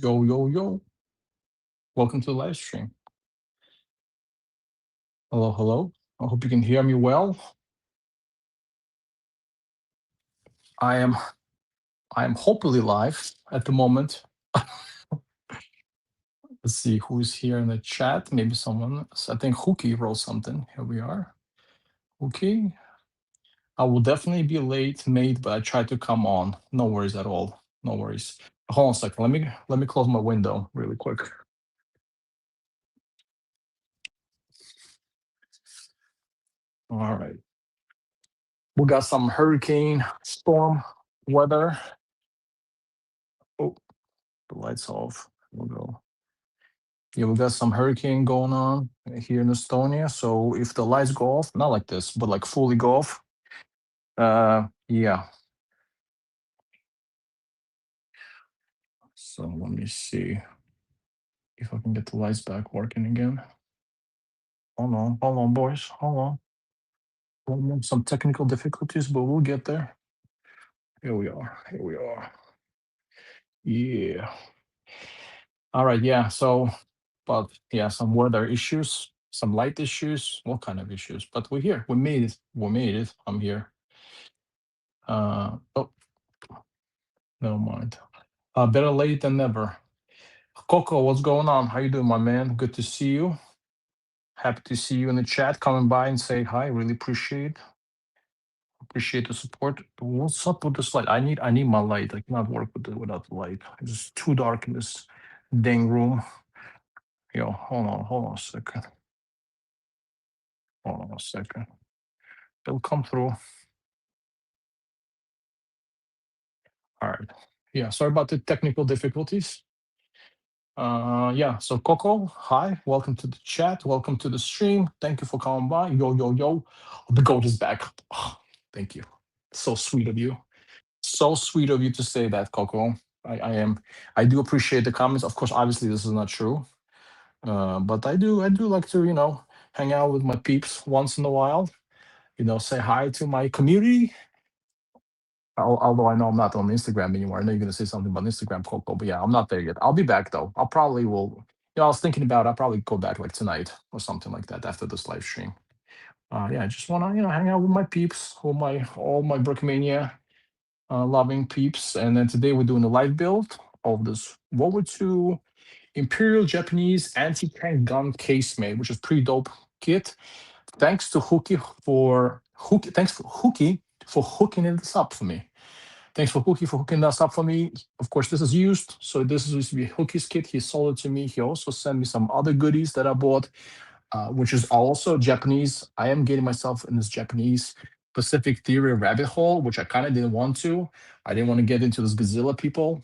Yo, yo, yo. Welcome to the live stream. Hello, hello. I hope you can hear me well. I am I am hopefully live at the moment. Let's see who's here in the chat. Maybe someone. I think Hookie wrote something. Here we are. Hookie. I will definitely be late, mate, but I try to come on. No worries at all. No worries. Hold on a second. Let me close my window really quick. All right. We got some hurricane storm weather. Oh, the lights off. We'll go. Yeah, we got some hurricane going on here in Estonia. So if the lights go off, not like this, but like fully go off, yeah. So let me see if I can get the lights back working again. Hold on, boys, hold on. Some technical difficulties, but we'll get there. Here we are. Here we are. Yeah. All right. Yeah. So, but yeah, some weather issues, some light issues, what kind of issues? But we're here. We made it. We made it. I'm here. Oh, never mind. Better late than never. Coco, what's going on? How you doing, my man? Good to see you. Happy to see you in the chat. Coming by and say hi. Really appreciate the support. What's up with this light? I need my light. I cannot work with it without the light. It's too dark in this dang room. Yo, hold on a second. Hold on a second. It'll come through. All right. Yeah, sorry about the technical difficulties. Yeah, so Coco, hi, welcome to the chat, welcome to the stream. Thank you for coming by. Yo, yo, yo. The goat is back. Oh, thank you. So sweet of you. So sweet of you to say that, Coco. I do appreciate the comments. Of course, obviously this is not true. But I do like to, hang out with my peeps once in a while, say hi to my community. Although I know I'm not on Instagram anymore. I know you're gonna say something about Instagram, Coco, but yeah, I'm not there yet. I'll be back though. I'll probably will. I was thinking about I'll probably go back like tonight or something like that after this live stream. Yeah, I just wanna hang out with my peeps, all my Brickmania loving peeps, and then today we're doing a live build of this World War II Imperial Japanese Anti-Tank Gun Casemate, which is pretty dope kit. Thanks to Hookie. Thanks for Hookie for hooking this up for me. Thanks for Hookie for hooking this up for me. Of course, this is used. So this is used to be Hookie's kit. He sold it to me. He also sent me some other goodies that I bought, which is also Japanese. I am getting myself in this Japanese Pacific Theory rabbit hole, which I kind of didn't want to. I didn't want to get into this Godzilla people,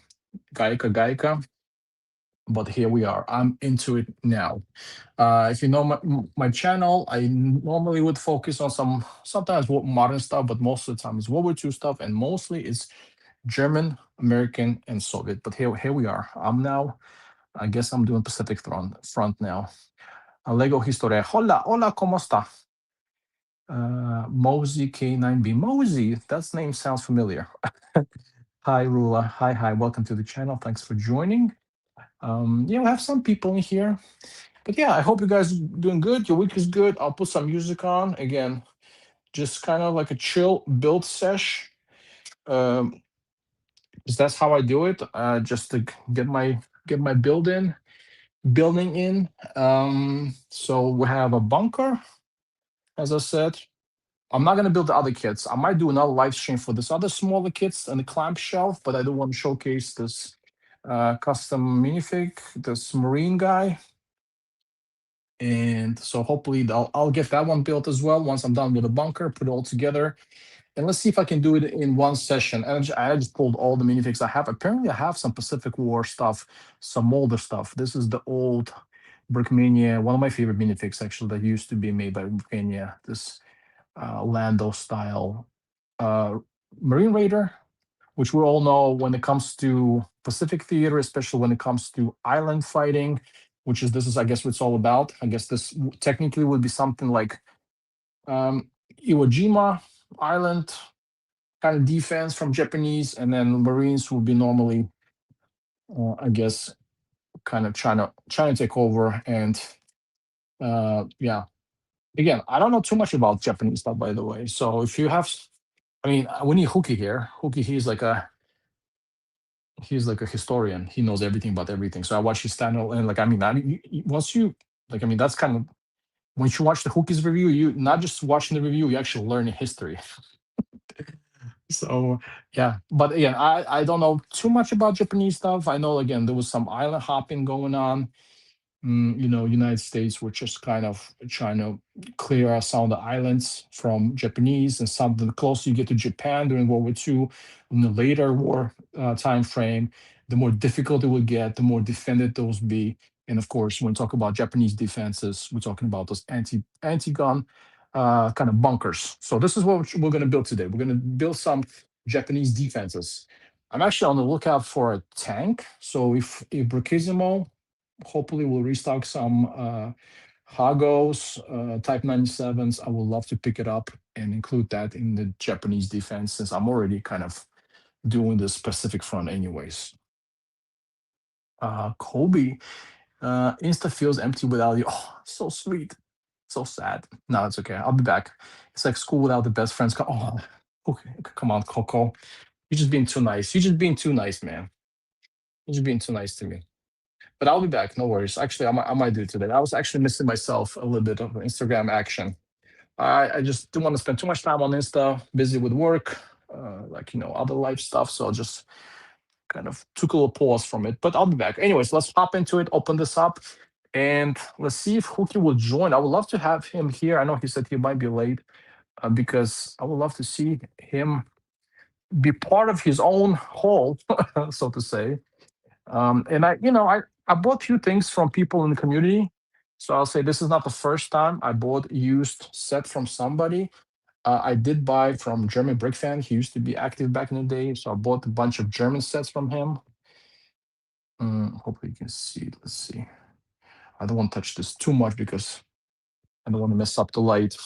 Gaika. But here we are. I'm into it now. If you know my channel, I normally would focus on sometimes modern stuff, but most of the time it's World War II stuff, and mostly it's German, American, and Soviet. But here we are. I guess I'm doing Pacific front now. Lego Historia. Hola, ¿cómo está? Mosey K9B. Mosey, that name sounds familiar. Hi, Rula. Hi. Welcome to the channel. Thanks for joining. Yeah, we have some people in here. But yeah, I hope you guys are doing good. Your week is good. I'll put some music on. Again, just kind of like a chill build sesh. 'Cause that's how I do it. Just to get my building in. So we have a bunker, as I said. I'm not gonna build the other kits. I might do another live stream for this other smaller kits and the clamp shelf, but I do want to showcase this custom minifig, this marine guy. And so hopefully I'll get that one built as well once I'm done with the bunker, put it all together. And let's see if I can do it in one session. And I just pulled all the minifigs I have. Apparently, I have some Pacific War stuff, some older stuff. This is the old Brickmania, one of my favorite minifigs actually that used to be made by Brickmania. This Lando style Marine Raider, which we all know when it comes to Pacific theater, especially when it comes to island fighting, this is I guess what it's all about. I guess this technically would be something like Iwo Jima Island kind of defense from Japanese, and then Marines would be normally, I guess, kind of trying to take over. And yeah, again, I don't know too much about Japanese stuff, by the way. So if you have, I mean, we need Huki here. Huki, he's like a historian. He knows everything about everything. So I watch his channel, and like, I mean, once you like, I mean, that's kind of once you watch the Huki's review, you not just watching the review, you actually learn history. So yeah, but again, I don't know too much about Japanese stuff. I know again there was some island hopping going on. United States were just kind of trying to clear out some of the islands from Japanese, and some the closer you get to Japan during World War II, in the later war time frame, the more difficult it would get, the more defended those be. And of course, when we talk about Japanese defenses, we're talking about those anti-gun kind of bunkers. So this is what we're going to build today. We're going to build some Japanese defenses. I'm actually on the lookout for a tank. So if Brichisimo hopefully we'll restock some Hagos, Type 97s. I would love to pick it up and include that in the Japanese defense, since I'm already kind of doing the Pacific Front anyways. Kobe, Insta feels empty without you. Oh, so sweet. So sad. No, it's okay. I'll be back. It's like school without the best friends. Oh, okay. Come on, Coco. You're just being too nice. You're just being too nice, man. You're just being too nice to me. But I'll be back. No worries. Actually, I might do it today. I was actually missing myself a little bit of Instagram action. I just didn't want to spend too much time on Insta, busy with work, other life stuff. So I just kind of took a little pause from it. But I'll be back. Anyways, let's hop into it, open this up, and let's see if Huki will join. I would love to have him here. I know he said he might be late because I would love to see him be part of his own haul, so to say. And I bought few things from people in the community. So I'll say this is not the first time I bought used set from somebody. I did buy from German Brick Fan. He used to be active back in the day. So I bought a bunch of German sets from him. Hopefully you can see. Let's see. I don't want to touch this too much because I don't want to mess up the light.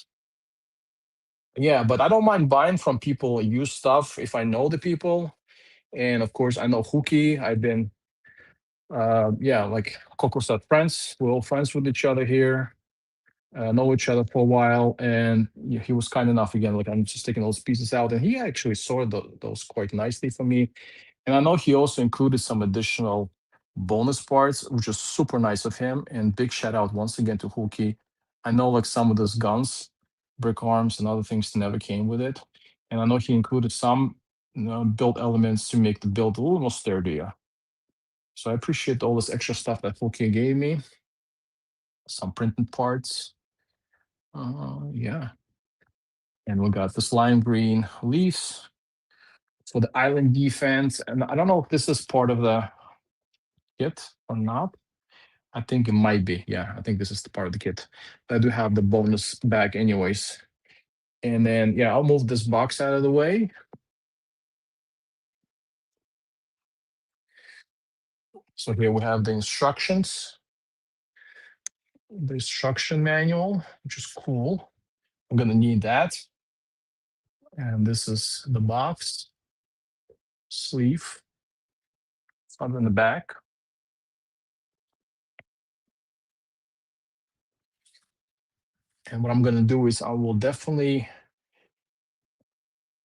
Yeah, but I don't mind buying from people used stuff if I know the people. And of course, I know Huki. I've been like Coco said, friends. We're all friends with each other here. Know each other for a while, and he was kind enough again. Like I'm just taking those pieces out, and he actually sorted those quite nicely for me. And I know he also included some additional bonus parts, which is super nice of him. And big shout out once again to Huki. I know like some of those guns, brick arms, and other things never came with it, and I know he included some build elements to make the build a little more sturdier. So I appreciate all this extra stuff that Huki gave me. Some printed parts. Yeah. And we got this lime green leaves for the island defense. And I don't know if this is part of the kit or not. I think it might be. Yeah, I think this is the part of the kit. I do have the bonus bag anyways. And then, yeah, I'll move this box out of the way. So here we have the instructions, the instruction manual, which is cool. I'm going to need that. And this is the box, sleeve, front and the back. And what I'm going to do is I will definitely,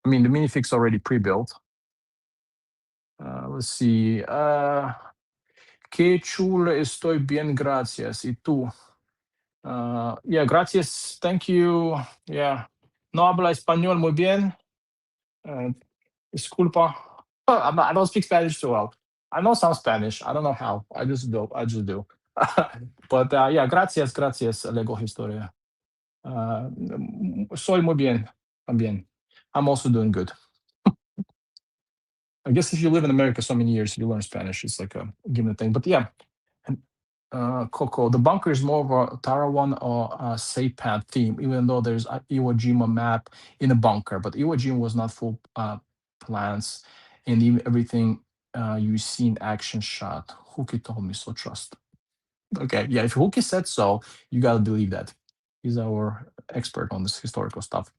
I mean, the minifig's already pre-built. Let's see. Que chulo estoy bien, gracias. Y tú? Yeah, gracias. Thank you. Yeah. No habla español muy bien. Disculpa. I don't speak Spanish too well. I know some Spanish. I don't know how. I just do. But yeah, gracias, Lego Historia. Soy muy bien también. I'm also doing good. I guess if you live in America so many years, you learn Spanish. It's like a given thing. But yeah, Coco, the bunker is more of a Tarawan or a Seipan theme, even though there's a Iwo Jima map in a bunker. But Iwo Jima was not full plans, and even everything you see in action shot. Huki told me, so trust. Okay, yeah, if Huki said so, you gotta believe that. He's our expert on this historical stuff.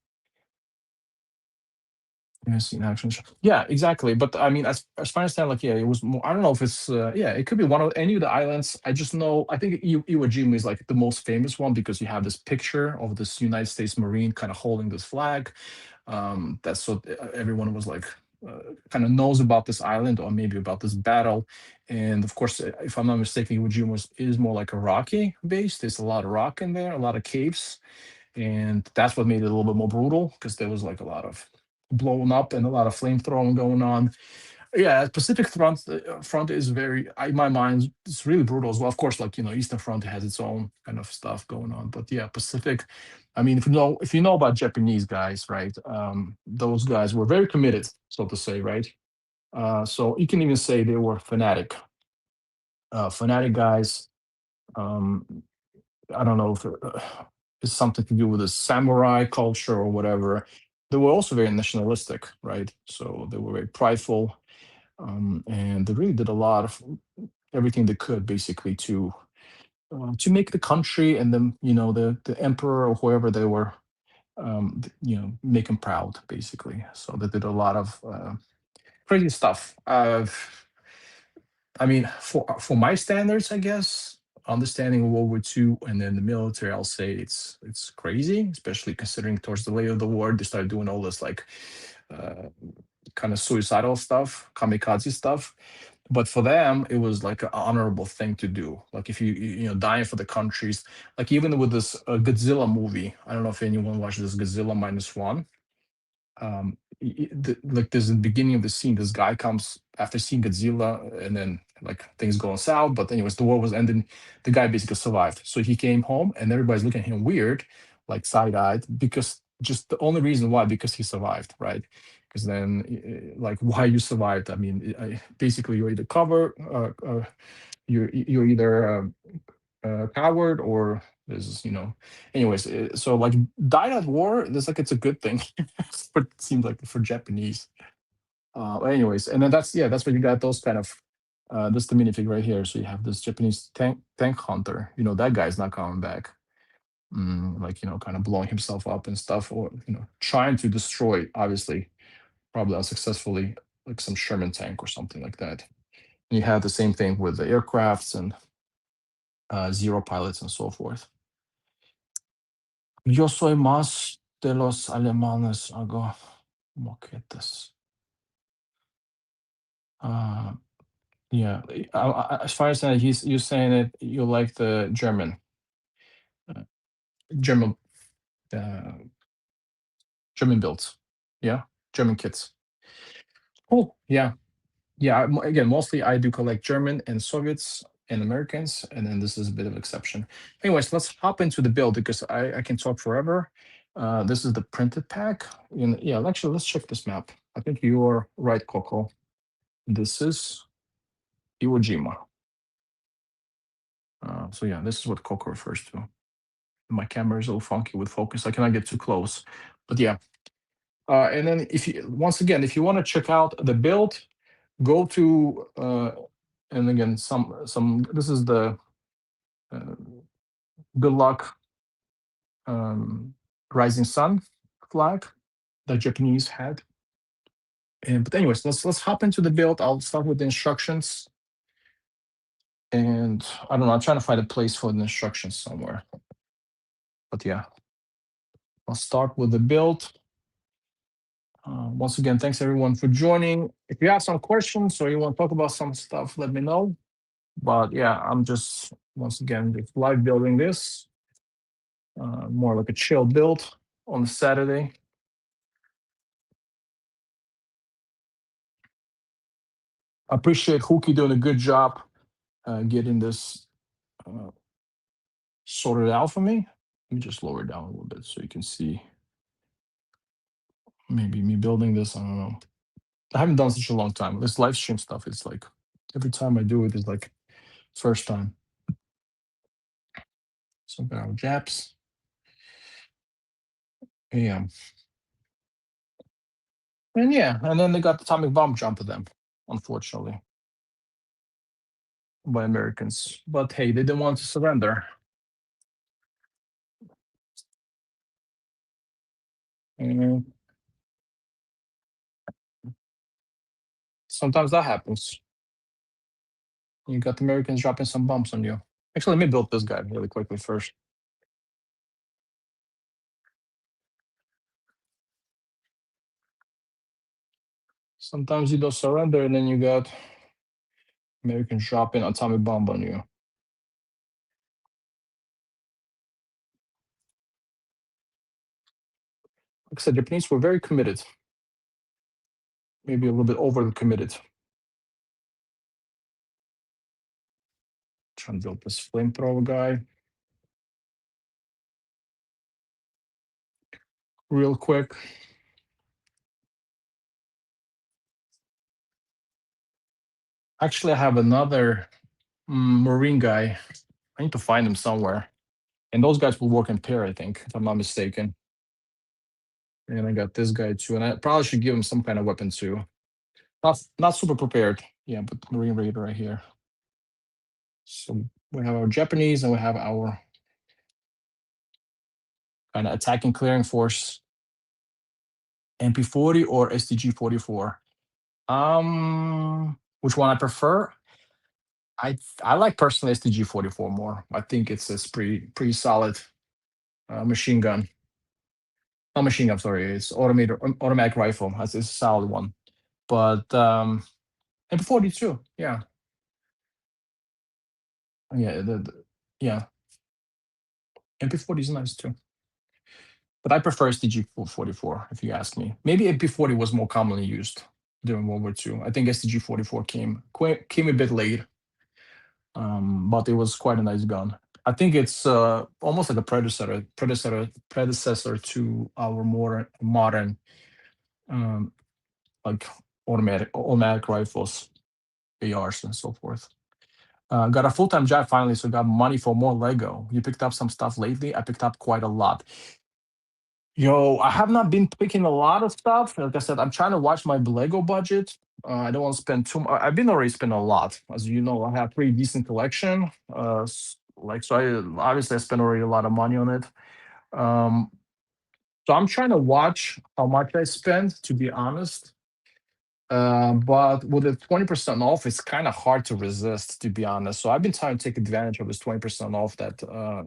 Yes, in action. Yeah, exactly. But I mean, as far as I understand, like, yeah, it was more. I don't know if it's. Yeah, it could be one of any of the islands. I just know. I think Iwo Jima is like the most famous one because you have this picture of this United States Marine kind of holding this flag. That's what everyone was like. Kind of knows about this island or maybe about this battle, and of course, if I'm not mistaken, Iwo Jima is more like a rocky base. There's a lot of rock in there, a lot of caves, and that's what made it a little bit more brutal because there was like a lot of blowing up and a lot of flamethrowing going on. Yeah, Pacific front is very, in my mind, it's really brutal as well. Of course, like Eastern Front has its own kind of stuff going on, but yeah, Pacific. I mean, if you know about Japanese guys, right? Those guys were very committed, so to say, right? So you can even say they were fanatic guys. Um, I don't know if it's something to do with the samurai culture or whatever. They were also very nationalistic, right? So they were very prideful, and they really did a lot of everything they could, basically, to make the country and then the emperor or whoever they were, make them proud, basically. So they did a lot of crazy stuff. I mean, for my standards, I guess, understanding World War II and then the military, I'll say it's crazy, especially considering towards the later of the war, they started doing all this like uh, kind of suicidal stuff, kamikaze stuff. But for them, it was like an honorable thing to do. Like if dying for the countries, like even with this Godzilla movie, I don't know if anyone watched this Godzilla minus one. Like there's the beginning of the scene, this guy comes after seeing Godzilla and then like things going south, but anyways the war was ending. The guy basically survived, so he came home and everybody's looking at him weird, like side-eyed, because just the only reason why, because he survived, right? Because then like why you survived, I mean, basically you're either cover you're either coward or there's anyways, so like died at war, there's like it's a good thing. But it seems like for Japanese, anyways, and then that's where you got those kind of this the minifig right here. So you have this Japanese tank hunter, that guy's not coming back. Like kind of blowing himself up and stuff, or trying to destroy, obviously probably unsuccessfully, like some Sherman tank or something like that. And you have the same thing with the aircrafts and zero pilots and so forth. Yo soy más de los alemanes, hago moquetas. Uh, yeah, as far as you're saying it, you like the uh, German, uh, German builds, yeah, German kits. Cool, yeah, yeah. Again, mostly I do collect German and Soviets and Americans, and then this is a bit of exception. Anyways, let's hop into the build because I can talk forever. This is the printed pack, and yeah, actually, let's check this map. I think you are right, Coco. This is Iwo Jima. So yeah, this is what Coco refers to. My camera is all funky with focus. I cannot get too close, but yeah. And then if you once again, if you want to check out the build, go to and again some. This is the uh, good luck rising sun flag that Japanese had. And but anyways, let's hop into the build. I'll start with the instructions. And I don't know. I'm trying to find a place for the instructions somewhere. But yeah, I'll start with the build. Once again, thanks everyone for joining. If you have some questions or you want to talk about some stuff, let me know. But yeah, I'm just once again just live building this, more like a chill build on Saturday. I appreciate Hookie doing a good job getting this uh, sorted out for me. Let me just lower it down a little bit so you can see maybe me building this. I don't know. I haven't done such a long time. This live stream stuff, it's like every time I do it is like first time. So got our Japs. Yeah. And yeah, and then they got the atomic bomb jump to them, unfortunately, by Americans. But hey, they didn't want to surrender. And Sometimes that happens. You got the Americans dropping some bombs on you. Actually, let me build this guy really quickly first. Sometimes you don't surrender, and then you got Americans dropping atomic bomb on you. Like I said, Japanese were very committed. Maybe a little bit overly committed. Trying to build this flamethrower guy real quick. Actually, I have another Marine guy. I need to find him somewhere. And those guys will work in pair, I think, if I'm not mistaken. And I got this guy too. And I probably should give him some kind of weapon too. Not super prepared. Yeah, but Marine Raider right here. So we have our Japanese and we have our kind of attacking clearing force. MP40 or STG-44. Which one I prefer? I like personally STG-44 more. I think it's pretty solid machine gun. Not machine gun, sorry. It's automatic rifle. It's a solid one. But MP40 too. Yeah. Yeah. Yeah. MP40 is nice too. But I prefer STG-44 if you ask me. Maybe MP40 was more commonly used during World War II. I think STG-44 came a bit late. But it was quite a nice gun. I think it's almost like a predecessor to our more modern like automatic rifles, ARs and so forth. Got a full-time job finally, so got money for more Lego. You picked up some stuff lately? I picked up quite a lot. Yo, I have not been picking a lot of stuff. Like I said, I'm trying to watch my Lego budget. I don't want to spend too much. I've been already spending a lot. As you know, I have pretty decent collection. So obviously I spent already a lot of money on it. So I'm trying to watch how much I spend, to be honest. But with the 20% off, it's kind of hard to resist, to be honest. So I've been trying to take advantage of this 20% off that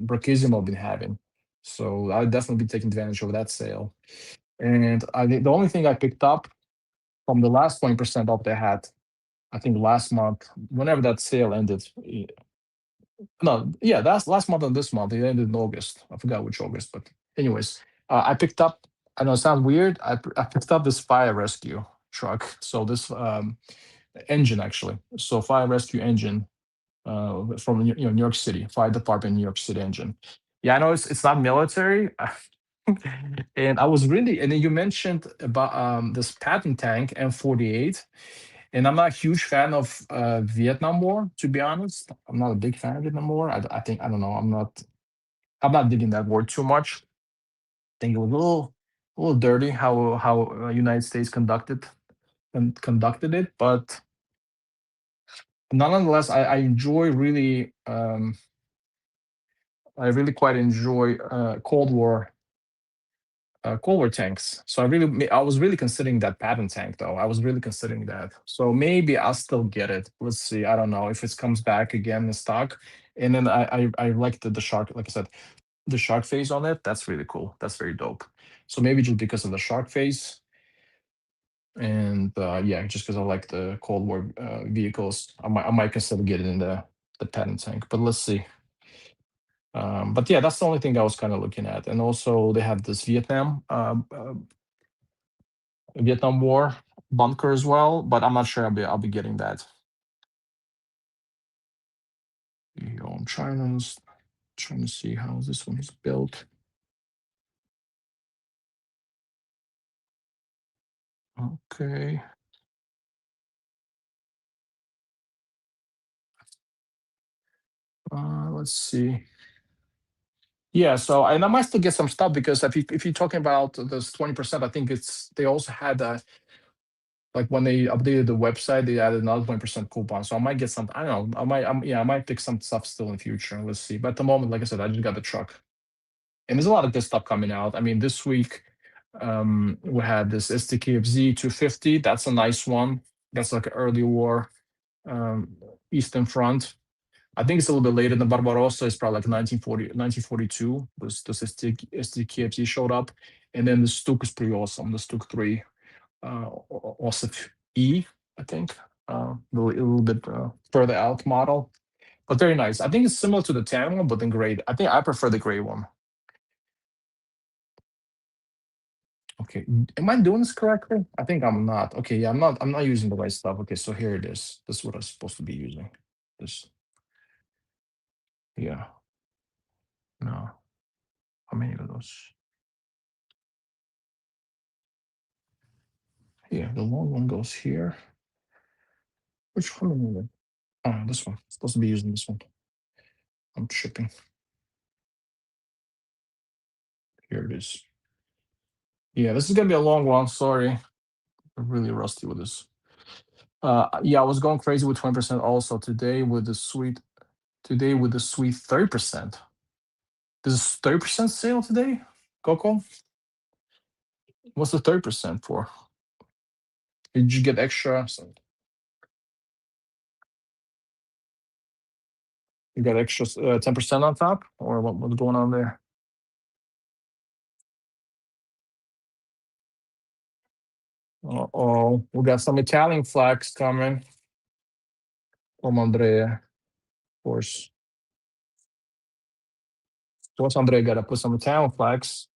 Brickmania been having. So I'll definitely be taking advantage of that sale. And the only thing I picked up from the last 20% off they had, I think last month, whenever that sale ended. No, yeah, that's last month and this month. It ended in August. I forgot which August, but anyways, I picked up. I know it sounds weird. I picked up this fire rescue truck. So this engine actually. So fire rescue engine from New York City, fire department New York City engine. Yeah, I know it's not military. And I was really, and then you mentioned about this patent tank M48, and I'm not a huge fan of Vietnam War, to be honest. I'm not a big fan of Vietnam War. I think I don't know. I'm not digging that war too much. I think it was a little dirty how United States conducted it, but nonetheless, I enjoy really. I really quite enjoy Cold War tanks. So I was really considering that patent tank though. I was really considering that. So maybe I'll still get it. Let's see. I don't know if it comes back again in stock. And then I like the shark. Like I said, the shark face on it. That's really cool. That's very dope. So maybe just because of the shark face, and yeah, just because I like the Cold War vehicles, I might consider getting in the patent tank. But let's see. But yeah, that's the only thing I was kind of looking at. And also they have this Vietnam War bunker as well, but I'm not sure I'll be getting that. I'm trying to see how this one is built. Okay. Let's see. Yeah, so and I might still get some stuff because if you're talking about this 20%, I think they also had like when they updated the website, they added another 20% coupon. So I might get some. I don't know. I might pick some stuff still in the future. Let's see. But at the moment, like I said, I just got the truck, and there's a lot of good stuff coming out. I mean, this week we had this STKFZ 250. That's a nice one. That's like an early war Eastern Front. I think it's a little bit later than Barbarossa. It's probably like 1942. This STKFC showed up. And then the Stuk is pretty awesome. The Stuk 3, Osip E, I think. A little bit further out model, but very nice. I think it's similar to the tan one, but in gray. I think I prefer the gray one. Okay, am I doing this correctly? I think I'm not. Okay, yeah, I'm not using the right stuff. Okay, so here it is. This is what I'm supposed to be using. This, yeah, no. How many of those? Yeah, the long one goes here. Which one is it? Oh, this one. Supposed to be using this one. I'm tripping. Here it is. Yeah, this is gonna be a long one. Sorry, I'm really rusty with this. Yeah, I was going crazy with 20% also today with the sweet. Today with the sweet 30%. This is 30% sale today, Coco. What's the 30% for? Did you get extra? You got extra 10% on top, or what's going on there? Oh, we got some Italian flags coming from Andrea, of course. What's Andrea got to put some Italian flags?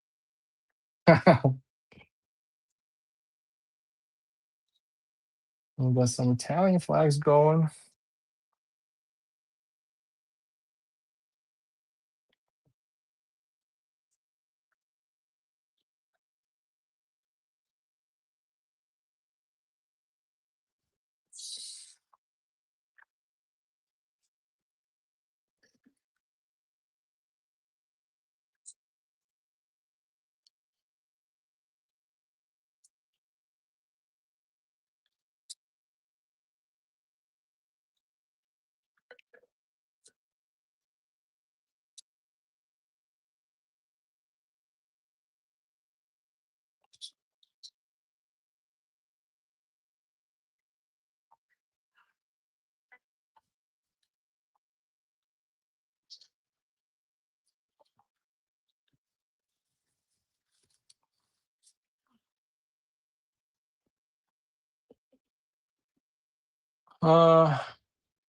We got some Italian flags going.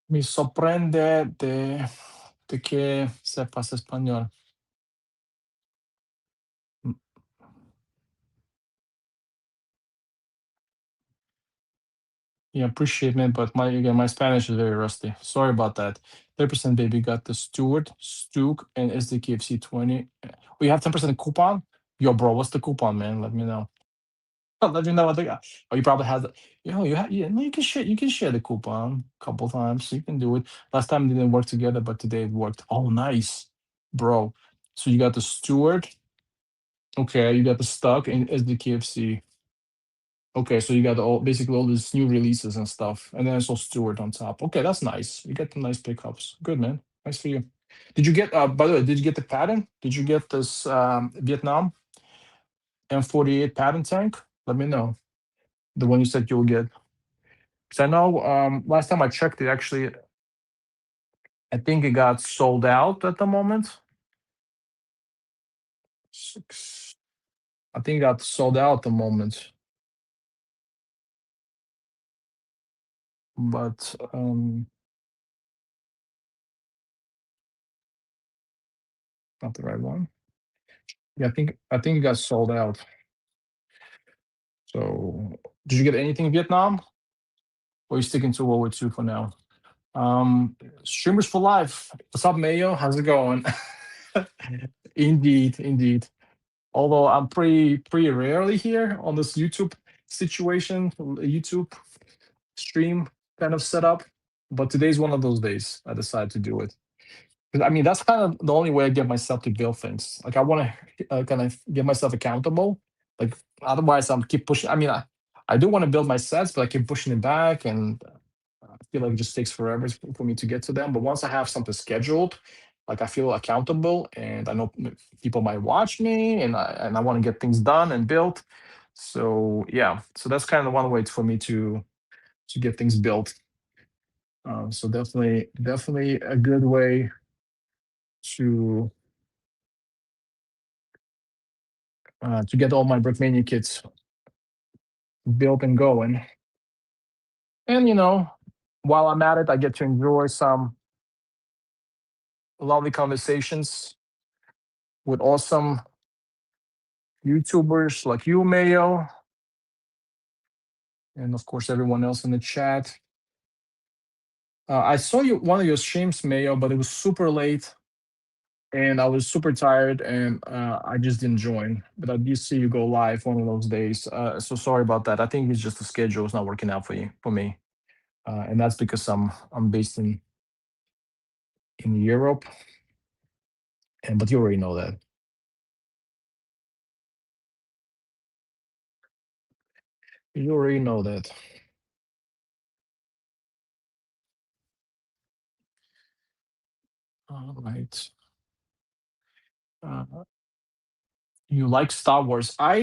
Mi sorprende de que sepas español. Yeah, appreciate it, but my Spanish is very rusty. Sorry about that. 30% baby got the Stewart, Stuke, and SDKFC 20. We have 10% coupon. Yo, bro, what's the coupon, man? Let me know. Let me know what they got. Oh, you probably have the. Yo, you have. Yeah, no, you can share. You can share the coupon a couple times. You can do it. Last time it didn't work together, but today it worked. Oh, nice, bro. So you got the Stewart. Okay, you got the Stuck and SDKFC. Okay, so you got basically all these new releases and stuff, and then also Stewart on top. Okay, that's nice. You get the nice pickups. Good, man. Nice for you. Did you get? By the way, did you get the pattern? Did you get this Vietnam M48 pattern tank? Let me know. The one you said you'll get. Because I know last time I checked, it actually, I think it got sold out at the moment. Six. I think it got sold out at the moment. But not the right one. Yeah, I think it got sold out. So did you get anything in Vietnam? Or are you sticking to World War II for now? Streamers for life. What's up, Mayo? How's it going? Indeed, indeed. Although I'm pretty rarely here on this YouTube situation, YouTube stream kind of setup. But today's one of those days I decided to do it. 'Cause, I mean, that's kind of the only way I get myself to build things. Like I want to kind of get myself accountable. Like otherwise, I'm keep pushing. I mean, I do want to build my sets, but I keep pushing it back, and I feel like it just takes forever for me to get to them. But once I have something scheduled, like I feel accountable, and I know people might watch me, and I want to get things done and built. So yeah, so that's kind of one way for me to to get things built. So definitely a good way to get all my Brickmania kits built and going. And while I'm at it, I get to enjoy some lovely conversations with awesome YouTubers like you, Mayo, and of course everyone else in the chat. I saw one of your streams, Mayo, but it was super late, and I was super tired, and I just didn't join. But I did see you go live one of those days. So sorry about that. I think it's just the schedule is not working out for me, and that's because I'm based in Europe, but you already know that. You already know that. All right. You like Star Wars? I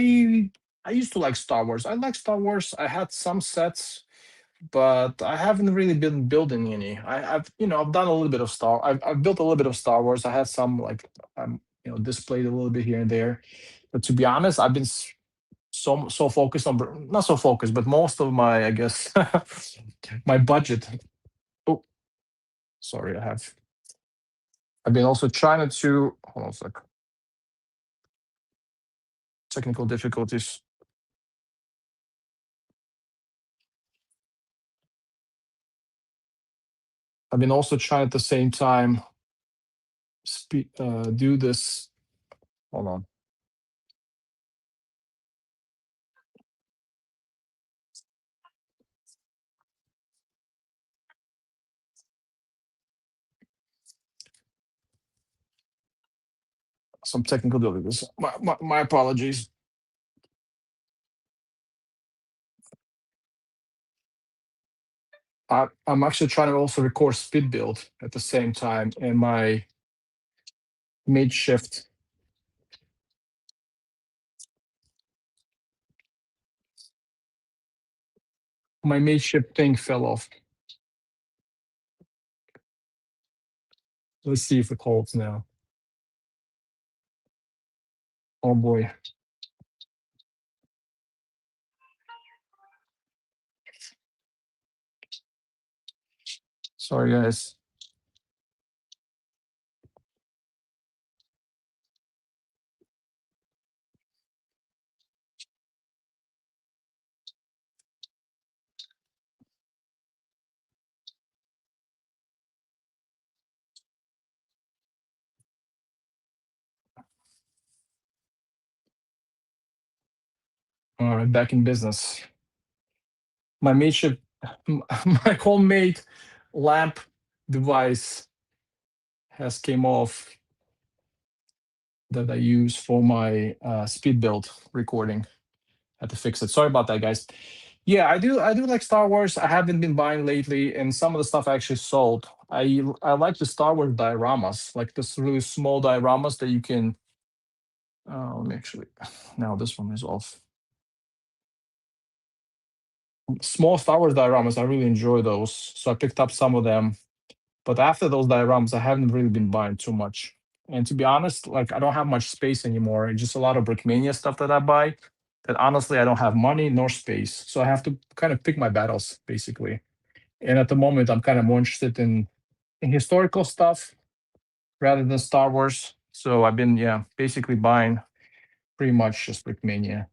used to like Star Wars. I like Star Wars. I had some sets, but I haven't really been building any. I've done a little bit of I've built a little bit of Star Wars. I had some like displayed a little bit here and there. But to be honest, I've been so focused on not so focused, but most of my, I guess, my budget. Oh, sorry, I've been also trying to hold on a sec. Technical difficulties. I've been also trying at the same time do this. Hold on. Some technical difficulties. My apologies. I'm actually trying to also record speed build at the same time, and my makeshift thing fell off. Let's see if it holds now. Oh boy. Sorry, guys. All right, back in business. My makeshift, my homemade lamp device has came off that I use for my speed build recording. Had to fix it. Sorry about that, guys. Yeah, I do like Star Wars. I haven't been buying lately, and some of the stuff I actually sold. I like the Star Wars dioramas, like this really small dioramas that you can. Let me actually. Now this one is off. Small Star Wars dioramas. I really enjoy those, so I picked up some of them. But after those dioramas, I haven't really been buying too much. And to be honest, like I don't have much space anymore. It's just a lot of Brickmania stuff that I buy. That honestly, I don't have money nor space, so I have to kind of pick my battles basically. And at the moment, I'm kind of more interested in historical stuff rather than Star Wars. So I've been basically buying pretty much just Brickmania.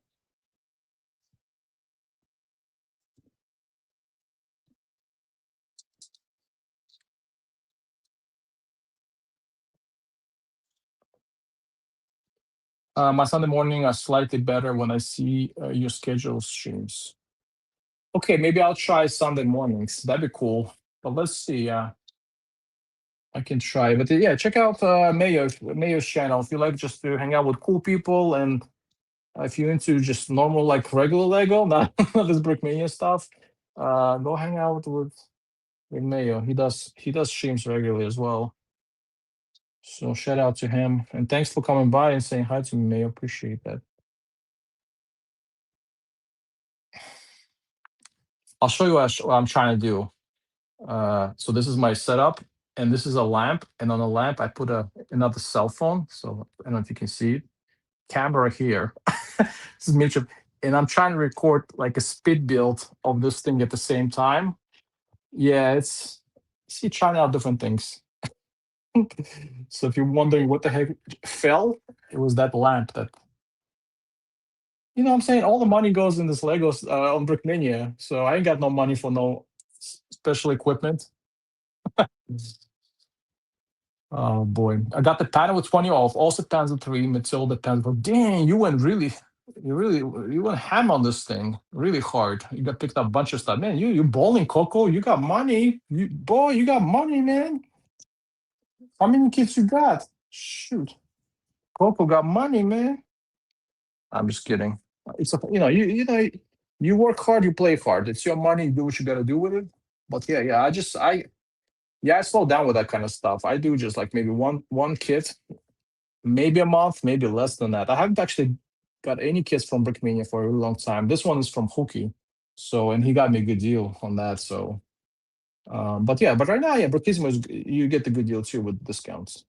My Sunday morning are slightly better when I see your schedule streams. Okay, maybe I'll try Sunday mornings. That'd be cool. But let's see. I can try. But yeah, check out Mayo's channel if you like just to hang out with cool people, and if you're into just normal like regular Lego, not this Brickmania stuff. Go hang out with Mayo. He does streams regularly as well. So shout out to him, and thanks for coming by and saying hi to me, Mayo. Appreciate that. I'll show you what I'm trying to do. So this is my setup, and this is a lamp, and on the lamp I put another cell phone. So I don't know if you can see it. Camera here. This is Mitchell, and I'm trying to record like a speed build of this thing at the same time. Yeah, it's see trying out different things. So if you're wondering what the heck fell, it was that lamp that what I'm saying, all the money goes in this Legos on Brickmania, so I ain't got no money for no special equipment. Oh boy, I got the pattern with 20 off. Also Panzer 3, Matilda Panzer. Dang, you went ham on this thing, really hard. You got picked up a bunch of stuff, man. You bowling, Coco. You got money, you got money, man. How many kids you got? Shoot, Coco got money, man. I'm just kidding. It's you work hard, you play hard. It's your money. You do what you got to do with it. But yeah. I slow down with that kind of stuff. I do just like maybe one kit, maybe a month, maybe less than that. I haven't actually got any kits from Brickmania for a really long time. This one is from Hookie, so and he got me a good deal on that. So, but right now, yeah, Brickismo you get the good deal too with discounts.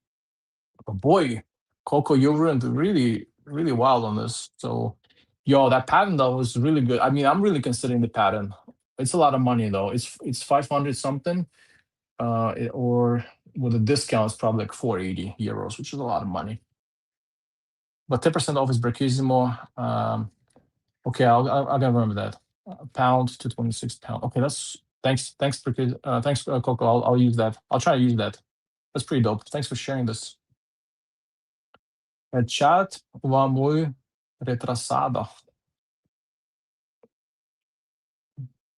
But boy, Coco, you ruined really, really wild on this. So, yo, that pattern though was really good. I mean, I'm really considering the pattern. It's a lot of money though. It's 500 something, or with a discount, it's probably like 480 euros, which is a lot of money. But 10% off is Brickismo. Okay, I gotta remember that. Pound to 26 pound. Okay, that's thanks, Coco. I'll use that. I'll try to use that. That's pretty dope. Thanks for sharing this. Chat va muy retrasado.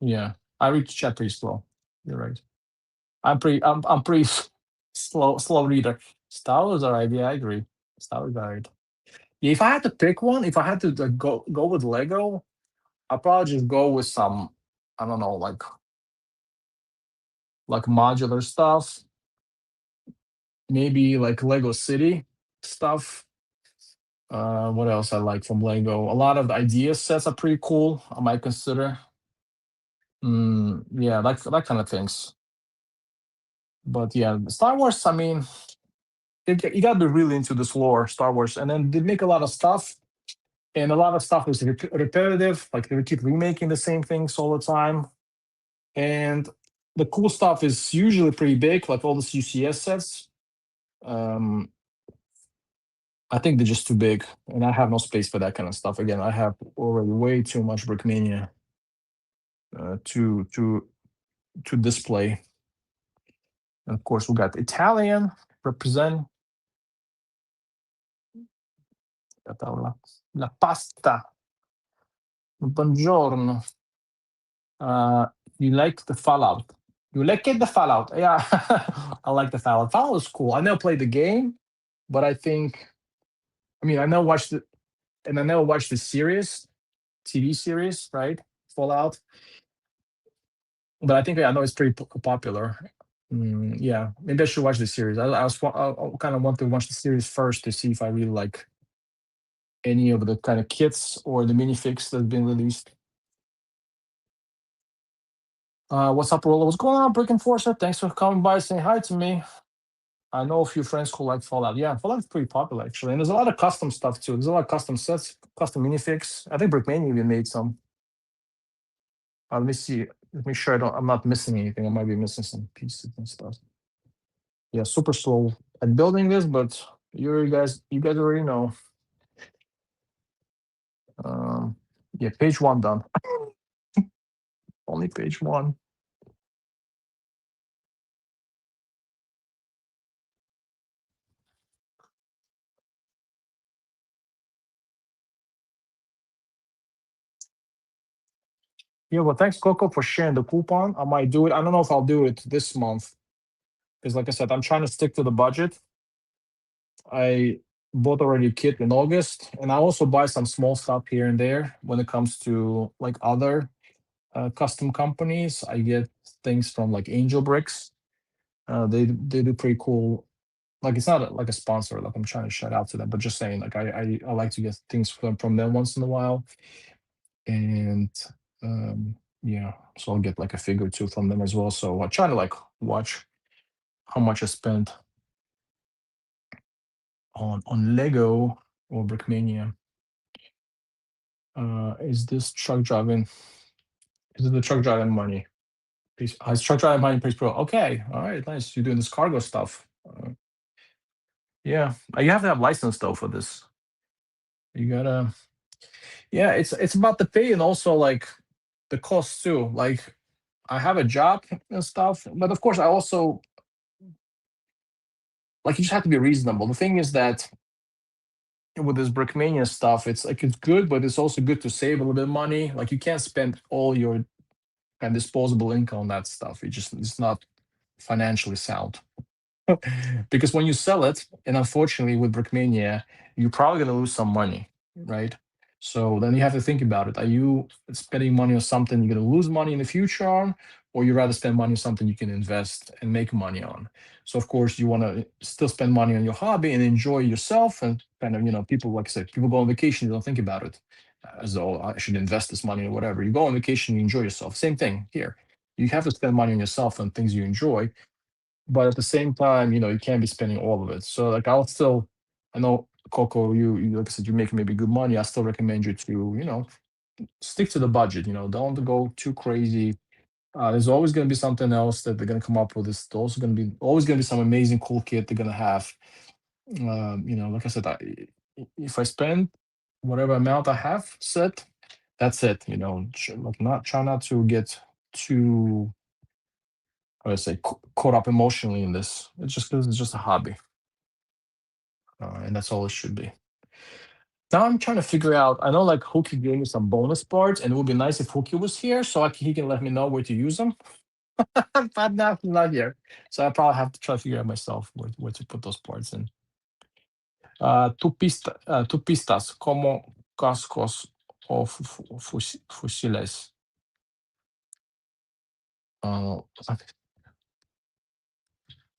Yeah, I read chat pretty slow. You're right. I'm pretty slow reader. Star Wars alright. Yeah, I agree. Star Wars alright. Yeah, if I had to pick one, if I had to like, go with Lego, I'd probably just go with some, I don't know, like modular stuff. Maybe like Lego City stuff. What else I like from Lego? A lot of the idea sets are pretty cool. I might consider. Yeah, like that kind of things. But yeah, Star Wars. I mean, you got to be really into this lore, Star Wars, and then they make a lot of stuff, and a lot of stuff is repetitive. Like they keep remaking the same things all the time, and the cool stuff is usually pretty big, like all the UCS sets. Um, I think they're just too big, and I have no space for that kind of stuff. Again, I have already way too much Brickmania to display. And of course, we got Italian represent. La pasta. Buongiorno. You like the Fallout? You like it, the Fallout? Yeah, I like the Fallout. Fallout is cool. I never played the game, but I think, I mean, I never watched it, and I never watched the series, TV series, right? Fallout. But I think I know it's pretty popular. Yeah, maybe I should watch the series. I kind of want to watch the series first to see if I really like any of the kind of kits or the minifigs that's been released. What's up, Rolla? What's going on, Brick Enforcer? Thanks for coming by, saying hi to me. I know a few friends who like Fallout. Yeah, Fallout's pretty popular actually, and there's a lot of custom stuff too. There's a lot of custom sets, custom minifigs. I think Brickmania even made some. Let me see. Let me sure I'm not missing anything. I might be missing some pieces and stuff. Yeah, super slow at building this, but you guys already know. Yeah, page 1 done. Only page 1. Yeah, well, thanks, Coco, for sharing the coupon. I might do it. I don't know if I'll do it this month because, like I said, I'm trying to stick to the budget. I bought already a kit in August, and I also buy some small stuff here and there when it comes to like other custom companies. I get things from like Angel Bricks. They do pretty cool. Like it's not like a sponsor. Like I'm trying to shout out to them, but just saying, like I like to get things from them once in a while. And Yeah, so I'll get like a figure or two from them as well. So I try to like watch how much I spent on Lego or Brickmania. Is this truck driving? Is it the truck driving money? Is truck driving money pays pro? Okay, all right, nice. You're doing this cargo stuff. Yeah, you have to have license though for this. You gotta. Yeah, it's about the pay and also like the cost too. Like I have a job and stuff, but of course I also like you just have to be reasonable. The thing is that with this Brickmania stuff, it's like it's good, but it's also good to save a little bit of money. Like you can't spend all your kind of disposable income on that stuff. It's not financially sound. Because when you sell it, and unfortunately with Brickmania, you're probably going to lose some money, right? So then you have to think about it. Are you spending money on something you're going to lose money in the future on, or you rather spend money on something you can invest and make money on? So of course you want to still spend money on your hobby and enjoy yourself and kind of, people, like I said, people go on vacation, you don't think about it as though I should invest this money or whatever. You go on vacation, you enjoy yourself. Same thing here. You have to spend money on yourself and things you enjoy, but at the same time, you can't be spending all of it. So like I know Coco, you like I said, you make maybe good money. I still recommend you to, stick to the budget. Don't go too crazy. There's always going to be something else that they're going to come up with. There's also going to be always going to be some amazing cool kit they're going to have. Like I said, if I spend whatever amount I have set, that's it. Like not try not to get too, how do I say, caught up emotionally in this. It's just because it's just a hobby. And that's all it should be. Now I'm trying to figure out. I know like Hookie gave me some bonus parts, and it would be nice if Hookie was here so he can let me know where to use them. But now he's not here, so I probably have to try to figure out myself where to put those parts in. Tu pistas como cascos o fusiles. Uh,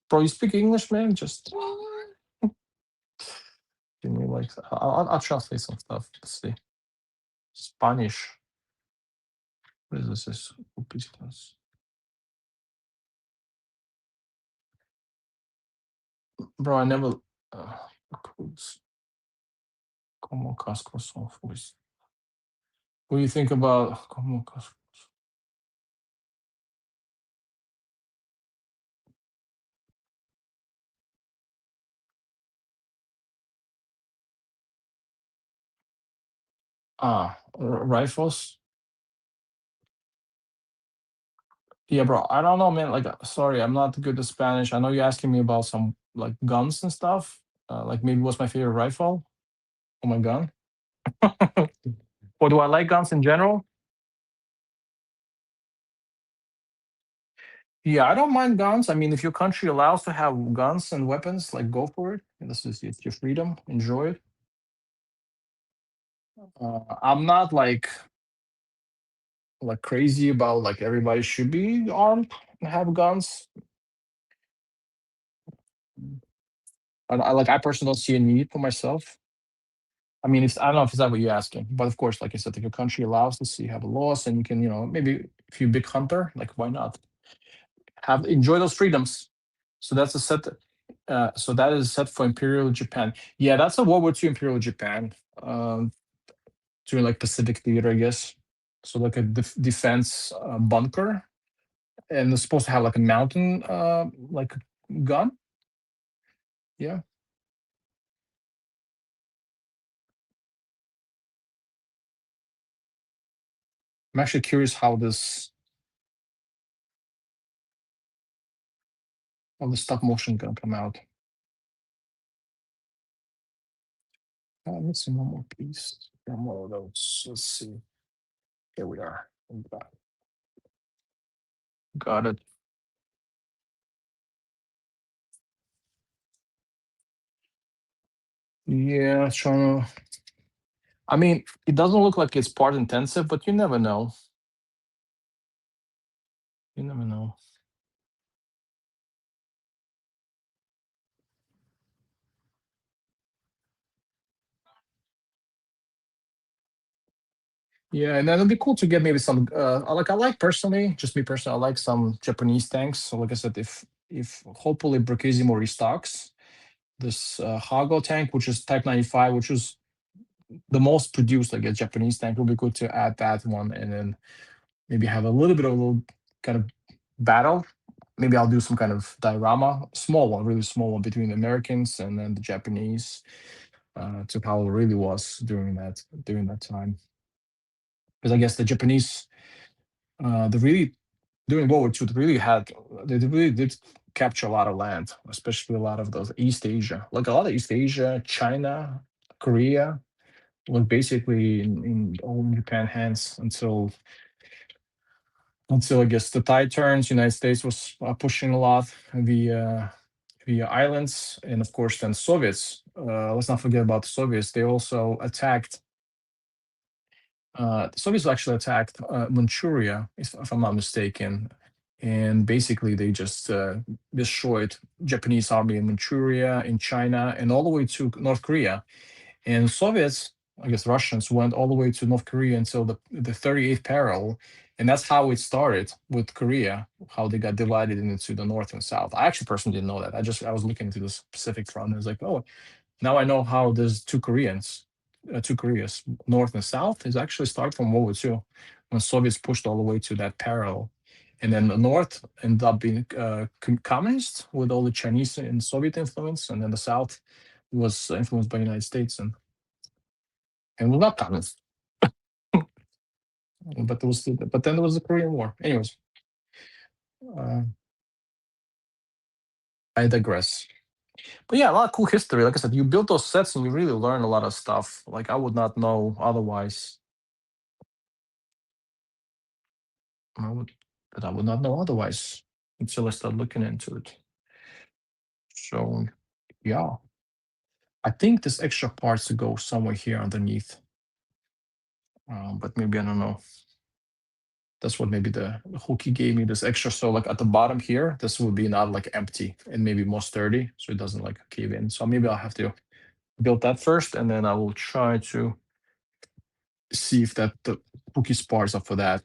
bro, you speak English, man? Just give me like I'll translate some stuff. Let's see. Spanish. What is this? Tu pistas. Bro, I never. Codes. Como cascos son fusiles. What do you think about como cascos? Rifles? Yeah, bro. I don't know, man. Like, sorry, I'm not good at Spanish. I know you're asking me about some like guns and stuff. Like maybe what's my favorite rifle? Oh my gun. Or do I like guns in general? Yeah, I don't mind guns. I mean, if your country allows to have guns and weapons, like go for it. This is it's your freedom. Enjoy it. I'm not like crazy about like everybody should be armed and have guns. I personally don't see a need for myself. I mean, I don't know if it's that what you're asking, but of course, like I said, if your country allows this, you have a laws, and you can, maybe if you're a big hunter, like why not enjoy those freedoms? So that's a set. So that is set for Imperial Japan. Yeah, that's a World War II Imperial Japan, during like Pacific Theater, I guess. So like a defense bunker, and it's supposed to have like a mountain, like gun. Yeah, I'm actually curious how this stop motion gonna come out. Let's see one more piece. One more of those. Let's see. Here we are. Got it. Yeah, trying to. I mean, it doesn't look like it's part intensive, but you never know. You never know. Yeah, and then it'd be cool to get maybe some. I like personally, just me personally, I like some Japanese tanks. So, like I said, if hopefully Brukisimo restocks this Hago tank, which is Type 95, which was the most produced, like a Japanese tank, will be good to add that one, and then maybe have a little bit of a little kind of battle. Maybe I'll do some kind of diorama, small one, really small one between the Americans and then the Japanese, to how it really was during that time. Because I guess the Japanese, they really during World War II, they really did capture a lot of land, especially a lot of those East Asia, like a lot of East Asia, China, Korea, was basically in all Japan hands until I guess the tide turns. United States was pushing a lot via islands, and of course then Soviets. Let's not forget about the Soviets. They also attacked. The Soviets actually attacked Manchuria, if I'm not mistaken, and basically they just destroyed Japanese army in Manchuria, in China, and all the way to North Korea. And Soviets, I guess Russians, went all the way to North Korea until the 38th parallel, and that's how it started with Korea, how they got divided into the North and South. I actually personally didn't know that. I was looking into the Pacific front, and I was like, oh, now I know how there's two Koreas, North and South, is actually start from World War II, when Soviets pushed all the way to that parallel. And then the North ended up being communist with all the Chinese and Soviet influence, and then the South was influenced by the United States and was not communist. But then there was the Korean War. Anyways, uh, I digress. But yeah, a lot of cool history. Like I said, you build those sets and you really learn a lot of stuff. Like I would not know otherwise. I would that I would not know otherwise until I start looking into it. So yeah, I think this extra parts to go somewhere here underneath. But maybe I don't know. That's what maybe the hooky gave me this extra. So like at the bottom here, this would be not like empty and maybe more sturdy, so it doesn't like cave in. So maybe I'll have to build that first, and then I will try to see if that the hooky spars are for that.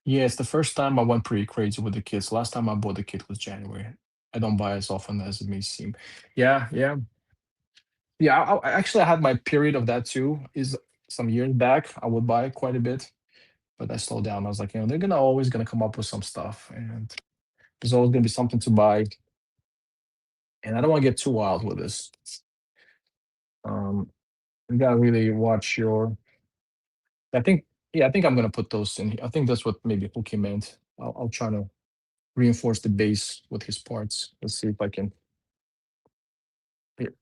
Yeah, it's the first time I went pretty crazy with the kits. Last time I bought the kit was January. I don't buy as often as it may seem. Yeah, yeah, yeah. Actually, I had my period of that too. Is some years back, I would buy quite a bit, but I slowed down. I was like, they're gonna always gonna come up with some stuff, and there's always gonna be something to buy. And I don't want to get too wild with this. Um, you gotta really watch your. I think, yeah, I think I'm gonna put those in. I think that's what maybe Pookie meant. I'll try to reinforce the base with his parts. Let's see if I can.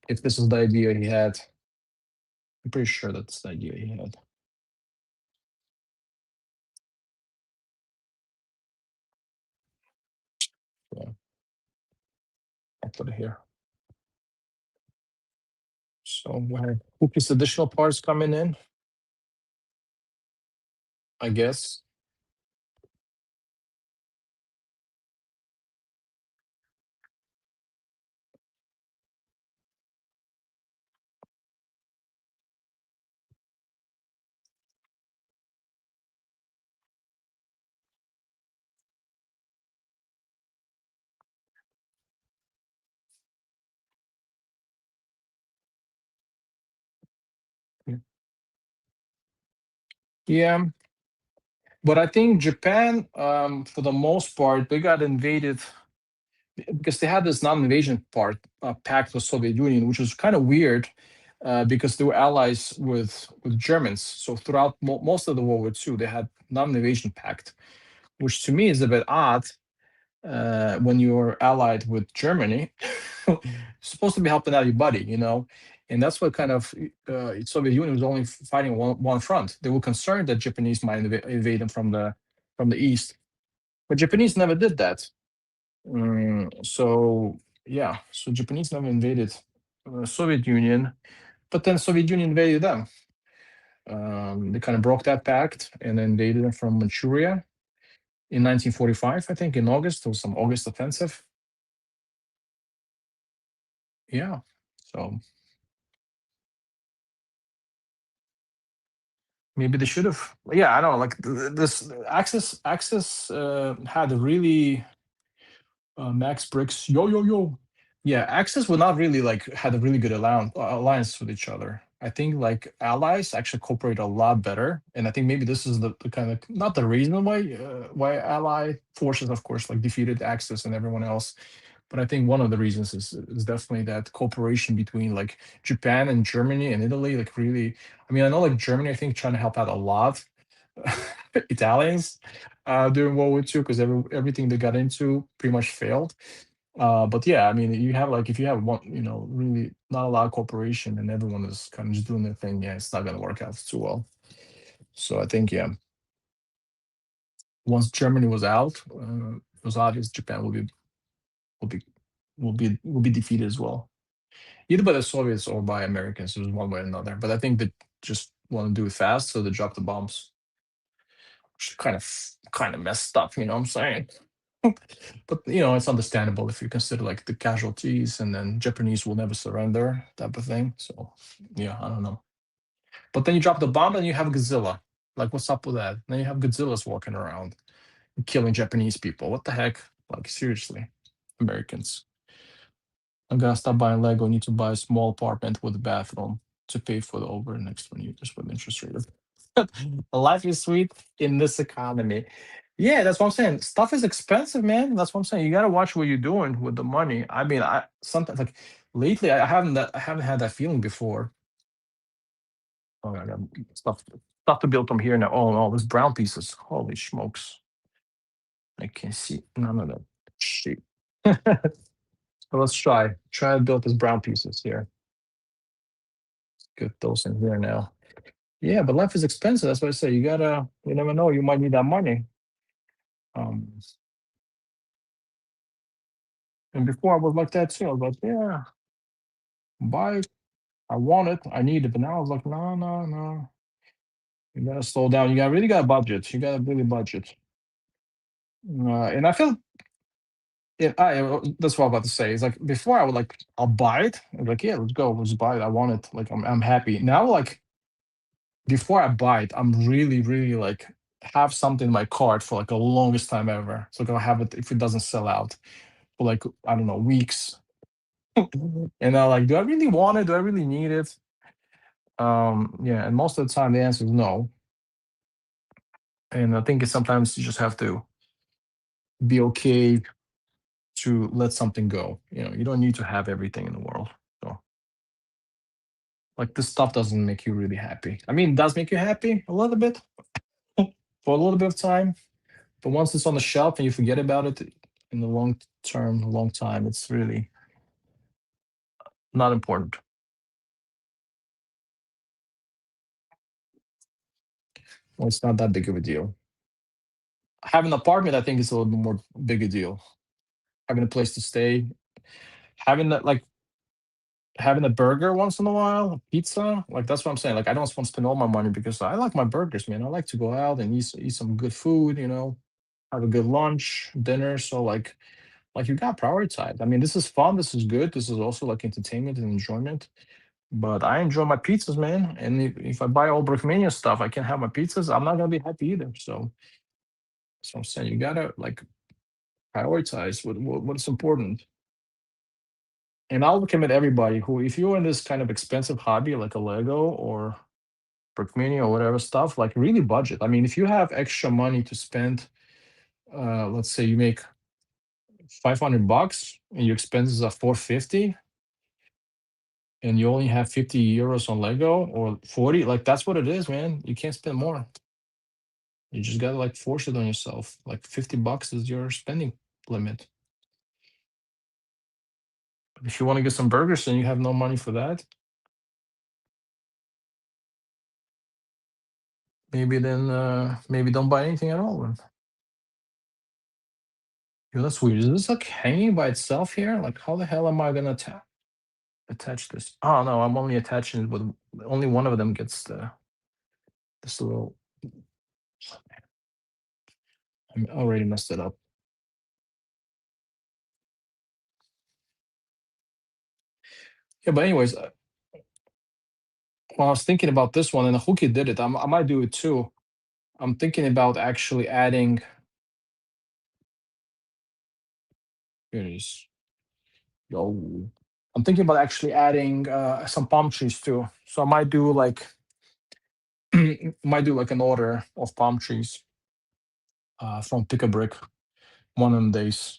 If this is the idea he had, I'm pretty sure that's the idea he had. Yeah, I'll put it here. So we have Pookie's additional parts coming in, I guess. Yeah, but I think Japan, for the most part, they got invaded because they had this non-invasion part pact with Soviet Union, which was kind of weird because they were allies with Germans. So throughout most of the World War II, they had non-invasion pact, which to me is a bit odd when you're allied with Germany. You're supposed to be helping out your buddy. And that's what kind of Soviet Union was only fighting one front. They were concerned that Japanese might invade them from the east, but Japanese never did that. So yeah, so Japanese never invaded Soviet Union, but then Soviet Union invaded them. They kind of broke that pact and invaded them from Manchuria in 1945, I think, in August. There was some August offensive. Yeah, so Maybe they should have. Yeah, I don't know. Like this Axis had a really Max Bricks. Yo yo yo. Yeah, Axis would not really like had a really good alliance with each other. I think like allies actually cooperate a lot better, and I think maybe this is the kind of not the reason why ally forces, of course, like defeated Axis and everyone else, but I think one of the reasons is definitely that cooperation between like Japan and Germany and Italy. Like really, I mean, I know like Germany, I think trying to help out a lot Italians during World War II because everything they got into pretty much failed. But yeah, I mean, you have like if you have one, really not a lot of cooperation and everyone is kind of just doing their thing, yeah, it's not gonna work out too well. So I think yeah, once Germany was out, it was obvious Japan will be will be defeated as well, either by the Soviets or by Americans. It was one way or another. But I think they just want to do it fast, so they drop the bombs, which is kind of messed up. You know what I'm saying? But it's understandable if you consider like the casualties, and then Japanese will never surrender type of thing. So yeah, I don't know. But then you drop the bomb and you have Godzilla. Like, what's up with that? Then you have Godzillas walking around and killing Japanese people. What the heck? Like, seriously, Americans. I'm gonna stop buying Lego. Need to buy a small apartment with a bathroom to pay for the over the next 20 years with interest rate. Life is sweet in this economy. Yeah, that's what I'm saying. Stuff is expensive, man. That's what I'm saying. You gotta watch what you're doing with the money. I mean, I sometimes like lately I haven't had that feeling before. Oh, I got stuff to build from here now. Oh no, there's brown pieces. Holy smokes. I can't see none of that shit. So let's try to build these brown pieces here. Get those in here now. Yeah, but life is expensive. That's why I say you never know. You might need that money. Um, and before I was like that too. I was like, yeah, buy it. I want it. I need it. But now I was like, no, no, no. You gotta slow down. Really got to budget. You gotta really budget. And I feel yeah, that's what I'm about to say. It's like before I would like I'll buy it. I'm like, yeah, let's buy it. I want it. Like I'm happy. Now like before I buy it, I'm really, really like have something in my cart for like the longest time ever. So I'll have it if it doesn't sell out for like I don't know weeks. And I like, do I really want it? Do I really need it? Yeah, and most of the time the answer is no. And I think it's sometimes you just have to be okay to let something go. You don't need to have everything in the world. So like this stuff doesn't make you really happy. I mean, it does make you happy a little bit for a little bit of time, but once it's on the shelf and you forget about it in the long term, long time, it's really not important. Well, it's not that big of a deal. Having an apartment, I think, is a little bit more big a deal. Having a place to stay, having that like having a burger once in a while, pizza, like that's what I'm saying. Like I don't want to spend all my money because I like my burgers, man. I like to go out and eat some good food, have a good lunch, dinner. So like you got prioritized. I mean, this is fun, this is good. This is also like entertainment and enjoyment. But I enjoy my pizzas, man. And if I buy all Brickmania stuff, I can't have my pizzas. I'm not gonna be happy either. So that's what I'm saying. You gotta like prioritize what's important. And I'll recommend everybody who, if you're in this kind of expensive hobby like a Lego or Brickmania or whatever stuff, like really budget. I mean, if you have extra money to spend, let's say you make $500 and your expenses are 450, and you only have 50 euros on Lego or 40, like that's what it is, man. You can't spend more. You just gotta like force it on yourself. Like $50 is your spending limit. But if you want to get some burgers and you have no money for that, maybe don't buy anything at all then. Yo, that's weird. Is this like hanging by itself here? Like how the hell am I gonna attach this? Oh no, I'm only attaching it with only one of them gets this little. I already messed it up. Yeah, but anyways, Well, I was thinking about this one, and Huki did it. I might do it too. I'm thinking about actually adding. Here it is. Yo. I'm thinking about actually adding some palm trees too. So I might do like might do like an order of palm trees from Pick a Brick one of them days.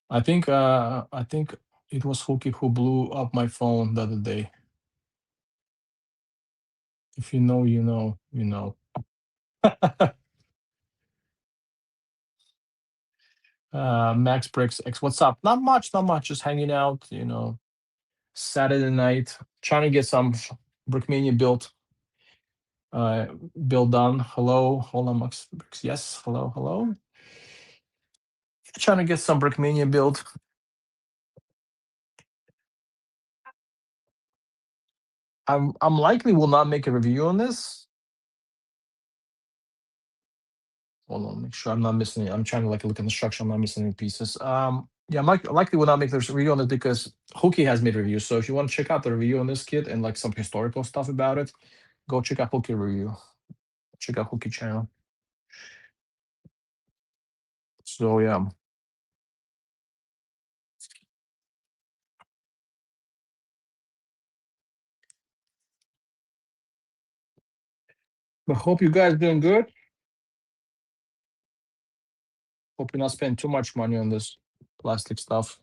I think it was Huki who blew up my phone the other day. If you know, you know, you know. Max Bricks X, what's up? Not much, not much. Just hanging out, Saturday night, trying to get some Brickmania uh, build done. Hello, hold on, Max Bricks. Yes, hello, hello. Trying to get some Brickmania build. I'm likely will not make a review on this. Hold on, make sure I'm not missing it. I'm trying to like look at the structure. I'm not missing any pieces. Yeah, likely will not make this review on it because Hookie has made reviews. So if you want to check out the review on this kit and like some historical stuff about it, go check out Hookie review. Check out Hookie channel. So yeah. But hope you guys doing good. Hope you're not spending too much money on this plastic stuff.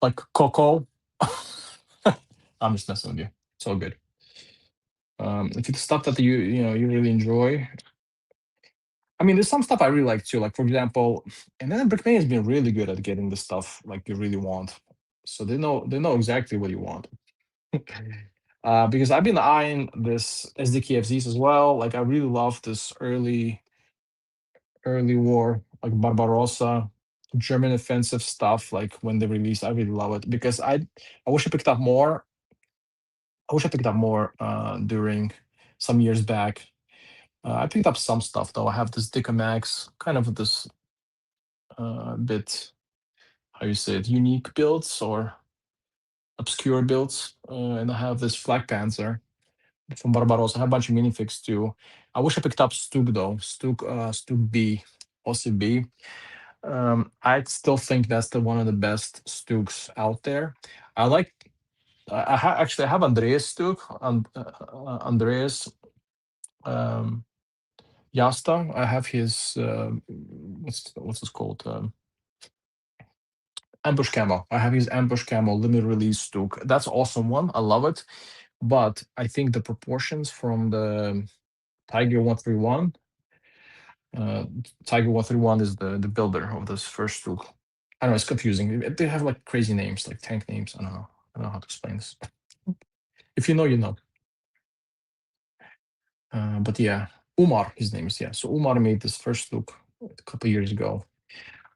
Like Coco. I'm just messing with you. It's all good. If it's stuff that you really enjoy. I mean, there's some stuff I really like too. Like for example, and then Brickmania has been really good at getting the stuff like you really want. So they know exactly what you want. Because I've been eyeing this SDKFZs as well. Like I really love this early war, like Barbarossa, German offensive stuff. Like when they release, I really love it because I wish I picked up more. I wish I picked up more during some years back. I picked up some stuff though. I have this Max, kind of this bit, how you say it, unique builds or obscure builds, and I have this Flag Panzer from Barbarossa. I have a bunch of minifigs too. I wish I picked up Stuk though. Stuk B, OCB. I still think that's the one of the best Stuks out there. I like. Actually I have Andreas Stuk, Andreas Yasta. I have his what's this called? Ambush Camo. I have his Ambush Camo limited release Stuk. That's awesome one. I love it. But I think the proportions from the Tiger 131. Tiger 131 is the builder of this first Stuk. I know it's confusing. They have like crazy names, like tank names. I don't know. I don't know how to explain this. If you know, you know. But yeah, Umar, his name is, yeah. So Umar made this first look a couple years ago.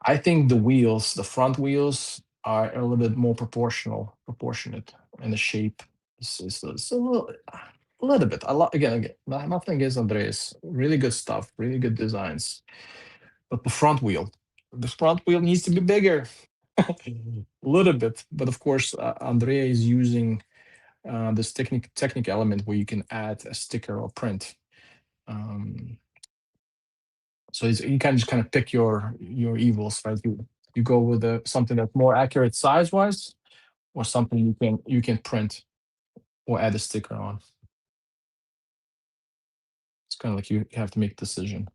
I think the wheels, the front wheels, are a little bit more proportionate, and the shape is a little bit. Again, nothing against Andreas. Really good stuff, really good designs. But the front wheel needs to be bigger, a little bit. But of course, Andrea is using this technique element where you can add a sticker or print. So you can just kind of pick your evils, right? You go with something that's more accurate size wise, or something you can print or add a sticker on. It's kind of like you have to make a decision.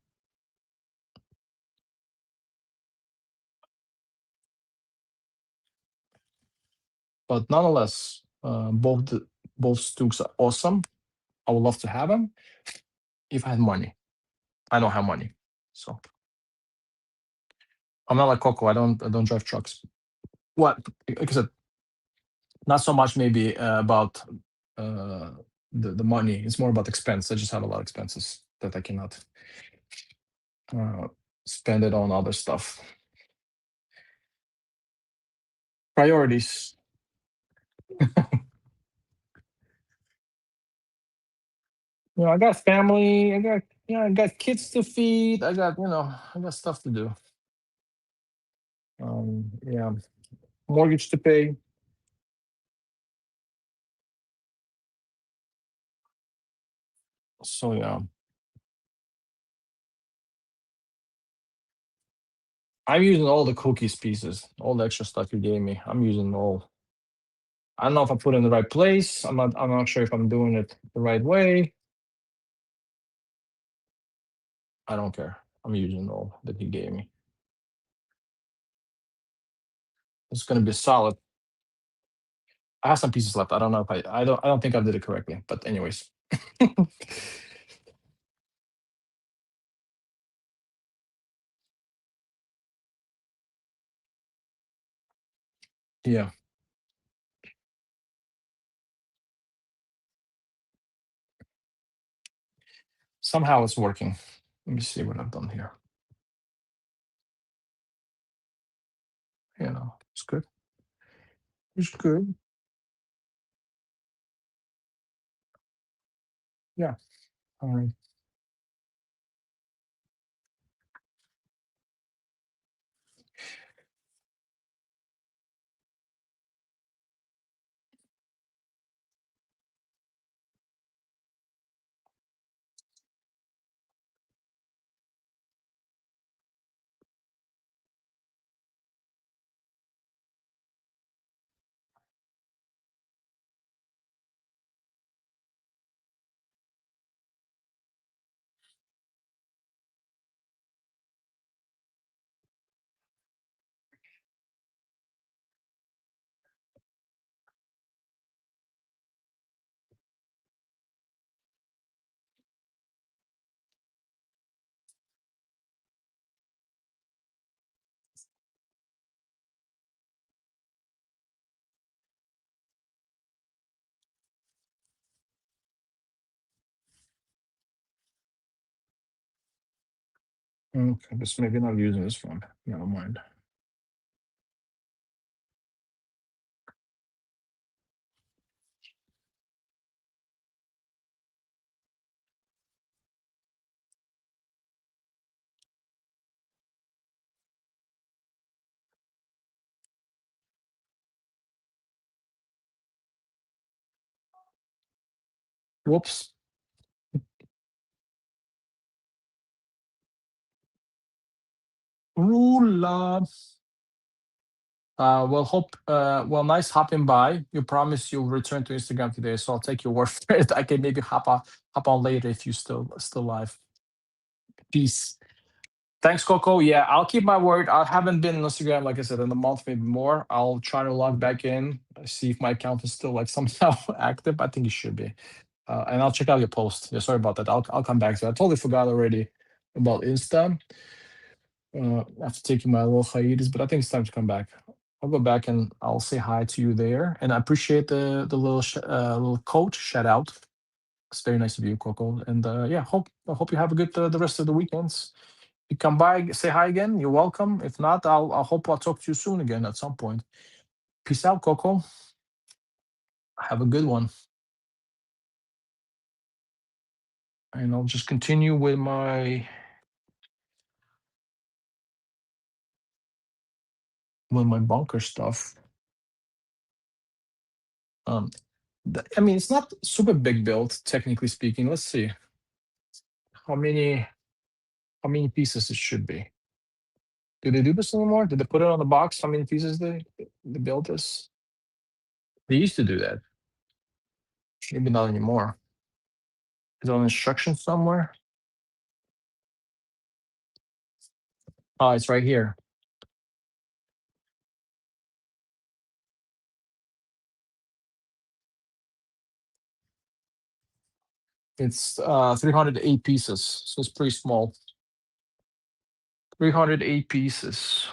But nonetheless, both Stooks are awesome. I would love to have them if I had money. I don't have money, so I'm not like Coco. I don't drive trucks. What? Like I said, not so much maybe about uh, the money. It's more about expense. I just have a lot of expenses that I cannot uh, spend it on other stuff. Priorities. I got family. I got kids to feed. I got stuff to do. Yeah, mortgage to pay. So yeah, I'm using all the cookies pieces, all the extra stuff you gave me. I'm using all. I don't know if I put it in the right place. I'm not sure if I'm doing it the right way. I don't care. I'm using all that he gave me. It's gonna be solid. I have some pieces left. I don't know if I don't think I did it correctly. But anyways. Yeah. Somehow it's working. Let me see what I've done here. It's good. It's good. Yeah. All right. Okay, just maybe not using this one. Never mind. Whoops. Rula. Well, nice hopping by. You promised you'll return to Instagram today, so I'll take your word for it. I can maybe hop on later if you still live. Peace. Thanks, Coco. Yeah, I'll keep my word. I haven't been on Instagram, like I said, in a month, maybe more. I'll try to log back in, see if my account is still like somehow active. I think it should be. And I'll check out your post. Yeah, sorry about that. I'll come back to it. I totally forgot already about Insta after taking my little hiatus, but I think it's time to come back. I'll go back and I'll say hi to you there. And I appreciate the little coach shout out. It's very nice of you, Coco. And yeah, I hope you have a good the rest of the weekends. You come by, say hi again. You're welcome. If not, I hope I'll talk to you soon again at some point. Peace out, Coco. Have a good one. And I'll just continue with my bunker stuff. Um, I mean, it's not super big build, technically speaking. Let's see how many how many pieces it should be. Do they do this anymore? Did they put it on the box? How many pieces they built this? They used to do that. Maybe not anymore. Is it on instructions somewhere? Oh, it's right here. It's 308 pieces, so it's pretty small. 308 pieces.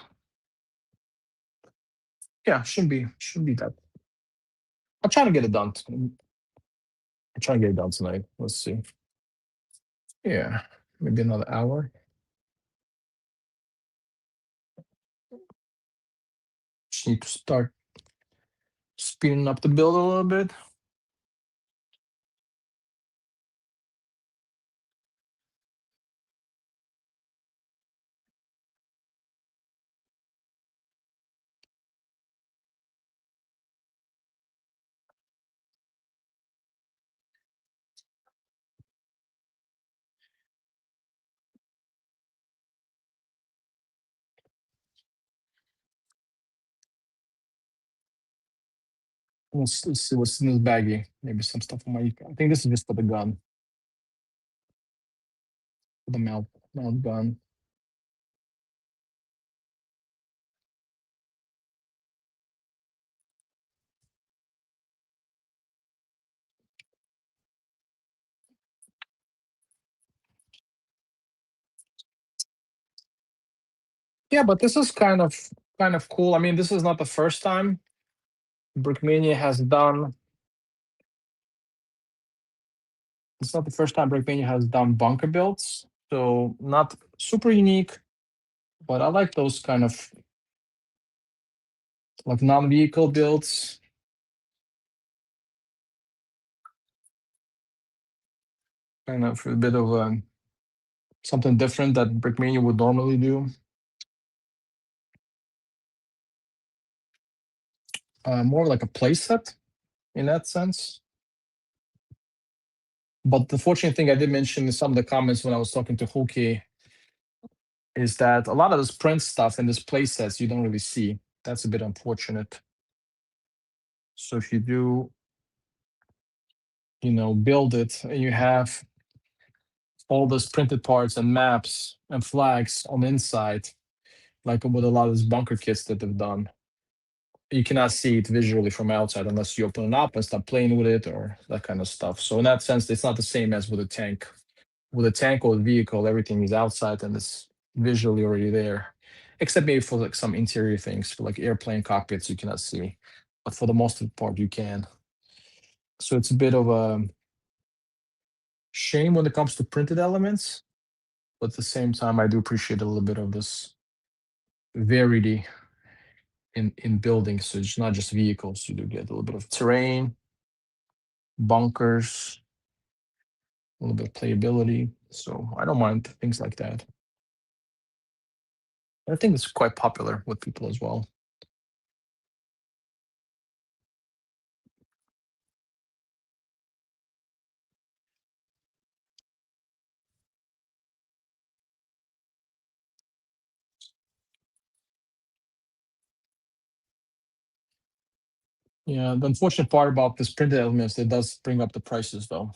Yeah, shouldn't be that. I'm trying to get it done. I'm trying to get it done tonight. Let's see. Yeah, maybe another hour. Just need to start speeding up the build a little bit. Let's see what's in this baggie. Maybe some stuff on my. I think this is just for the gun, for the mount gun. Yeah, but this is kind of cool. I mean, this is not the first time Brickmania has done. It's not the first time Brickmania has done bunker builds, so not super unique. But I like those kind of like non-vehicle builds. Kind of a bit of something different that Brickmania would normally do. More like a playset in that sense. But the fortunate thing I did mention in some of the comments when I was talking to Hulky is that a lot of this print stuff and this playsets you don't really see. That's a bit unfortunate. So if you do, build it and you have all those printed parts and maps and flags on the inside, like with a lot of these bunker kits that they've done, you cannot see it visually from outside unless you open it up and start playing with it or that kind of stuff. So in that sense, it's not the same as with a tank. With a tank or a vehicle, everything is outside and it's visually already there, except maybe for like some interior things, for like airplane cockpits, you cannot see, but for the most part, you can. So it's a bit of a shame when it comes to printed elements, but at the same time, I do appreciate a little bit of this variety in buildings. So it's not just vehicles; you do get a little bit of terrain, bunkers, a little bit of playability. So I don't mind things like that. I think it's quite popular with people as well. Yeah, the unfortunate part about this printed elements, it does bring up the prices though.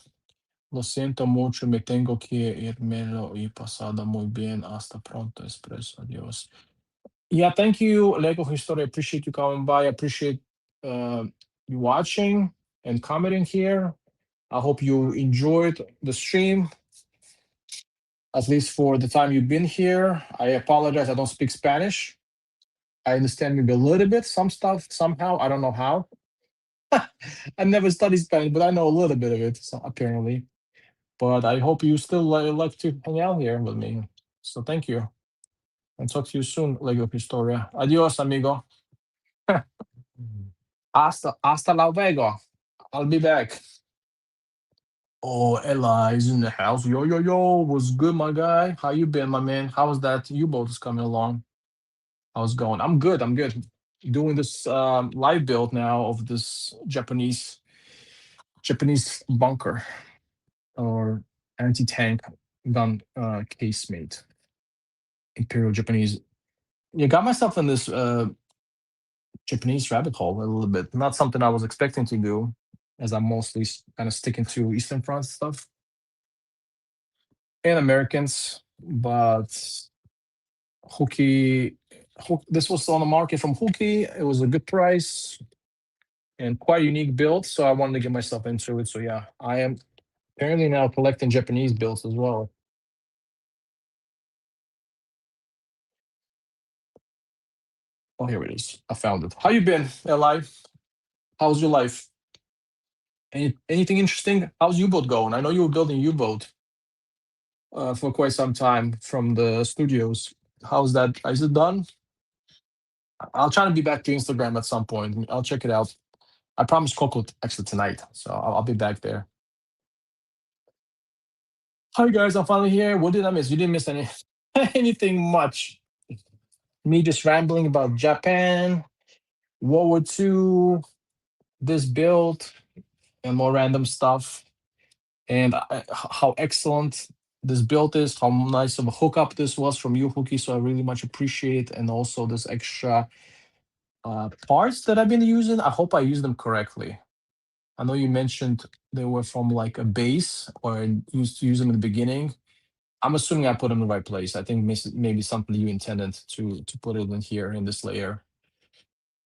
Lo siento mucho, me tengo que ir, melo y pasada muy bien. Hasta pronto, expreso. Adiós. Yeah, thank you, Lego History. I appreciate you coming by. I appreciate you watching and commenting here. I hope you enjoyed the stream, at least for the time you've been here. I apologize, I don't speak Spanish. I understand maybe a little bit, some stuff, somehow. I don't know how. I never studied Spanish, but I know a little bit of it, so apparently. But I hope you still like to hang out here with me. So thank you. And talk to you soon, Lego Historia. Adios, amigo. Hasta luego. I'll be back. Oh, Eli is in the house. Yo, yo, yo. What's good, my guy? How you been, my man? How's that U-boat is coming along? How's it going? I'm good. I'm good. Doing this live build now of this Japanese bunker or anti-tank gun casemate. Imperial Japanese. You got myself in this Japanese rabbit hole a little bit. Not something I was expecting to do, as I'm mostly kind of sticking to Eastern Front stuff and Americans. But this was on the market from Hooky. It was a good price and quite unique build, so I wanted to get myself into it. So yeah, I am apparently now collecting Japanese builds as well. Oh, here it is. I found it. How you been, Li? How's your life? Anything interesting? How's U-boat going? I know you were building U-boat for quite some time from the studios. How's that? Is it done? I'll try to be back to Instagram at some point. I'll check it out. I promised Coco actually tonight, so I'll be back there. Hi guys, I'm finally here. What did I miss? You didn't miss anything much. Me just rambling about Japan, World War II, this build, and more random stuff, and how excellent this build is, how nice of a hookup this was from you, Hooky. So I really much appreciate, and also this extra parts that I've been using, I hope I use them correctly. I know you mentioned they were from like a base or used to use them in the beginning. I'm assuming I put them in the right place. I think maybe something you intended to put it in here in this layer.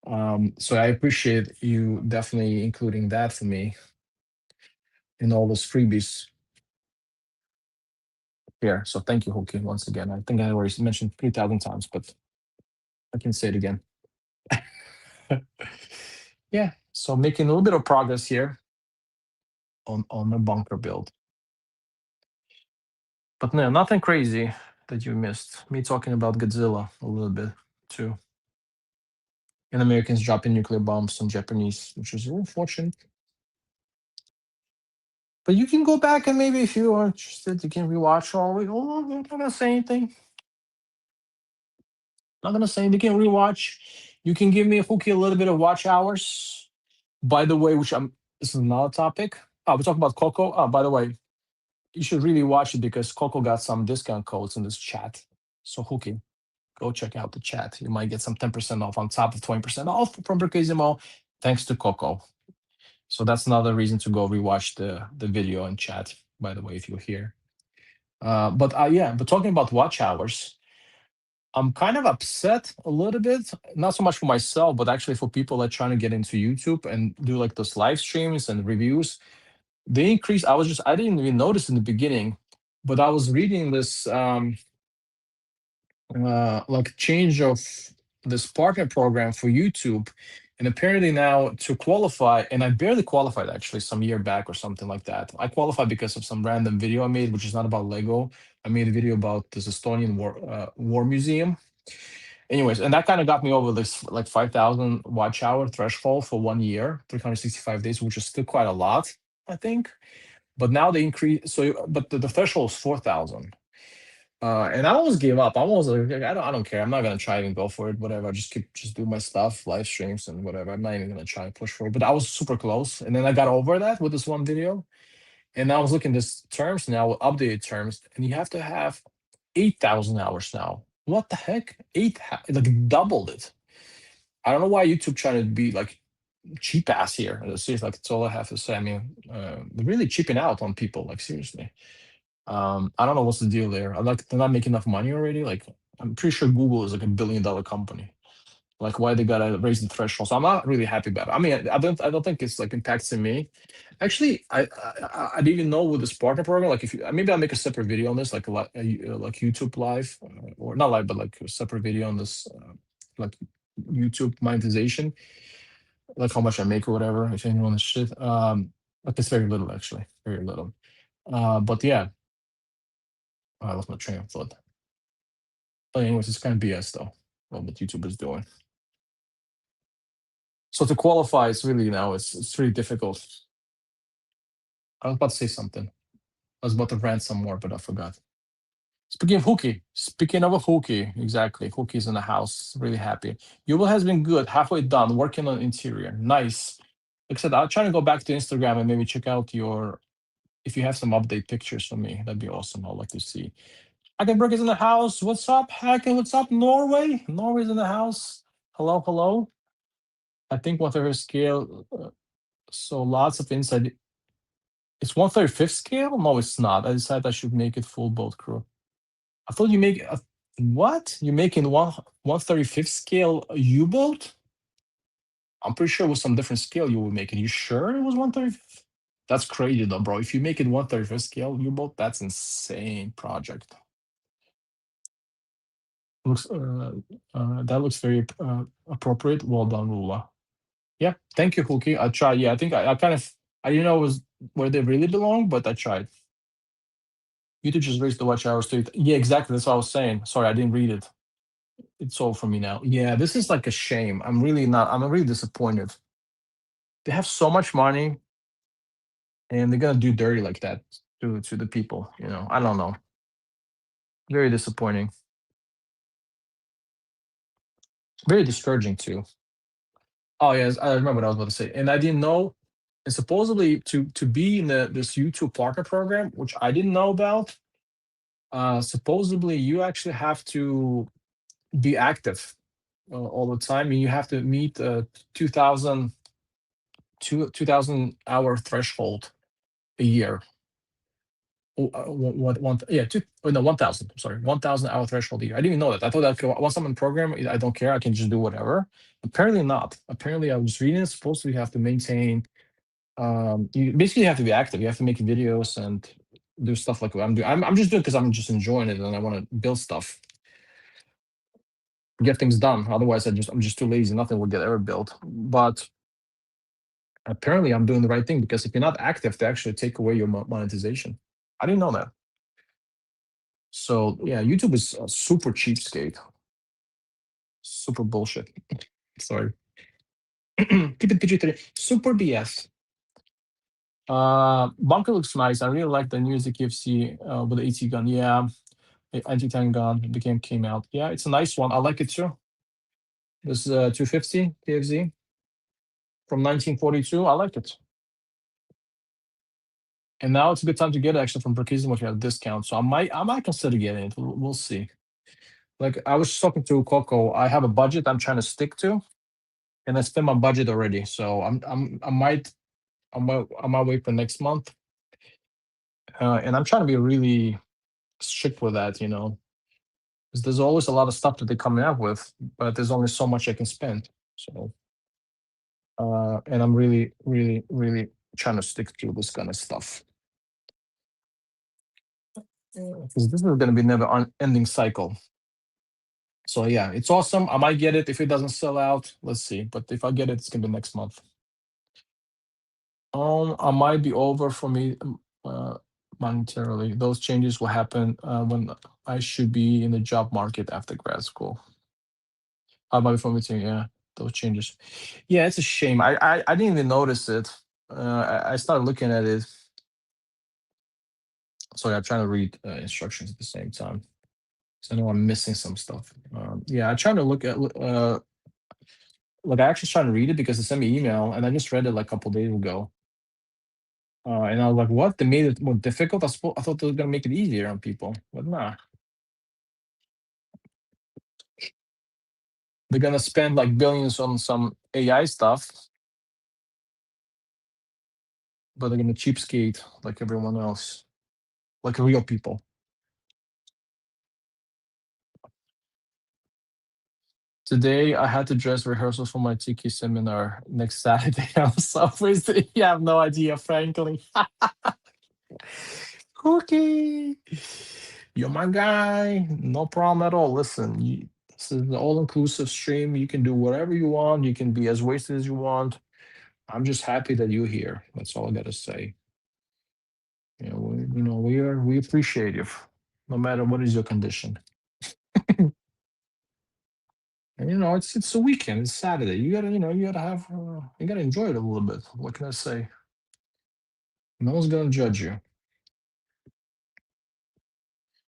So I appreciate you definitely including that for me in all those freebies here. So thank you, Hoki, once again. I think I already mentioned 3,000 times, but I can say it again. Yeah, so making a little bit of progress here on the bunker build. But no, nothing crazy that you missed. Me talking about Godzilla a little bit too. And Americans dropping nuclear bombs on Japanese, which is unfortunate. But you can go back and maybe if you are interested, you can rewatch all. Oh, I'm not gonna say anything. Not gonna say anything. You can rewatch. You can give me Hooky a little bit of watch hours. By the way, which I'm. This is another topic. Oh, we're talking about Coco. Oh, by the way, you should really watch it because Coco got some discount codes in this chat. So Hooky, go check out the chat. You might get some 10% off on top of 20% off from Brickmania thanks to Coco. So that's another reason to go rewatch the video and chat. By the way, if you're here. But yeah, but talking about watch hours, I'm kind of upset a little bit, not so much for myself, but actually for people that are trying to get into YouTube and do like those live streams and reviews. They increase. I didn't even notice in the beginning, but I was reading this like change of this partner program for YouTube. And apparently now to qualify, and I barely qualified actually some year back or something like that. I qualified because of some random video I made, which is not about Lego. I made a video about this Estonian war museum. Anyways, and that kind of got me over this like 5,000 watch hour threshold for 1 year, 365 days, which is still quite a lot, I think. But now they increase. So, but the threshold is 4,000. And I almost gave up. I almost like I don't care. I'm not gonna try and go for it. Whatever. I just do my stuff, live streams and whatever. I'm not even gonna try and push for it. But I was super close, and then I got over that with this one video. And I was looking this terms now, updated terms, and you have to have 8,000 hours now. What the heck? Like doubled it. I don't know why YouTube trying to be like cheap ass here. Seriously, like that's all I have to say. I mean, they're really cheaping out on people. Like seriously. I don't know what's the deal there. I like they're not making enough money already. Like I'm pretty sure Google is like $1 billion company. Like why they gotta raise the threshold? So I'm not really happy about it. I mean, I don't think it's like impacting me. Actually, I didn't even know with this partner program. Like if you maybe I'll make a separate video on this, like like YouTube live or not live, but like a separate video on this, like YouTube monetization, like how much I make or whatever. If anyone is shit, but it's very little actually, very little. But yeah, I lost my train of thought. But anyways, it's kind of BS though, what YouTube is doing. So to qualify, it's really now it's really difficult. I was about to say something. I was about to rant some more, but I forgot. Speaking of Hooky, speaking of a Hooky, exactly. Hookie's in the house, really happy. Yubel has been good, halfway done, working on interior. Nice. Like I said, I'll try to go back to Instagram and maybe check out your, if you have some update pictures for me, that'd be awesome. I'd like to see. Hackenberg is in the house. What's up, Hacken? What's up, Norway? Norway's in the house. Hello, hello. I think 1/3 scale. So lots of inside. It's 1/35 scale? No, it's not. I decided I should make it full boat crew. I thought you make what? You making 1/35 scale U-boat? I'm pretty sure it was some different scale you were making. You sure it was 1/35? That's crazy though, bro. If you make it 1/35 scale U-boat, that's insane project. Looks that looks very appropriate. Well done, Lula. Yeah, thank you, Cookie. I tried. Yeah, I think I kind of I didn't know it was where they really belong, but I tried. YouTube just raised the watch hours to yeah, exactly. That's what I was saying. Sorry, I didn't read it. It's all for me now. Yeah, this is like a shame. I'm really not. I'm really disappointed. They have so much money, and they're gonna do dirty like that to the people. You know, I don't know. Very disappointing. Very discouraging too. Oh yes, I remember what I was about to say, and I didn't know. And supposedly to be in this YouTube partner program, which I didn't know about, supposedly you actually have to be active. all the time, and you have to meet 2,000 hour threshold a year. Yeah, no, 1,000. I'm sorry, 1,000 hour threshold a year. I didn't even know that. I thought that once I'm in program, I don't care. I can just do whatever. Apparently not. Apparently, I was reading it's supposed to have to maintain. You basically have to be active. You have to make videos and do stuff like what I'm doing. I'm just doing because I'm just enjoying it and I want to build stuff, get things done. Otherwise, I'm just too lazy. Nothing will get ever built. But apparently, I'm doing the right thing because if you're not active, they actually take away your monetization. I didn't know that. So yeah, YouTube is a super cheapskate, super bullshit. Sorry. Keep it PG-13. Super BS. Bunker looks nice. I really like the new ZKFC with the AT gun. Yeah, the anti-tank gun came out. Yeah, it's a nice one. I like it too. This 250 KFZ from 1942. I like it. And now it's a good time to get it actually from Brickmania if you have a discount. So I might consider getting it. We'll see. Like I was talking to Coco, I have a budget I'm trying to stick to, and I spent my budget already. So I might wait for next month, and I'm trying to be really strict with that, because there's always a lot of stuff that they're coming up with, but there's only so much I can spend. So, and I'm really, really, really trying to stick to this kind of stuff because this is going to be never ending cycle. So yeah, it's awesome. I might get it if it doesn't sell out. Let's see, but if I get it, it's gonna be next month. I might be over for me monetarily. Those changes will happen when I should be in the job market after grad school. How about for me too? Yeah, those changes. Yeah, it's a shame. I didn't even notice it. I started looking at it. Sorry, I'm trying to read instructions at the same time. So I know I'm missing some stuff. Yeah, I'm trying to look at. Like I actually trying to read it because they sent me email, and I just read it like a couple days ago. And I was like, "What? They made it more difficult? I thought they were gonna make it easier on people, but nah. They're gonna spend like billions on some AI stuff, but they're gonna cheapskate like everyone else, like real people." Today, I had to dress rehearsals for my Tiki seminar next Saturday. I'm so freezing. You have no idea, frankly. Cookie, you're my guy. No problem at all. Listen, this is an all-inclusive stream. You can do whatever you want. You can be as wasted as you want. I'm just happy that you're here. That's all I gotta say. We appreciate you, no matter what is your condition. And it's a weekend. It's Saturday. You gotta enjoy it a little bit. What can I say? No one's gonna judge you.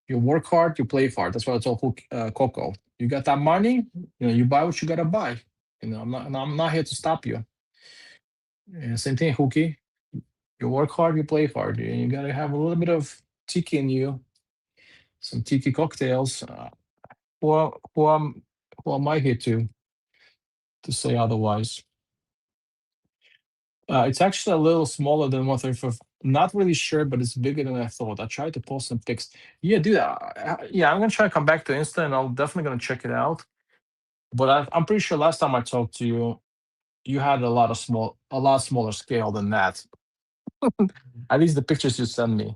You work hard, you play hard. That's what I told Coco. You got that money, you buy what you gotta buy. I'm not here to stop you. And same thing, Hookie. You work hard, you play hard. You gotta have a little bit of tiki in you, some tiki cocktails. Who am I here to say otherwise? It's actually a little smaller than 135. Not really sure, but it's bigger than I thought. I tried to post some pics. Yeah, dude. Yeah, I'm gonna try to come back to Insta, and I'm definitely gonna check it out. But I'm pretty sure last time I talked to you, you had a lot smaller scale than that. At least the pictures you sent me.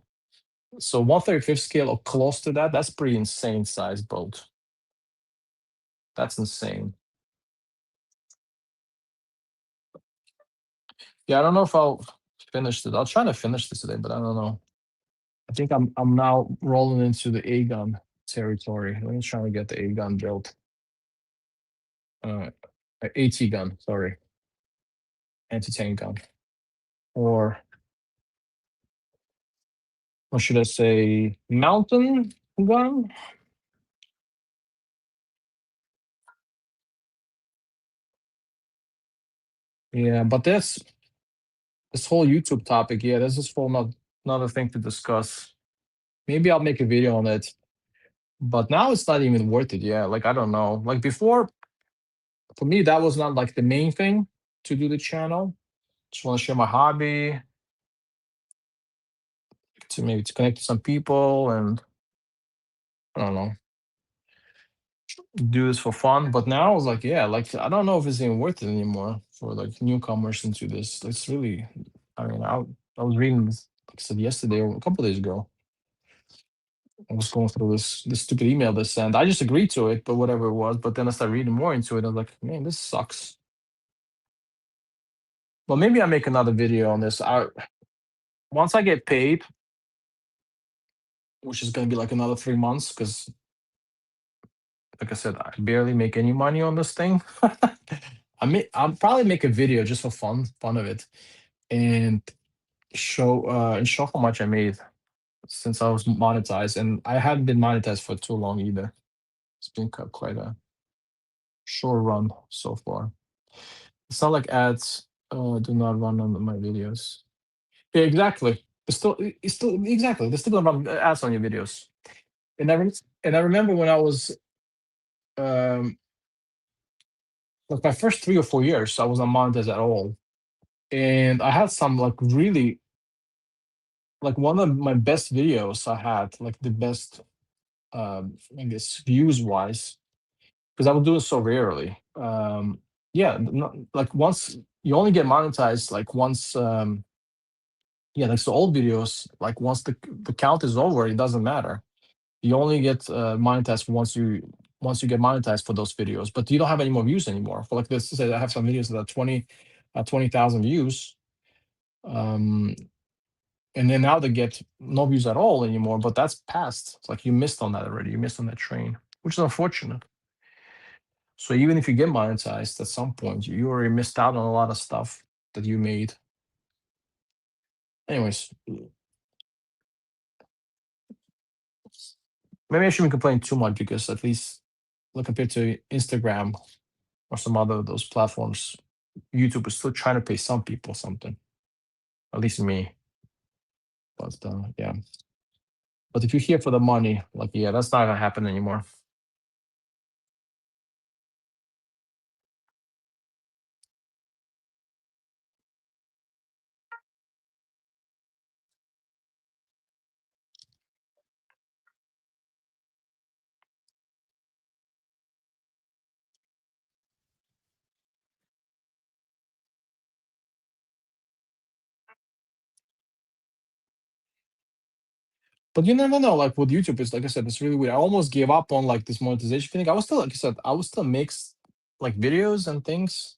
So 135th scale or close to that, that's pretty insane size boat. That's insane. Yeah, I don't know if I'll finish it. I'll try to finish this today, but I don't know. I think I'm now rolling into the A gun territory. Let me try to get the A gun built. AT gun, sorry. Anti-tank gun. Or what should I say? Mountain gun? Yeah, but this whole YouTube topic, yeah, this is for another thing to discuss. Maybe I'll make a video on it. But now it's not even worth it. Yeah, like I don't know. Like before, for me, that was not like the main thing to do the channel. Just want to share my hobby, to maybe to connect to some people, and I don't know, do this for fun. But now I was like, yeah, like I don't know if it's even worth it anymore for like newcomers into this. It's really, I mean, I was reading this, like I said yesterday or a couple days ago. I was going through this stupid email they sent. I just agreed to it, but whatever it was. But then I started reading more into it. I was like, man, this sucks. Well, maybe I make another video on this. Once I get paid, which is gonna be like another 3 months, because like I said, I barely make any money on this thing. I'll probably make a video just for fun of it, and show how much I made since I was monetized, and I hadn't been monetized for too long either. It's been quite a short run so far. It's not like ads do not run on my videos. Yeah, exactly. It's still exactly. They're still gonna run ads on your videos. And I remember when I was um like my first 3 or 4 years, I was not monetized at all, and I had some like really like one of my best videos I had, like the best I guess views wise, because I would do it so rarely. Yeah, like once you only get monetized like once. Yeah, like so old videos, like once the count is over, it doesn't matter. You only get monetized once you get monetized for those videos, but you don't have any more views anymore. For like this, say I have some videos that are 20,000 views, um, and then now they get no views at all anymore. But that's past. It's like you missed on that already. You missed on that train, which is unfortunate. So even if you get monetized at some point, you already missed out on a lot of stuff that you made. Anyways, maybe I shouldn't complain too much because at least, like compared to Instagram or some other of those platforms, YouTube is still trying to pay some people something. At least me. But yeah. But if you're here for the money, like yeah, that's not gonna happen anymore. But you never know. Like with YouTube, it's like I said, it's really weird. I almost gave up on like this monetization thing. I was still, like I said, I would still make like videos and things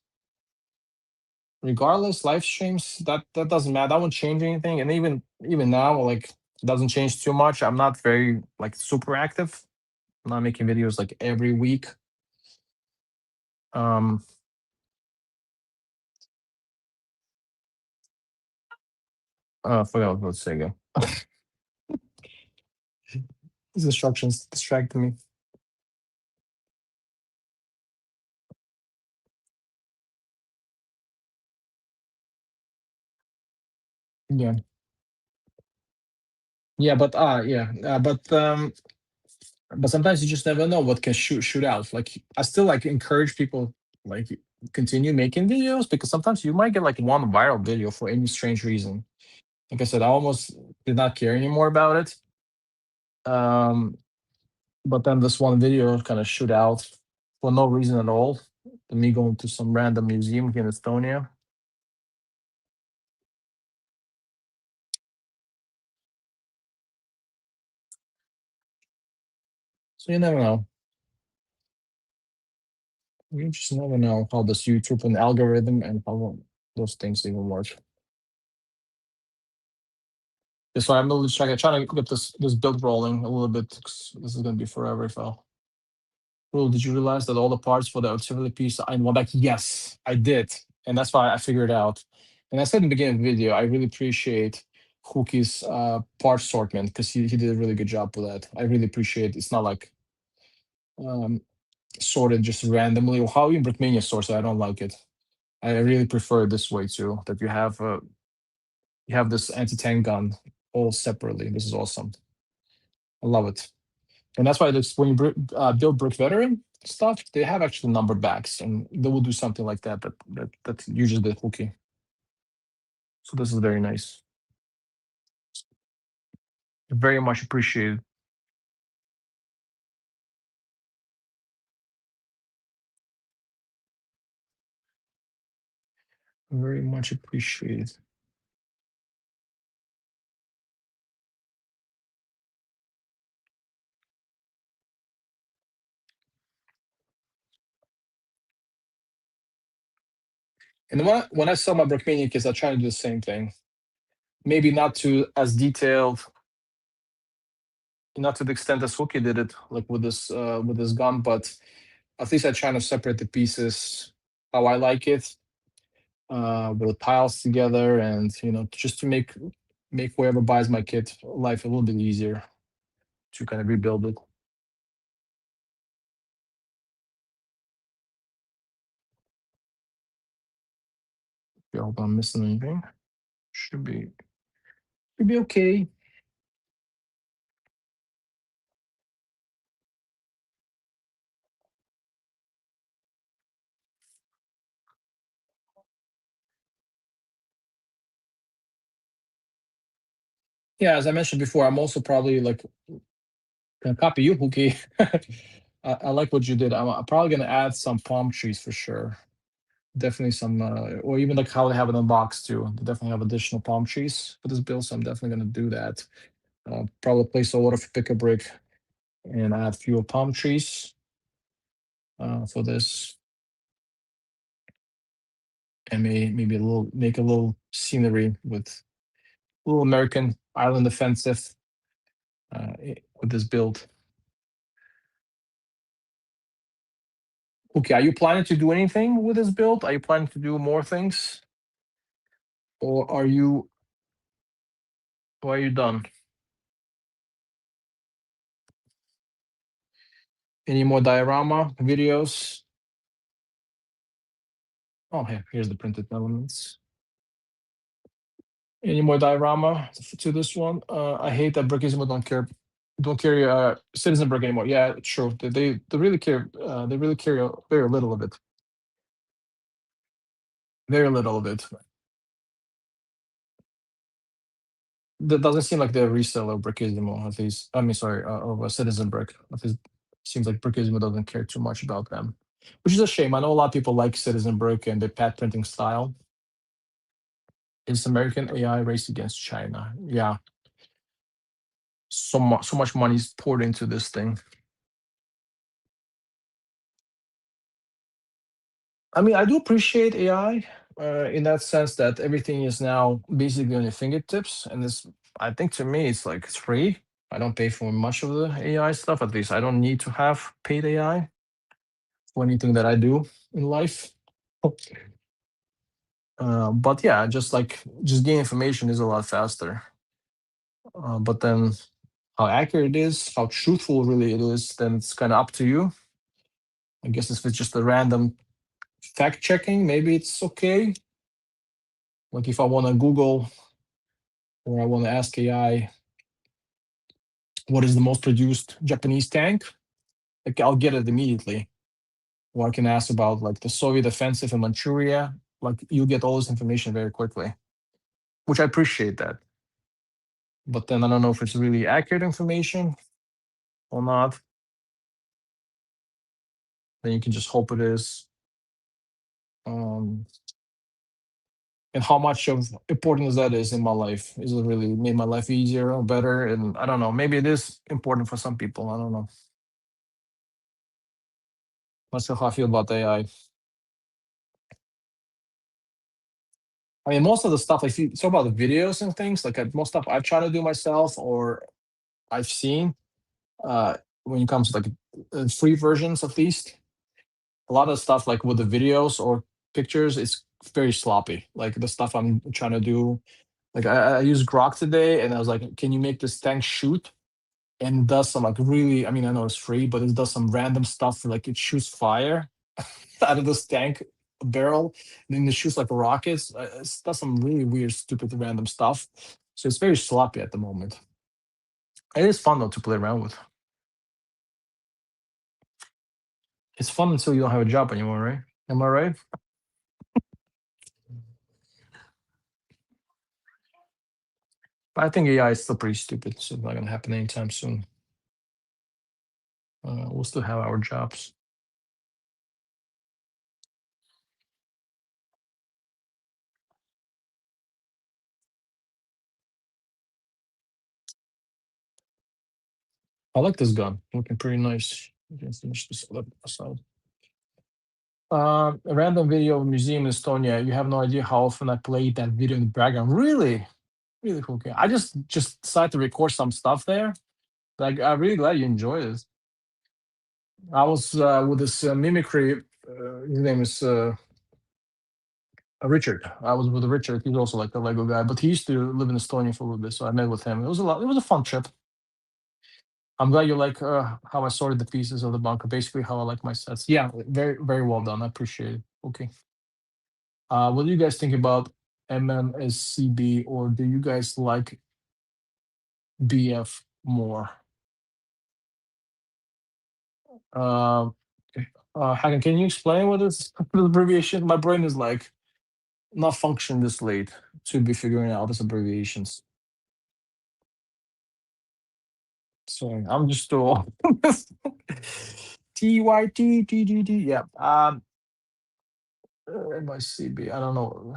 regardless. Live streams, that doesn't matter. That won't change anything. And even now, like it doesn't change too much. I'm not very like super active. I'm not making videos like every week. Um I forgot what to say again. These instructions distracted me. Yeah. Yeah, but but sometimes you just never know what can shoot out. Like I still like encourage people like continue making videos because sometimes you might get like one viral video for any strange reason. Like I said, I almost did not care anymore about it. Um, but then this one video kind of shoot out for no reason at all. Me going to some random museum here in Estonia. So you never know. You just never know how this YouTube and algorithm and how those things even work. Yeah, so I'm really trying to get this build rolling a little bit. 'Cause this is gonna be forever if I. Well, did you realize that all the parts for the auxiliary piece are in one back? Yes, I did, and that's why I figured it out. And I said in the beginning of the video, I really appreciate Hookie's part assortment because he did a really good job with that. I really appreciate. It's not like um, sorted just randomly or how even Brickmania sorts it. I don't like it. I really prefer it this way too. That you have this anti-tank gun all separately. This is awesome. I love it. And that's why this, when you build Brick Veteran, stuff, they have actually number backs, and they will do something like that. That's usually the hooky. So this is very nice. Very much appreciated. Very much appreciated. And when I sell my Brickmania kits, I try to do the same thing. Maybe not to as detailed, not to the extent as Hooky did it, like with this gun, but at least I try to separate the pieces how I like it, with the tiles together, and just to make whoever buys my kit life a little bit easier to kind of rebuild it. I hope I'm missing anything. Should be okay. Yeah, as I mentioned before, I'm also probably like gonna copy you, Hooky. I like what you did. I'm probably gonna add some palm trees for sure. Definitely some, or even like how they have it in the box too. They definitely have additional palm trees for this build, so I'm definitely gonna do that. Probably place a order for pick a brick and add fewer palm trees for this, and maybe make a little scenery with a little American island defensive with this build. Okay, are you planning to do anything with this build? Are you planning to do more things, or are you done? Any more diorama videos? Oh, here's the printed elements. Any more diorama to this one? I hate that Brickismo don't carry Citizen Brick anymore. Yeah, true. They really care. They really carry very little of it. Very little of it. That doesn't seem like the reseller of Brickismo, at least. I mean, sorry, of a Citizen Brick. At least seems like Brickismo doesn't care too much about them, which is a shame. I know a lot of people like Citizen Brick and the pad printing style. It's American AI race against China. Yeah, so much money is poured into this thing. I mean, I do appreciate AI in that sense that everything is now basically on your fingertips, and it's. I think to me, it's like it's free. I don't pay for much of the AI stuff. At least I don't need to have paid AI for anything that I do in life. But yeah, just getting information is a lot faster. But then how accurate it is, how truthful really it is, then it's kind of up to you. I guess if it's just a random fact checking, maybe it's okay. Like if I want to Google or I want to ask AI what is the most produced Japanese tank, like I'll get it immediately. Or I can ask about like the Soviet offensive in Manchuria. Like you get all this information very quickly, which I appreciate that. But then I don't know if it's really accurate information or not. Then you can just hope it is. Um, and how much of importance that is in my life? Is it really made my life easier or better? And I don't know. Maybe it is important for some people. I don't know. That's how I feel about AI. I mean, most of the stuff, if you talk about the videos and things, like most stuff I've tried to do myself or I've seen, uh, when it comes to like free versions, at least, a lot of stuff like with the videos or pictures, it's very sloppy. Like the stuff I'm trying to do, like I used Grok today, and I was like, "Can you make this tank shoot?" And does some like really, I mean, I know it's free, but it does some random stuff like it shoots fire out of this tank barrel, and then it shoots like rockets. It does some really weird, stupid, random stuff. So it's very sloppy at the moment. It is fun though to play around with. It's fun until you don't have a job anymore, right? Am I right? But I think AI is still pretty stupid, so it's not gonna happen anytime soon. We'll still have our jobs. I like this gun. Looking pretty nice. You can finish this up aside. A random video of museum in Estonia. You have no idea how often I played that video in the background. Really, really cool game. I just decided to record some stuff there. Like, I'm really glad you enjoyed it. I was with this mimicry. His name is Richard. I was with Richard. He's also like a Lego guy, but he used to live in Estonia for a little bit, so I met with him. It was a lot. It was a fun trip. I'm glad you like how I sorted the pieces of the bunker. Basically, how I like my sets. Yeah, very very well done. I appreciate it. Okay. What do you guys think about MMSCB, or do you guys like BF more? Uh, Hagen, can you explain what is the abbreviation? My brain is like not functioning this late to be figuring out these abbreviations. Sorry, I'm just still TYT. Yeah. MICB. I don't know.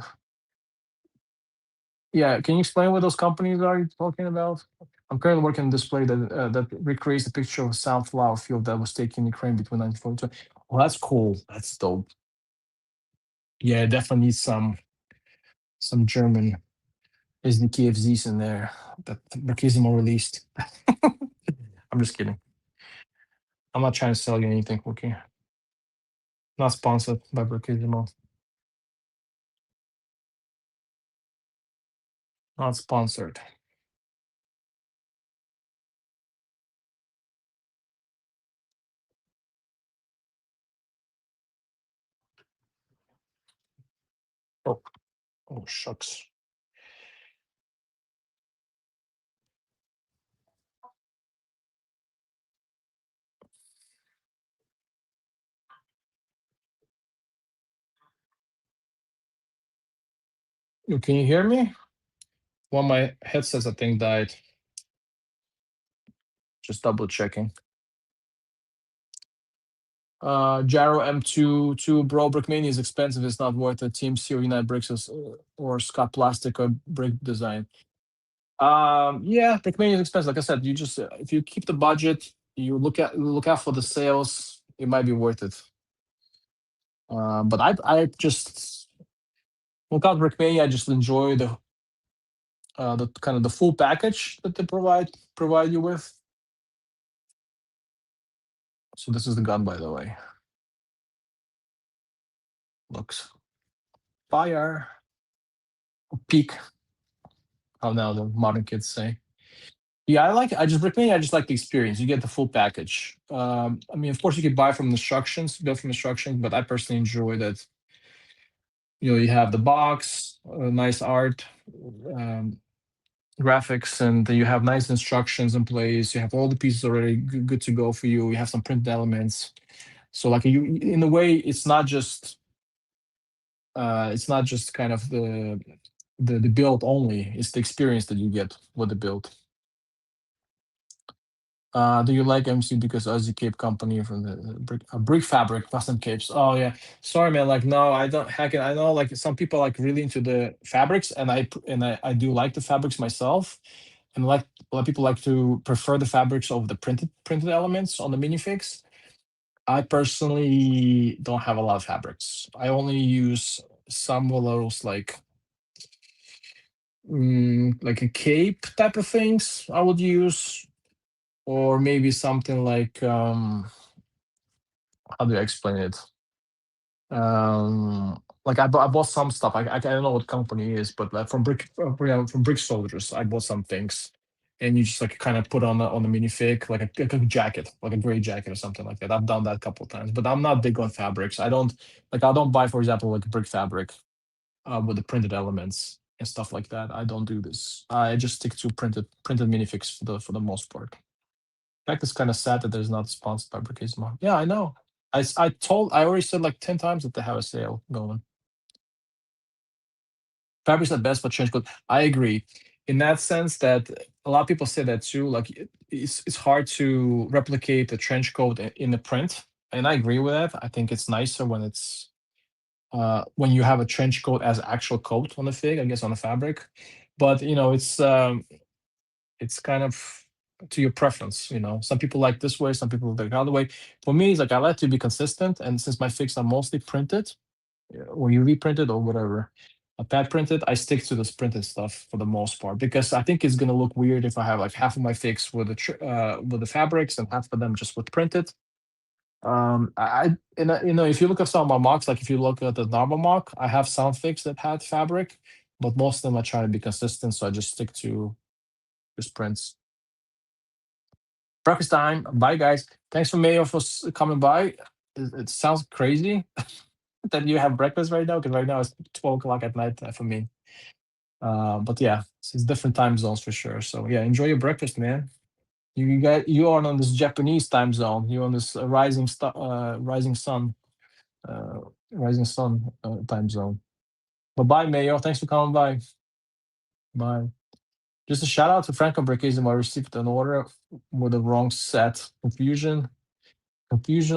Yeah, can you explain what those companies are you talking about? I'm currently working on a display that recreates the picture of a sunflower field that was taken in Ukraine between 1942. Oh, that's cool. That's dope. Yeah, definitely needs some German SDKFZs in there that Brachisimo released. I'm just kidding. I'm not trying to sell you anything, okay? Not sponsored by Brachisimo. Not sponsored. Oh, oh shucks. Can you hear me? Well, my headsets, I think, died. Just double checking. Jaro M2 bro, Brickmania is expensive. It's not worth it. TMC or United Bricks or Scott Plastic or Brick Design. Yeah, Brickmania is expensive. Like I said, you just if you keep the budget, you look out for the sales. It might be worth it. But I just look out Brickmania. I just enjoy the kind of the full package that they provide you with. So this is the gun, by the way. Looks fire. Peak. How now the modern kids say. Yeah, I just like the experience. You get the full package. I mean, of course, you could buy from instructions, build from instructions, but I personally enjoy that. You have the box, nice art, um, graphics, and then you have nice instructions in place. You have all the pieces already good to go for you. You have some printed elements. So, like, in a way, it's not just kind of the build only. It's the experience that you get with the build. Do you like MC because Aussie Cape Company from the brick fabric custom capes? Oh yeah, sorry man. Like no, I don't hack it. I know like some people like really into the fabrics, and I do like the fabrics myself, and like a lot of people like to prefer the fabrics over the printed elements on the minifigs. I personally don't have a lot of fabrics. I only use some of those like a cape type of things I would use, or maybe something like how do I explain it? Like I bought some stuff. I don't know what company it is, but like from Brick Soldiers, I bought some things, and you just like kind of put on the minifig like a jacket, like a gray jacket or something like that. I've done that a couple of times, but I'm not big on fabrics. I don't buy, for example, like brick fabric with the printed elements and stuff like that. I don't do this. I just stick to printed minifigs for the most part. In fact, it's kind of sad that there's not sponsored by Brickismo. Yeah, I know. I already said like 10 times that they have a sale going. Fabric's the best, but trench coat. I agree. In that sense, that a lot of people say that too. Like it's hard to replicate the trench coat in the print, and I agree with that. I think it's nicer when you have a trench coat as actual coat on the fig, I guess on the fabric. But it's kind of to your preference. Some people like this way, some people like the other way. For me, it's like I like to be consistent, and since my figs are mostly printed, or UV printed or whatever, pad printed, I stick to this printed stuff for the most part because I think it's gonna look weird if I have like half of my figs with the fabrics and half of them just with printed. If you look at some of my mocks, like if you look at the normal mock, I have some figs that had fabric, but most of them I try to be consistent, so I just stick to just prints. Breakfast time. Bye, guys. Thanks for Mayo for coming by. It sounds crazy that you have breakfast right now because right now it's 12 o'clock at night for me. But yeah, it's different time zones for sure. So yeah, enjoy your breakfast, man. You are on this Japanese time zone. You're on this uh, rising sun time zone. But bye, Mayo. Thanks for coming by. Bye. Just a shout out to Franco Brickism. I received an order with the wrong set. Confusion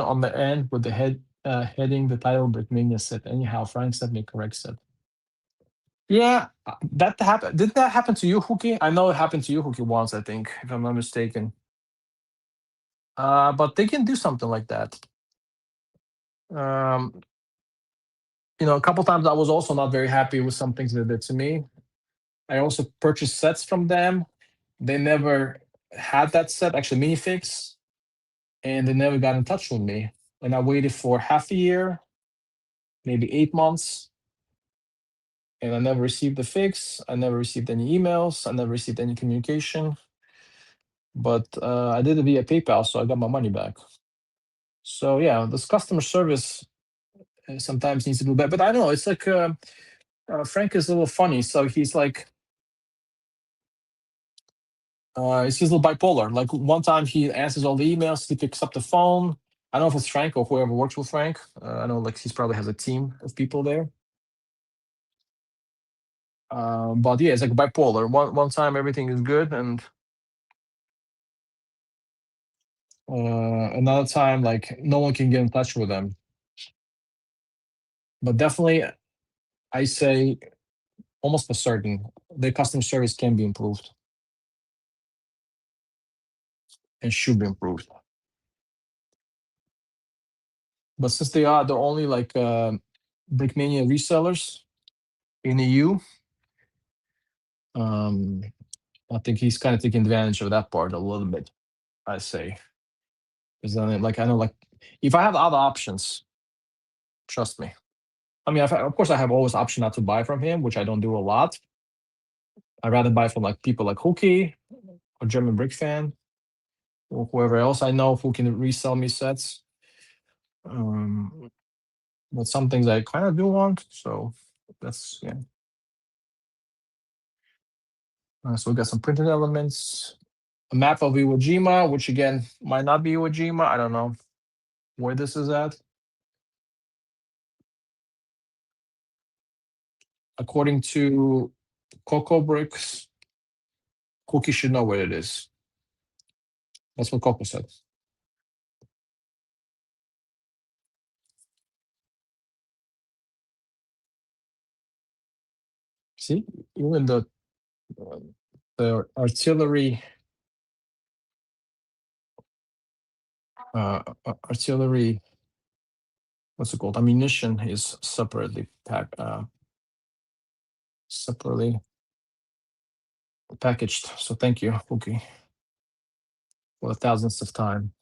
on the end with the heading the title Brickmania set. Anyhow, Frank sent me correct set. Yeah, that happened. Did that happen to you, Huki? I know it happened to you, Huki, once, I think, if I'm not mistaken. But they can do something like that. Um, a couple times I was also not very happy with some things they did to me. I also purchased sets from them. They never had that set, actually minifigs, and they never got in touch with me. And I waited for half a year, maybe 8 months, and I never received the fix. I never received any emails. I never received any communication. But I did it via PayPal, so I got my money back. So yeah, this customer service sometimes needs to do better. But I don't know. It's like Frank is a little funny. So he's like, he's a little bipolar. Like one time he answers all the emails, he picks up the phone. I don't know if it's Frank or whoever works with Frank. I know like he probably has a team of people there. But yeah, it's like bipolar. One time everything is good, and another time like no one can get in touch with them. But definitely, I say almost for certain the customer service can be improved and should be improved. But since they are the only like Brickmania resellers in the EU, I think he's kind of taking advantage of that part a little bit. I say, because then like I know like if I have other options, trust me. I mean, of course, I have always option not to buy from him, which I don't do a lot. I'd rather buy from like people like Hookie or German Brick Fan or whoever else I know who can resell me sets. But some things I kind of do want, so that's yeah. So we got some printed elements, a map of Iwo Jima, which again might not be Iwo Jima. I don't know where this is at. According to Coco Bricks, Cookie should know where it is. That's what Coco said. See, even the artillery artillery, what's it called? Ammunition is separately packaged. So thank you, Cookie, for the thousandth of time.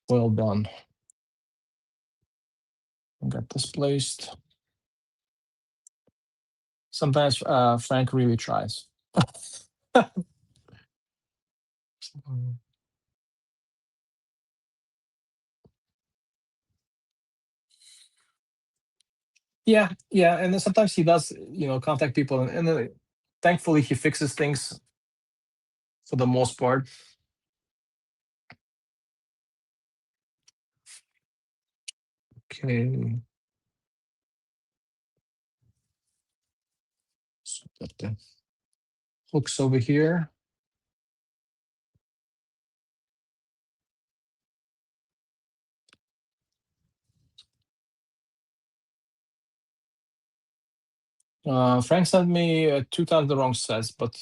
Well done. Got this placed. Sometimes Frank really tries. Yeah, yeah, and then sometimes he does, contact people, and then thankfully he fixes things for the most part. Okay. So got the hooks over here. Frank sent me 2 times the wrong sets, but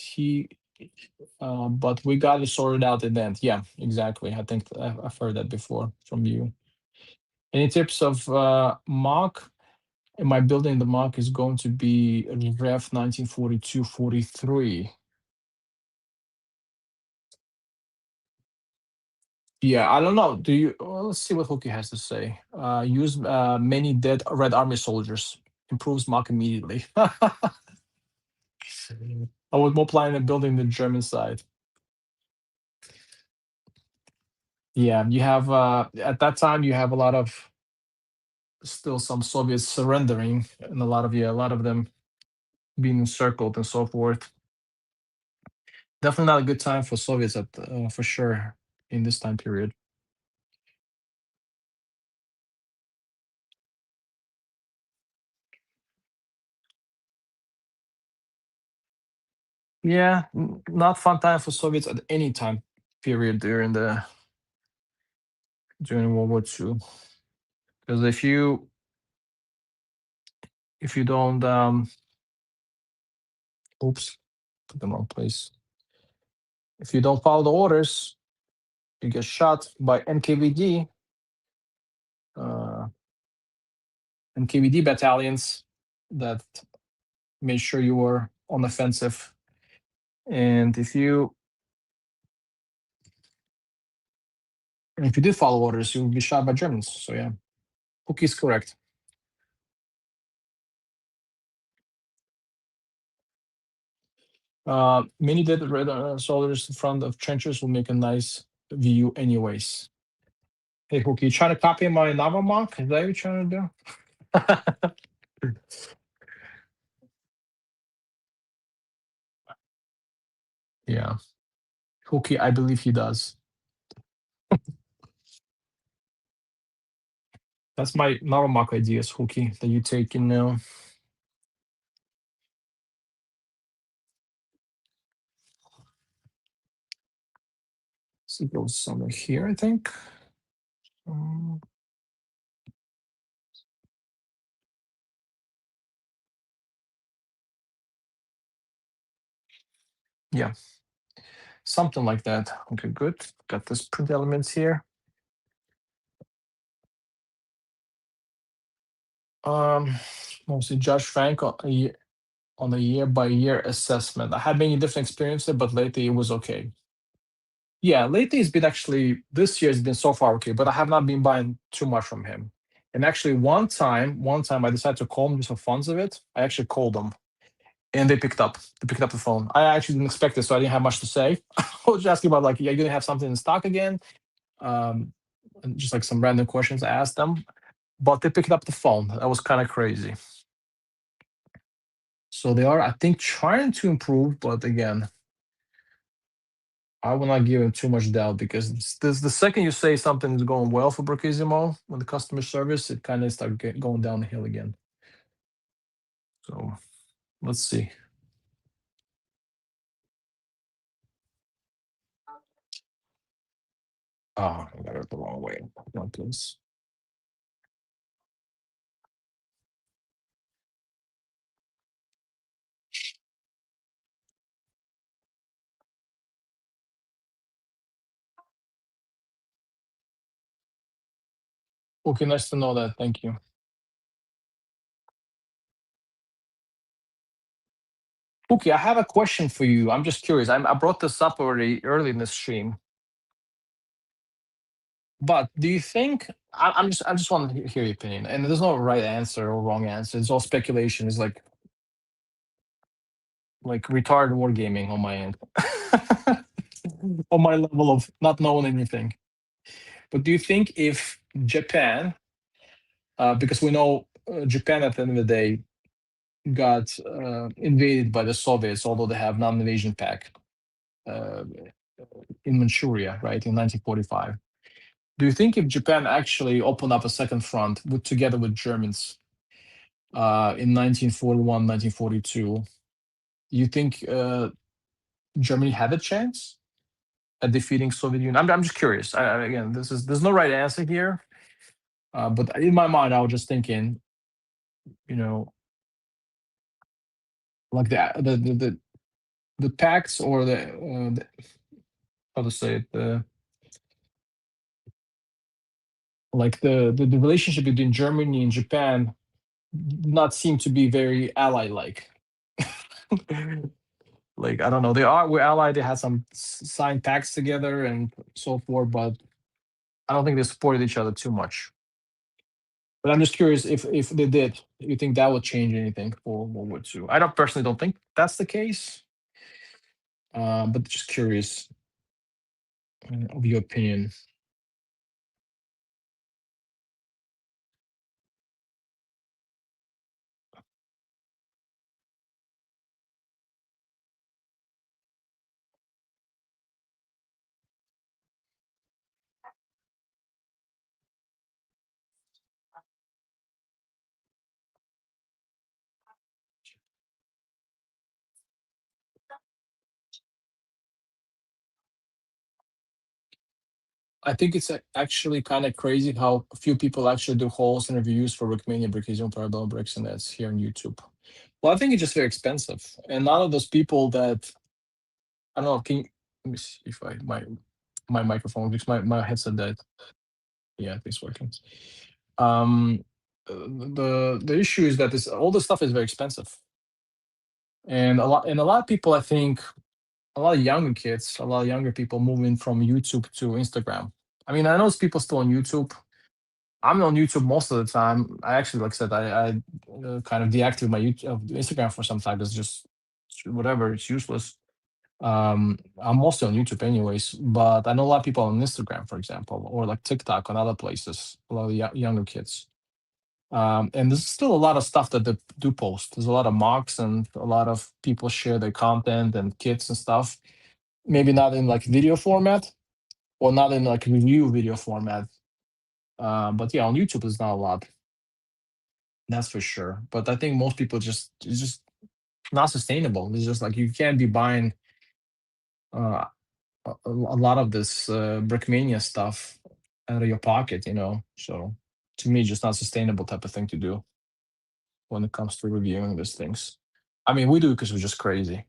but we got it sorted out in the end. Yeah, exactly. I think I've heard that before from you. Any tips of mock? In my building, the mock is going to be Ref 1942-43. Yeah, I don't know. Do you? Well, let's see what Hookie has to say. Use many dead Red Army soldiers. Improves mock immediately. I was more planning on building the German side. Yeah, you have at that time you have a lot of still some Soviets surrendering, and a lot of them being encircled and so forth. Definitely not a good time for Soviets for sure in this time period. Yeah, not fun time for Soviets at any time period during World War II. Because if you don't oops, put the wrong place. If you don't follow the orders, you get shot by uh, NKVD battalions that made sure you were on offensive. And if you did follow orders, you would be shot by Germans. So yeah, Cookie's correct. Many dead red soldiers in front of trenches will make a nice view anyways. Hey, Cookie, you trying to copy my Navamonk? Is that what you're trying to do? Yeah. Cookie, I believe he does. That's my Navamonk ideas, Cookie, that you take in now. So it goes somewhere here, I think. Um, yeah, something like that. Okay, good. Got this print elements here. Mostly Judge Frank on a year-by-year assessment. I had many different experiences, but lately it was okay. Yeah, lately it's been actually this year has been so far okay, but I have not been buying too much from him. And actually, one time I decided to call him just for funs of it. I actually called them, and they picked up. They picked up the phone. I actually didn't expect it, so I didn't have much to say. I was just asking about like, yeah, you gonna have something in stock again? And just like some random questions I asked them, but they picked up the phone. That was kind of crazy. So they are, I think, trying to improve, but again, I will not give him too much doubt because this the second you say something is going well for Brochisimo with the customer service, it kind of start going down the hill again. So let's see. Oh, I got it the wrong way. One please. Okay, nice to know that. Thank you. Okay, I have a question for you. I'm just curious. I brought this up already early in the stream. But do you think I just want to hear your opinion, and there's no right answer or wrong answer. It's all speculation. It's like retarded wargaming on my end, on my level of not knowing anything. But do you think if Japan, because we know Japan at the end of the day got invaded by the Soviets, although they have non-invasion pact uh, in Manchuria, right, in 1945. Do you think if Japan actually opened up a second front together with Germans in 1941, 1942, you think Germany had a chance at defeating Soviet Union? I'm just curious. Again, there's no right answer here, but in my mind, I was just thinking, you know, like the pacts or the how to say it, the relationship between Germany and Japan not seem to be very ally like. Like I don't know, we're allied. They had some signed pacts together and so forth, but I don't think they supported each other too much. But I'm just curious if they did, you think that would change anything for World War II? I don't personally don't think that's the case, but just curious of your opinion. I think it's actually kind of crazy how a few people actually do hauls and reviews for Brickmania, Brickizon, Parabellum Bricks, and that's here on YouTube. Well, I think it's just very expensive, and none of those people that I don't know. Let me see if my microphone because my headset died. Yeah, it's working. Um, the issue is that this all the stuff is very expensive, and a lot of people I think a lot of younger kids, a lot of younger people moving from YouTube to Instagram. I mean, I know it's people still on YouTube. I'm on YouTube most of the time. I actually, like I said, I kind of deactivated my YouTube, Instagram for some time. It's just whatever. It's useless. I'm mostly on YouTube anyways, but I know a lot of people on Instagram, for example, or like TikTok and other places. A lot of younger kids. And there's still a lot of stuff that they do post. There's a lot of mocks and a lot of people share their content and kits and stuff. Maybe not in like video format or not in like review video format. But yeah, on YouTube there's not a lot. That's for sure. But I think most people it's just not sustainable. It's just like you can't be buying uh, a lot of this Brickmania stuff out of your pocket, you know. So to me, just not sustainable type of thing to do when it comes to reviewing these things. I mean, we do because we're just crazy.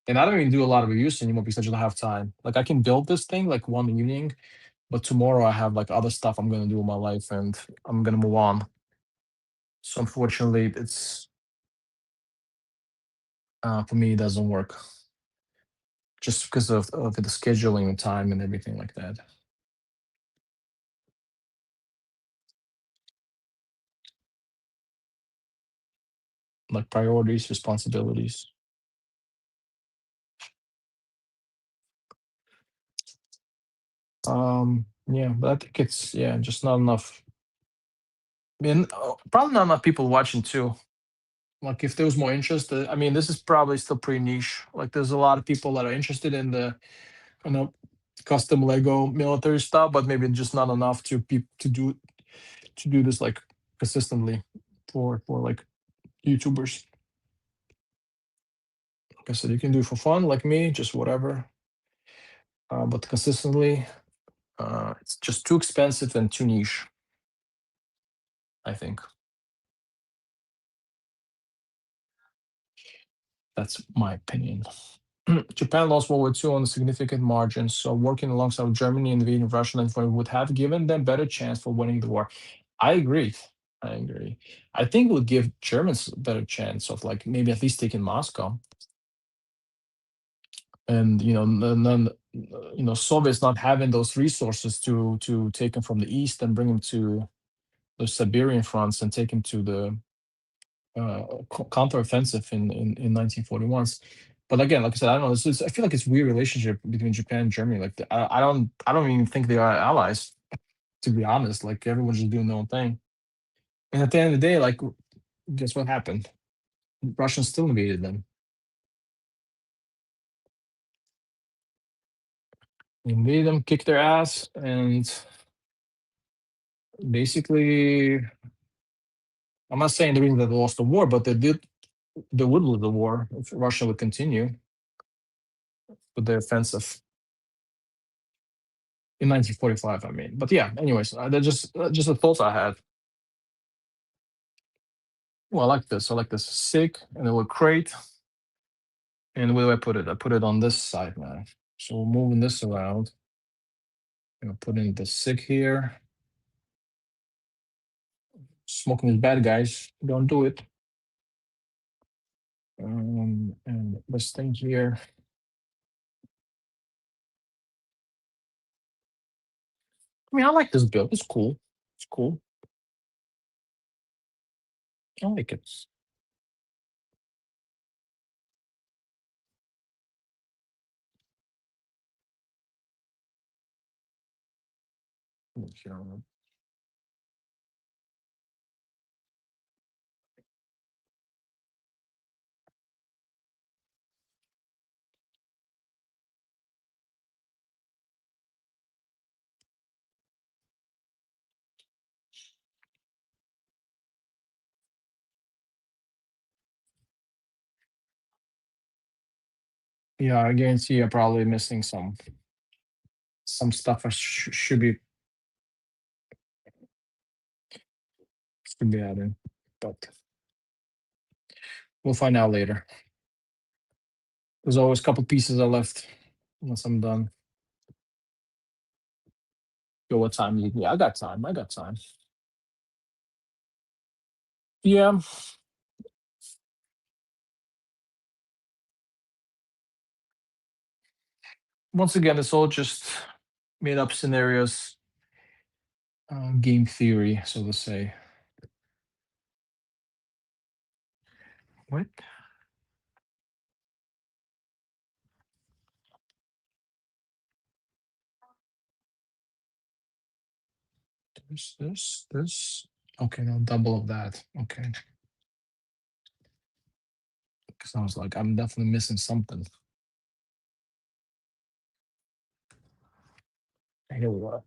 And I don't even do a lot of reviews anymore because I just don't have time. Like I can build this thing like one evening, but tomorrow I have like other stuff I'm gonna do in my life and I'm gonna move on. So unfortunately, it's for me it doesn't work just because of the scheduling and time and everything like that. Like priorities, responsibilities. Yeah, but I think it's just not enough. I mean, probably not enough people watching too. Like if there was more interest, I mean, this is probably still pretty niche. Like there's a lot of people that are interested in the you know custom Lego military stuff, but maybe just not enough to do this like consistently for like YouTubers. Like I said, you can do it for fun, like me, just whatever. But consistently, it's just too expensive and too niche. I think that's my opinion. Japan lost World War II on a significant margin, so working alongside Germany and invading Russia would have given them better chance for winning the war. I agree. I agree. I think it would give Germans a better chance of like maybe at least taking Moscow. And none, Soviets not having those resources to take them from the east and bring them to the Siberian fronts and take them to the counteroffensive in 1941. But again, like I said, I don't know. I feel like it's weird relationship between Japan and Germany. Like I don't even think they are allies. To be honest, like everyone's just doing their own thing. And at the end of the day, like guess what happened? Russians still invaded them. invade them, kick their ass, and basically, I'm not saying the reason that they lost the war, but they would lose the war if Russia would continue with the offensive in 1945. I mean, but yeah. Anyways, they're just a thought I had. Well, I like this. I like this SIG, and it would crate. And where do I put it? I put it on this side now. So we're moving this around. I'm gonna put in the SIG here. Smoking is bad, guys. Don't do it. And this thing here. I mean, I like this build. It's cool. It's cool. I like it. Yeah, I guarantee you're probably missing some stuff I should be adding, but we'll find out later. There's always a couple pieces I left once I'm done. Yo, what time? Yeah, I got time. I got time. Yeah. Once again, it's all just made up scenarios, game theory, so to say. What? This. Okay, no, double of that. Okay. Because I was like, I'm definitely missing something. Here we go.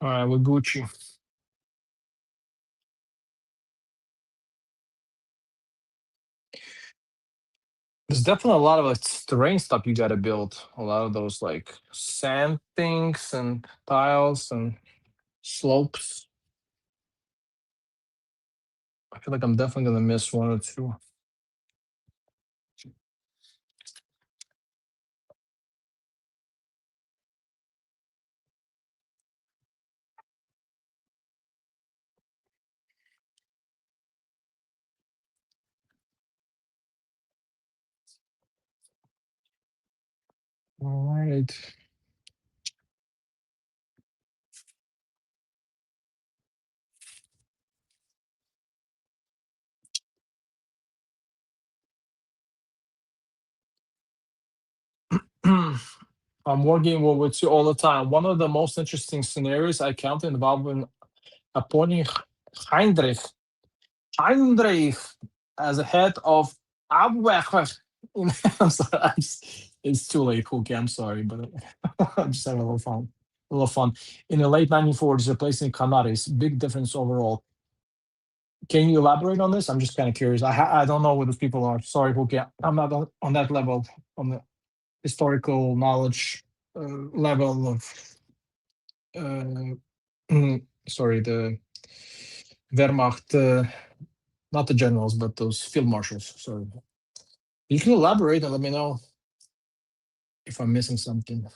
All right, we're Gucci. There's definitely a lot of like terrain stuff you gotta build. A lot of those like sand things and tiles and slopes. I feel like I'm definitely gonna miss one or two. All right. I'm working in World War II all the time. One of the most interesting scenarios I counted involving appointing Heinrich Heinrich as a head of Abwehr. I'm sorry, it's too late, Cookie. I'm sorry, but I'm just having a little fun. A little fun. In the late 1940s, replacing Canaris. Big difference overall. Can you elaborate on this? I'm just kind of curious. I don't know who those people are. Sorry, Cookie. I'm not on that level, on the historical knowledge level of, sorry, the Wehrmacht, not the generals, but those field marshals. So you can elaborate and let me know if I'm missing something.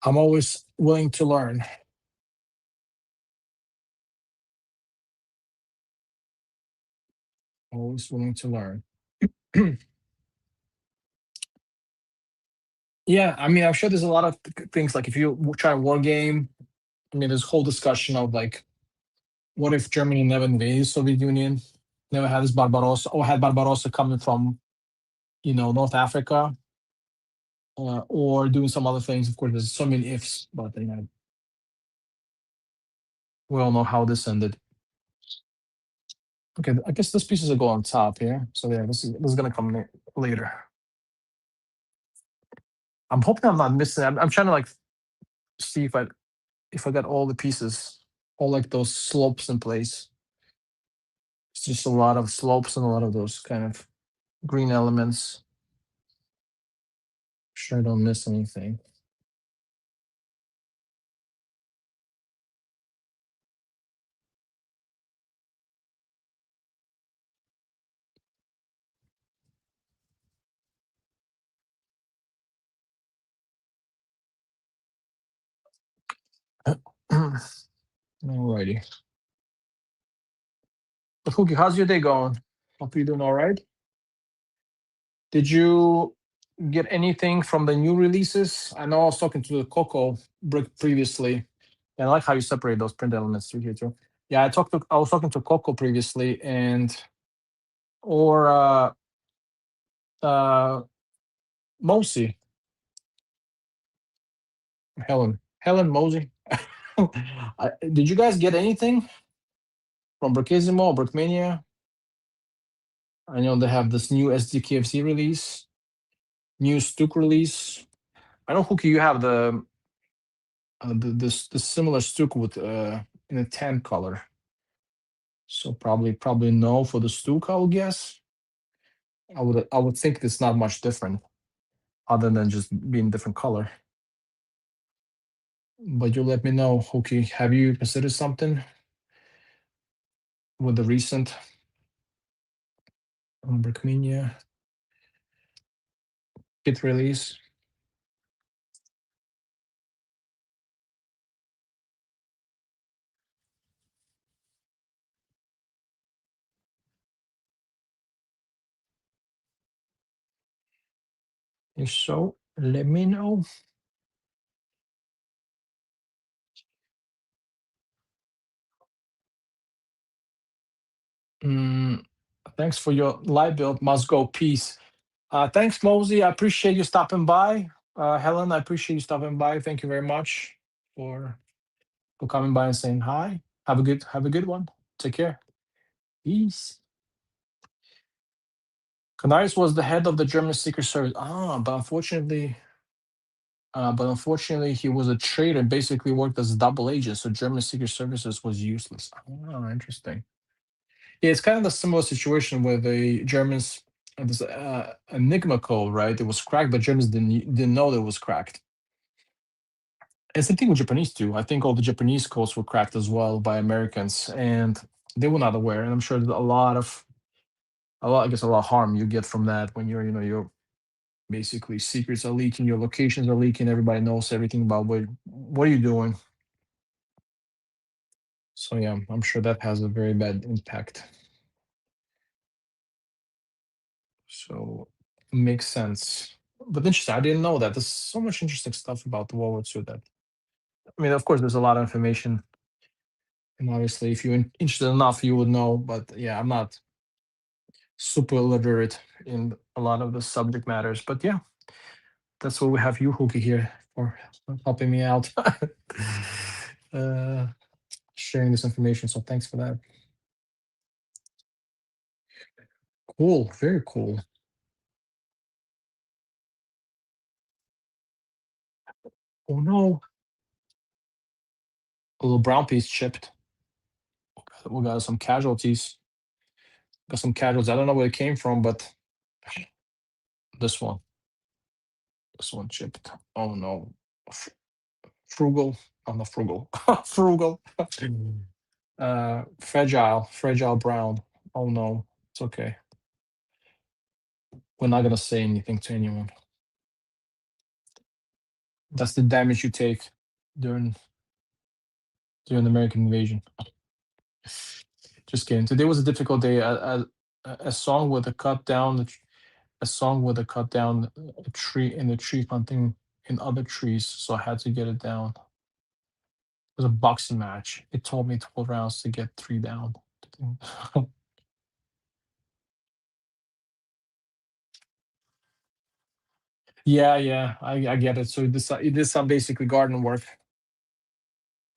I'm always willing to learn. Always willing to learn. Yeah, I mean, I'm sure there's a lot of things like if you try a war game. I mean, there's whole discussion of like, what if Germany never invaded Soviet Union, never had this Barbarossa, or had Barbarossa coming from North Africa, or doing some other things. Of course, there's so many ifs, but we all know how this ended. Okay, I guess this pieces will go on top here. So yeah, this is gonna come later. I'm hoping I'm not missing. I'm trying to like see if I got all the pieces, all like those slopes in place. It's just a lot of slopes and a lot of those kind of green elements. Sure, I don't miss anything. Alrighty. But Cookie, how's your day going? Hope you're doing all right. Did you get anything from the new releases? I know I was talking to the Coco Brick previously, and I like how you separate those print elements through here too. Yeah, I was talking to Coco previously, and or uh Mosey, Helen Mosey. Did you guys get anything from Brickisimo or Brickmania? I know they have this new SDKFC release, new Stuk release. I know Hookie, you have the similar Stuk with in a tan color. So probably no for the Stuk, I would guess. I would think it's not much different, other than just being different color. But you let me know, Hookie. Have you considered something with the recent Brickmania kit release? If so, let me know. Mm, thanks for your live build. Must go. Peace. Thanks, Mosey. I appreciate you stopping by. Helen, I appreciate you stopping by. Thank you very much for coming by and saying hi. Have a good one. Take care. Peace. Canaris was the head of the German Secret Service. But unfortunately, he was a traitor and basically worked as a double agent. So German Secret Services was useless. Oh, interesting. Yeah, it's kind of a similar situation where the Germans this Enigma code, right? It was cracked, but Germans didn't know that it was cracked. It's the thing with Japanese too. I think all the Japanese codes were cracked as well by Americans, and they were not aware. And I'm sure there's I guess, a lot of harm you get from that when you're basically secrets are leaking, your locations are leaking, everybody knows everything about what are you doing. So yeah, I'm sure that has a very bad impact. So makes sense. But interesting, I didn't know that. There's so much interesting stuff about the World War II that I mean, of course, there's a lot of information, and obviously, if you're interested enough, you would know. But yeah, I'm not super literate in a lot of the subject matters. But yeah, that's what we have you, Hookie, here for helping me out, uh, sharing this information. So thanks for that. Cool, very cool. Oh no, a little brown piece chipped. We got some casualties. Got some casualties. I don't know where it came from, but this one, this one chipped. Oh no, frugal. I'm not frugal. Frugal. Fragile brown. Oh no, it's okay. We're not gonna say anything to anyone. That's the damage you take during the American invasion. Just kidding. Today was a difficult day. A song with a cut down a song with a cut down a tree in the tree hunting in other trees, so I had to get it down. It was a boxing match. It told me 12 rounds to get 3 down. Yeah, yeah, I get it. So this it is some basically garden work.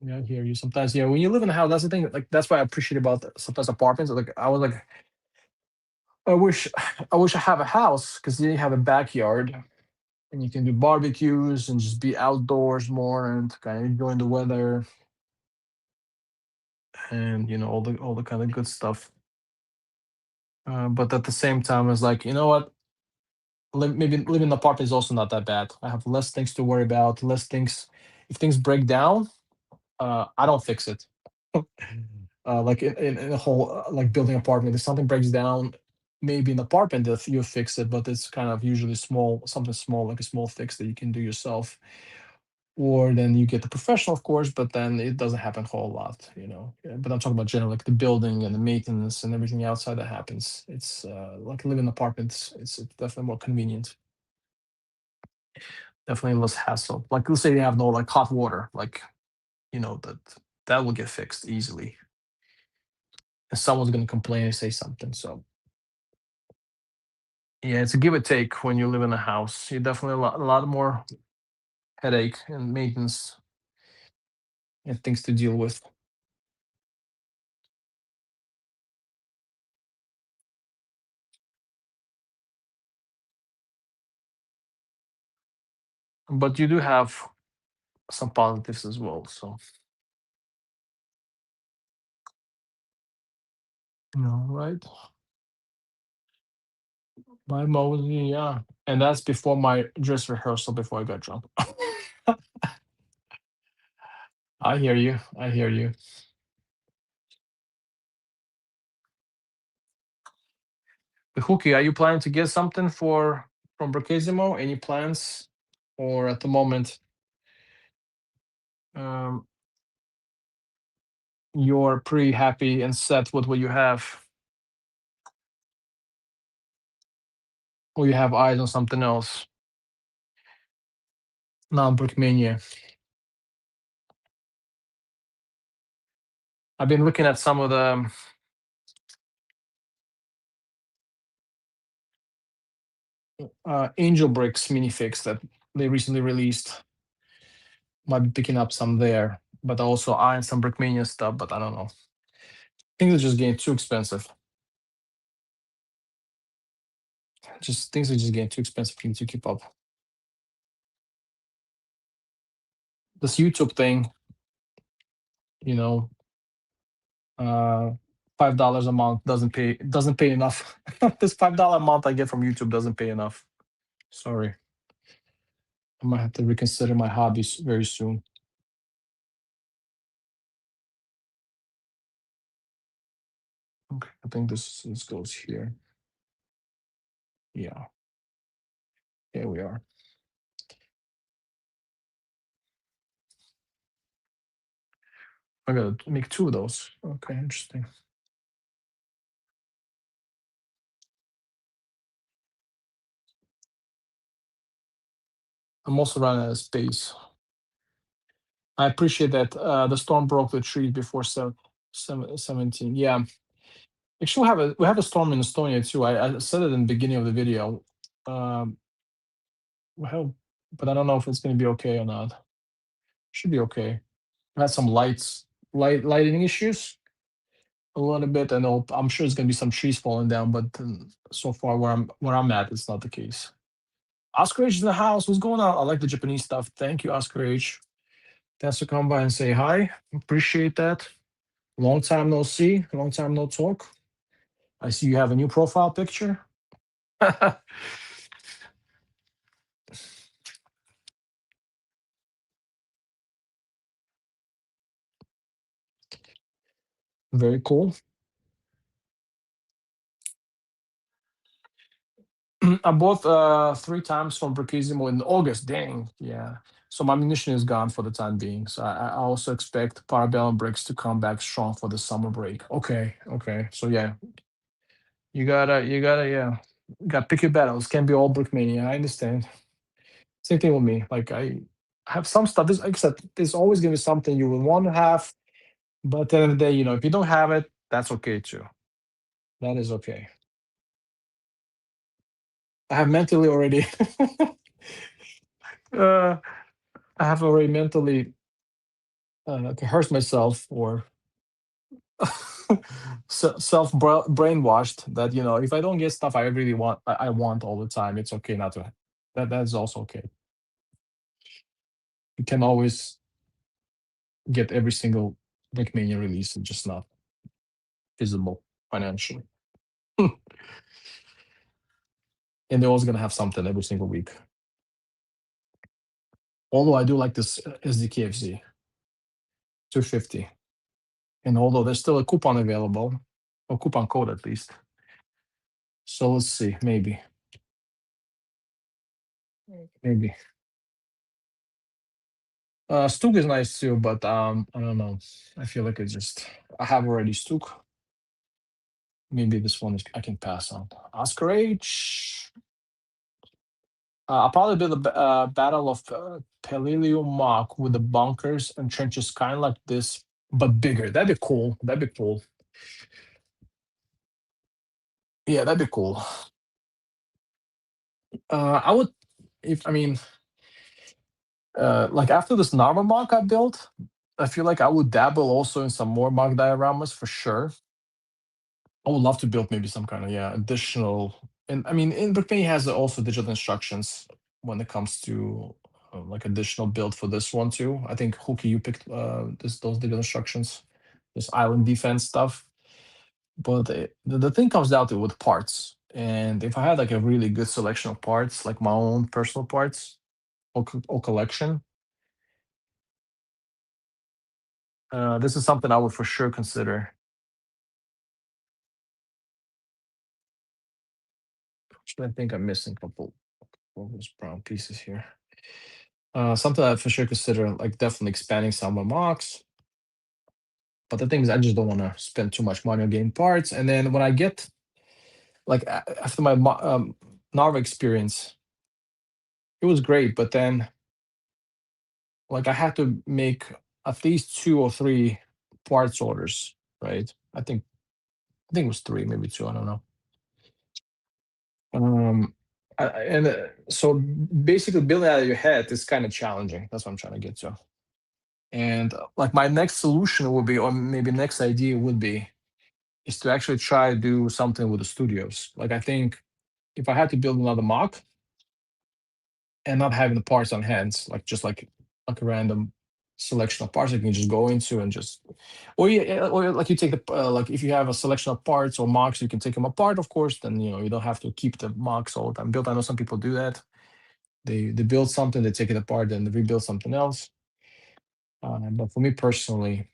Yeah, I hear you. Sometimes, yeah, when you live in a house, that's the thing. Like that's what I appreciate about sometimes apartments. Like I was like, I wish, I wish I have a house because then you have a backyard and you can do barbecues and just be outdoors more and kind of enjoying the weather and all the kind of good stuff. But at the same time, it's like what, maybe living in an apartment is also not that bad. I have less things to worry about, less things. If things break down, I don't fix it. Like in a whole like building apartment, if something breaks down, maybe an apartment that you fix it, but it's kind of usually small, something small, like a small fix that you can do yourself. Or then you get the professional, of course, but then it doesn't happen a whole lot. Yeah, but I'm talking about general, like the building and the maintenance and everything outside that happens. It's like living in apartments. It's definitely more convenient. Definitely less hassle. Like let's say you have no like hot water, like that will get fixed easily. And someone's gonna complain and say something. So yeah, it's a give and take when you live in a house. You definitely a lot more headache and maintenance and things to deal with. But you do have some positives as well. So right? My Mosey, yeah. And that's before my dress rehearsal before I got drunk. I hear you. I hear you. Hooky, are you planning to get something from Bracasimo? Any plans? Or at the moment, um, you're pretty happy and set with what you have? Or you have eyes on something else? No, Brickmania. I've been looking at some of the Angel Bricks minifix that they recently released. Might be picking up some there, but also eyeing some Brickmania stuff. But I don't know. Things are just getting too expensive. Just things are just getting too expensive for me to keep up. This YouTube thing, you know, uh, $5 a month doesn't pay enough. This $5 a month I get from YouTube doesn't pay enough. Sorry, I might have to reconsider my hobbies very soon. Okay, I think this goes here. Yeah, here we are. I gotta make 2 of those. Okay, interesting. I'm also running out of space. I appreciate that the storm broke the trees before 17. Yeah, actually, we have a storm in Estonia too. I said it in the beginning of the video. Um, well, but I don't know if it's going to be okay or not. Should be okay. I had some lighting issues a little bit. I know I'm sure there's going to be some trees falling down, but so far where I'm at, it's not the case. Oscar H is in the house. What's going on? I like the Japanese stuff. Thank you, Oscar H. Thanks for coming by and say hi. Appreciate that. Long time no see. Long time no talk. I see you have a new profile picture. Very cool. I bought 3 times from Bracasimo in August. Dang, yeah. So my ammunition is gone for the time being. So I also expect Parabellum bricks to come back strong for the summer break. Okay, okay. So yeah, you gotta, yeah. got pick your battles. Can't be all Brickmania. I understand. Same thing with me. Like I have some stuff. Like I said, there's always gonna be something you will want to have, but at the end of the day, if you don't have it, that's okay too. That is okay. I have mentally already. uh, I have already mentally coerced myself or self brainwashed that if I don't get stuff I really want, I want all the time, it's okay not to. That's also okay. You can always get every single Brickmania release, it's just not visible financially. And they're always gonna have something every single week. Although I do like this SDKFZ 250, and although there's still a coupon available, or coupon code at least. So let's see, maybe. Stuk is nice too, but I don't know. I feel like I have already Stuk. Maybe this one I can pass on. Oscar H. I'll probably build a battle of Pelilio Mock with the bunkers and trenches, kind of like this, but bigger. That'd be cool. That'd be cool. Yeah, that'd be cool. I would, if I mean, like after this Narva mock I built, I feel like I would dabble also in some more mock dioramas for sure. I would love to build maybe some kind of additional. And I mean, in Brickmania has also digital instructions when it comes to like additional build for this one too. I think Hooky, you picked those digital instructions, this island defense stuff. But the thing comes down to with parts. And if I had like a really good selection of parts, like my own personal parts or collection, this is something I would for sure consider. Actually, I think I'm missing a couple of those brown pieces here. Something I for sure consider, like definitely expanding some of my mocks. But the thing is, I just don't want to spend too much money on getting parts. And then when I get, like, after my Narva experience, it was great. But then, like, I had to make at least 2 or 3 parts orders, right? I think it was 3, maybe 2. I don't know. And so basically, building out of your head is kind of challenging. That's what I'm trying to get to. And like my next solution would be, or maybe next idea would be, is to actually try to do something with the studios. Like I think if I had to build another mock and not having the parts on hands, like just like a random selection of parts I can just go into and just, or like you take the like if you have a selection of parts or mocks, you can take them apart. Of course, then you don't have to keep the mocks all the time built. I know some people do that. They build something, they take it apart, then they rebuild something else. But for me personally,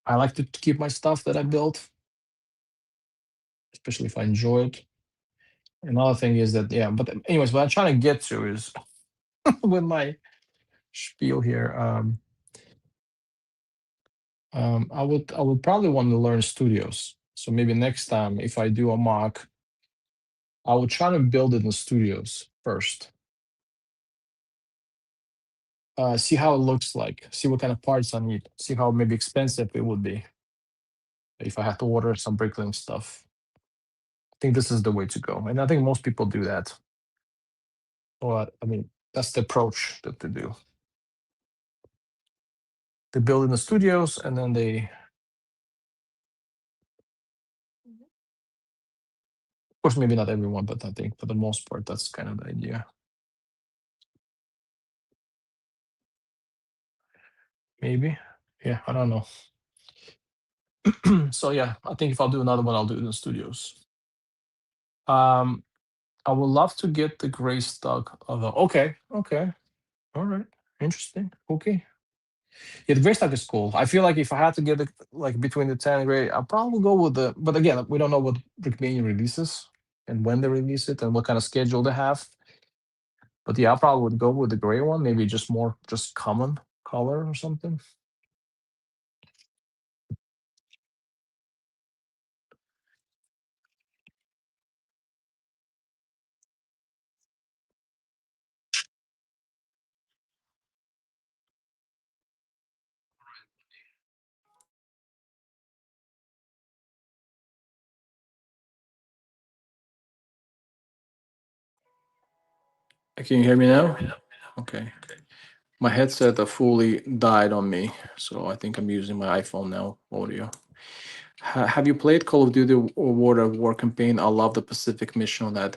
I like to keep my stuff that I built, especially if I enjoy it. Another thing is that, but anyways, what I'm trying to get to is with my spiel here. I would probably want to learn studios. So maybe next time, if I do a mock, I would try to build it in studios first. See how it looks like. See what kind of parts I need. See how maybe expensive it would be if I had to order some Bricklink stuff. I think this is the way to go, and I think most people do that. But I mean, that's the approach that they do. They build in the studios, and then they, of course, maybe not everyone, but I think for the most part, that's kind of the idea. Maybe, yeah, I don't know. So yeah, I think if I'll do another one, I'll do it in the studios. Um, I would love to get the gray stock of okay, all right, interesting. Okay, yeah, the gray stock is cool. I feel like if I had to get it like between the 10 and gray, I'll probably go with the. But again, we don't know what Brickmania releases and when they release it and what kind of schedule they have. But yeah, I probably would go with the gray one. Maybe just common color or something. Can you hear me now? Okay. My headset fully died on me, so I think I'm using my iPhone now audio. Have you played Call of Duty or World of War campaign? I love the Pacific mission on that.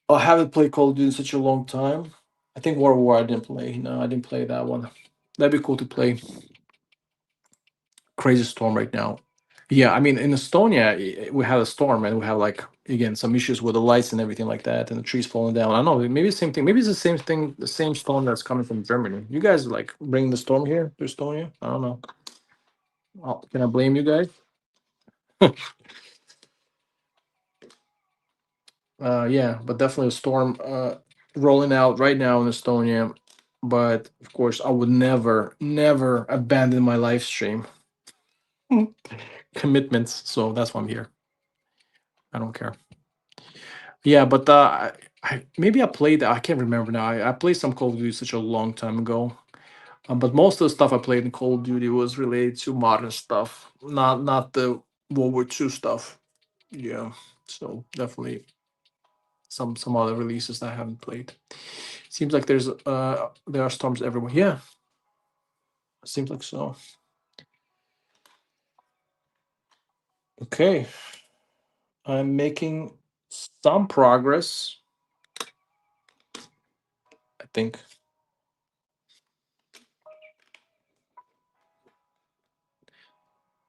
I haven't played Call of Duty in such a long time. I think World of War I didn't play. No, I didn't play that one. That'd be cool to play. Crazy storm right now. Yeah, I mean in Estonia we have a storm and we have like again some issues with the lights and everything like that and the trees falling down. I don't know, maybe the same thing. Maybe it's the same thing, the same storm that's coming from Germany. You guys like bring the storm here to Estonia? I don't know. Can I blame you guys? Yeah, but definitely a storm rolling out right now in Estonia. But of course, I would never, never abandon my live stream commitments. So that's why I'm here. I don't care. Yeah, but maybe I played. I can't remember now. I played some Call of Duty such a long time ago. But most of the stuff I played in Call of Duty was related to modern stuff, not the World War II stuff. Yeah, so definitely some other releases that I haven't played. Seems like there are storms everywhere. Yeah, seems like so. Okay, I'm making some progress, I think.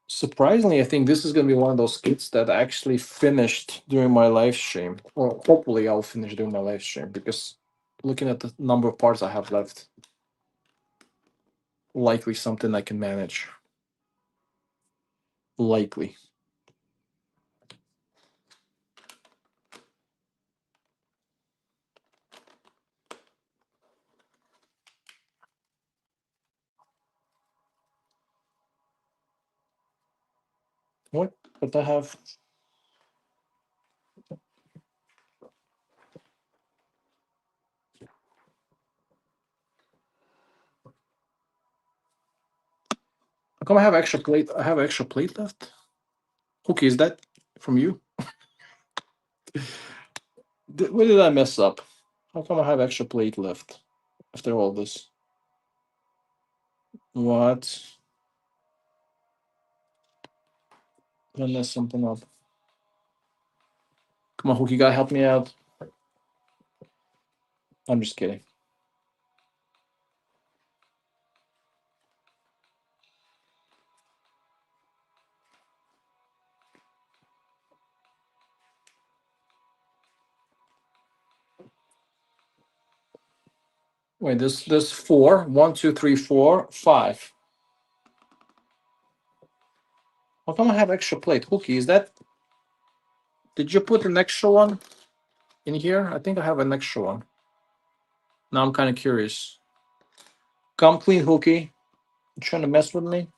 Surprisingly, I think this is going to be one of those skits that I actually finished during my live stream, or hopefully I'll finish during my live stream because looking at the number of parts I have left, likely something I can manage. Likely. What? But I have. How come I have extra plate? I have extra plate left. Okay, is that from you? Where did I mess up? How come I have extra plate left after all this? What? Did I mess something up? Come on, Hook, you gotta help me out. I'm just kidding. Wait, this four. 1, 2, 3, 4, 5. How come I have extra plate? Hooky, is that? Did you put an extra one in here? I think I have an extra one. Now I'm kind of curious. Come clean, Hooky. You trying to mess with me?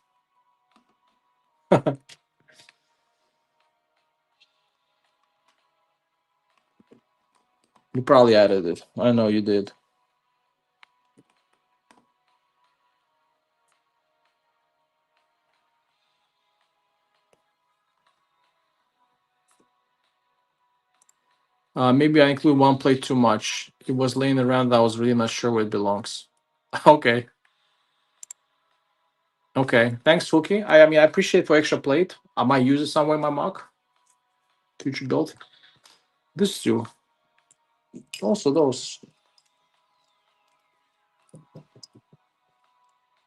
You probably added it. I know you did. Maybe I include one plate too much. It was laying around. I was really not sure where it belongs. Okay. Okay. Thanks, Hooky. I mean, I appreciate for extra plate. I might use it somewhere in my mug. Future build. This too. Also those.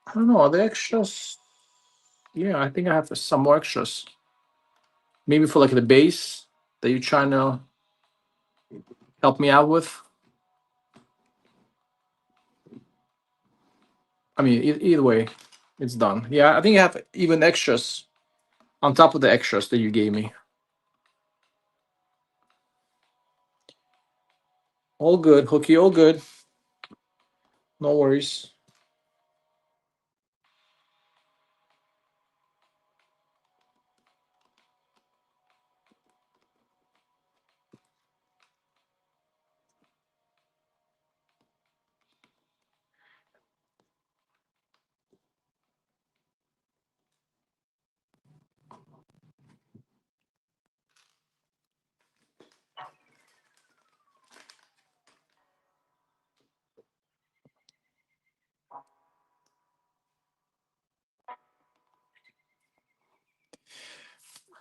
I don't know. Are they extras? Yeah, I think I have some more extras. Maybe for like the base that you're trying to help me out with. I mean, either way, it's done. Yeah, I think I have even extras on top of the extras that you gave me. All good, Hooky. All good. No worries.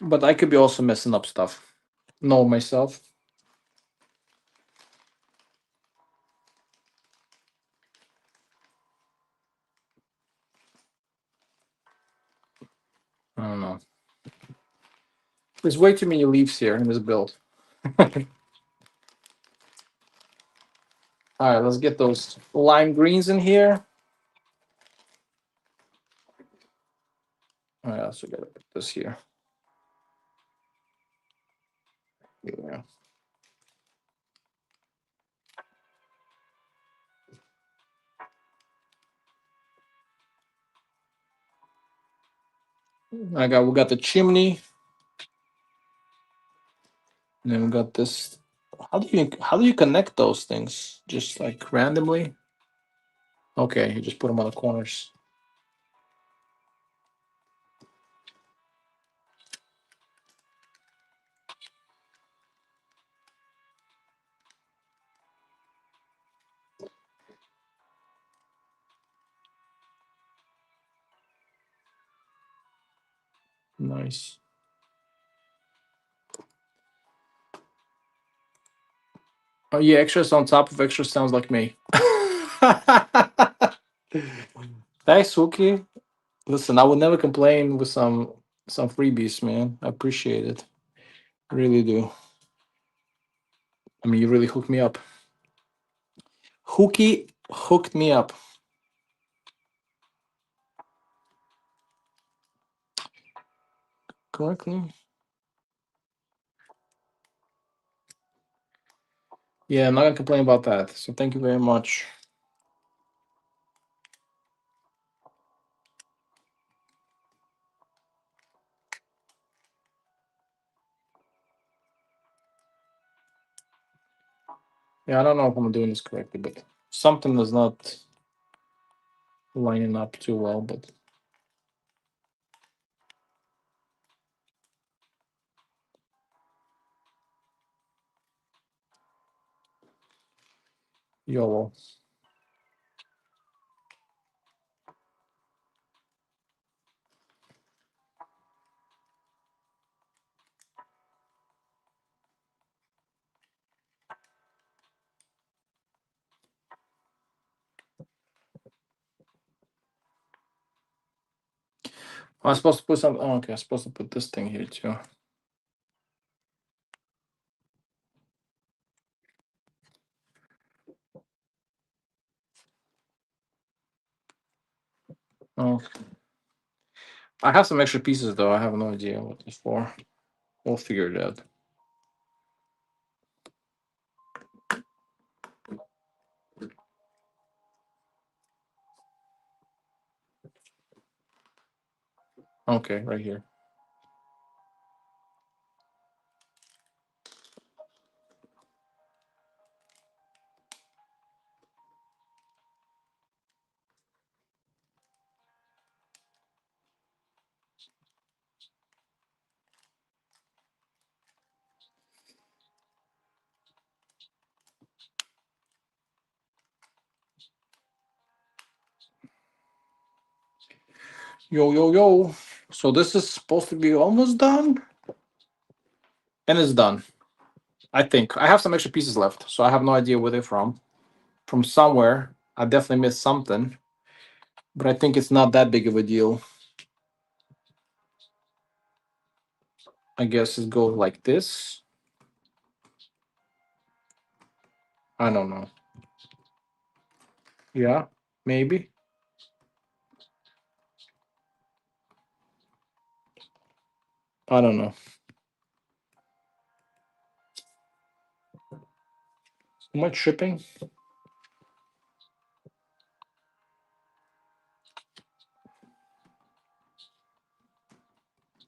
But I could be also messing up stuff. Know myself. I don't know. There's way too many leaves here in this build. All right, let's get those lime greens in here. All right, I also gotta put this here. Yeah. We got the chimney. And then we got this. How do you connect those things? Just like randomly? Okay, you just put them on the corners. Nice. Oh yeah, extras on top of extras sounds like me. Thanks, Wookie. Listen, I would never complain with some freebies, man. I appreciate it. I really do. I mean, you really hooked me up. Hookie hooked me up. Correctly? Yeah, I'm not gonna complain about that. So thank you very much. Yeah, I don't know if I'm doing this correctly, but something is not lining up too well, but YOLO. I'm supposed to put some. Oh, okay, I'm supposed to put this thing here too. Oh, I have some extra pieces though. I have no idea what it's for. We'll figure it out. Okay, right here. Yo, yo, yo. So this is supposed to be almost done. And it's done. I think. I have some extra pieces left, so I have no idea where they're from. From somewhere. I definitely missed something. But I think it's not that big of a deal. I guess it goes like this. I don't know. Yeah, maybe. I don't know. Am I tripping?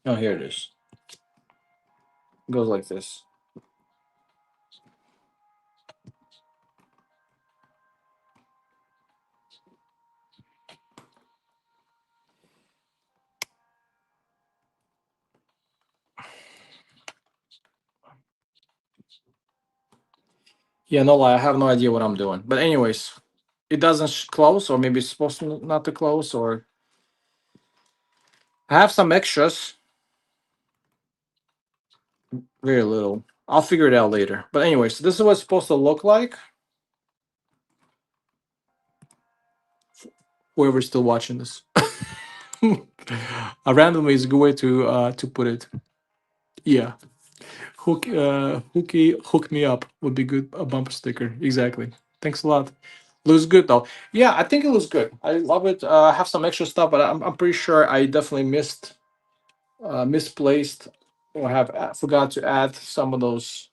Oh, here it is. It goes like this. Yeah, no lie, I have no idea what I'm doing. But anyways, it doesn't close, or maybe it's supposed to not to close, or I have some extras. Very little. I'll figure it out later. But anyway, so this is what it's supposed to look like. Whoever's still watching this. Randomly is a good way to put it. Yeah. Hook me up would be good. A bumper sticker. Exactly. Thanks a lot. Looks good though. Yeah, I think it looks good. I love it. I have some extra stuff, but I'm pretty sure I definitely misplaced or have forgot to add some of those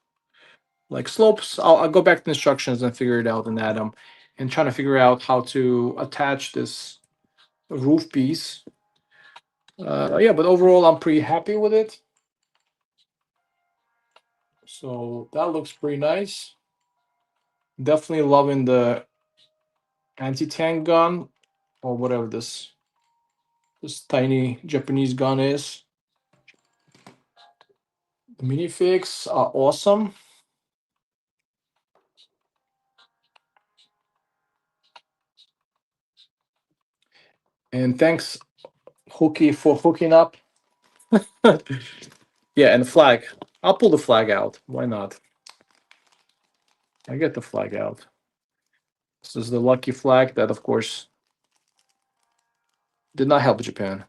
like slopes. I'll go back to the instructions and figure it out and add them, and trying to figure out how to attach this roof piece. Yeah, but overall, I'm pretty happy with it. So that looks pretty nice. Definitely loving the anti-tank gun or whatever this tiny Japanese gun is. The minifigs are awesome. And thanks, Hooky, for hooking up. Yeah, and the flag. I'll pull the flag out. Why not? I get the flag out. This is the lucky flag that, of course, did not help Japan.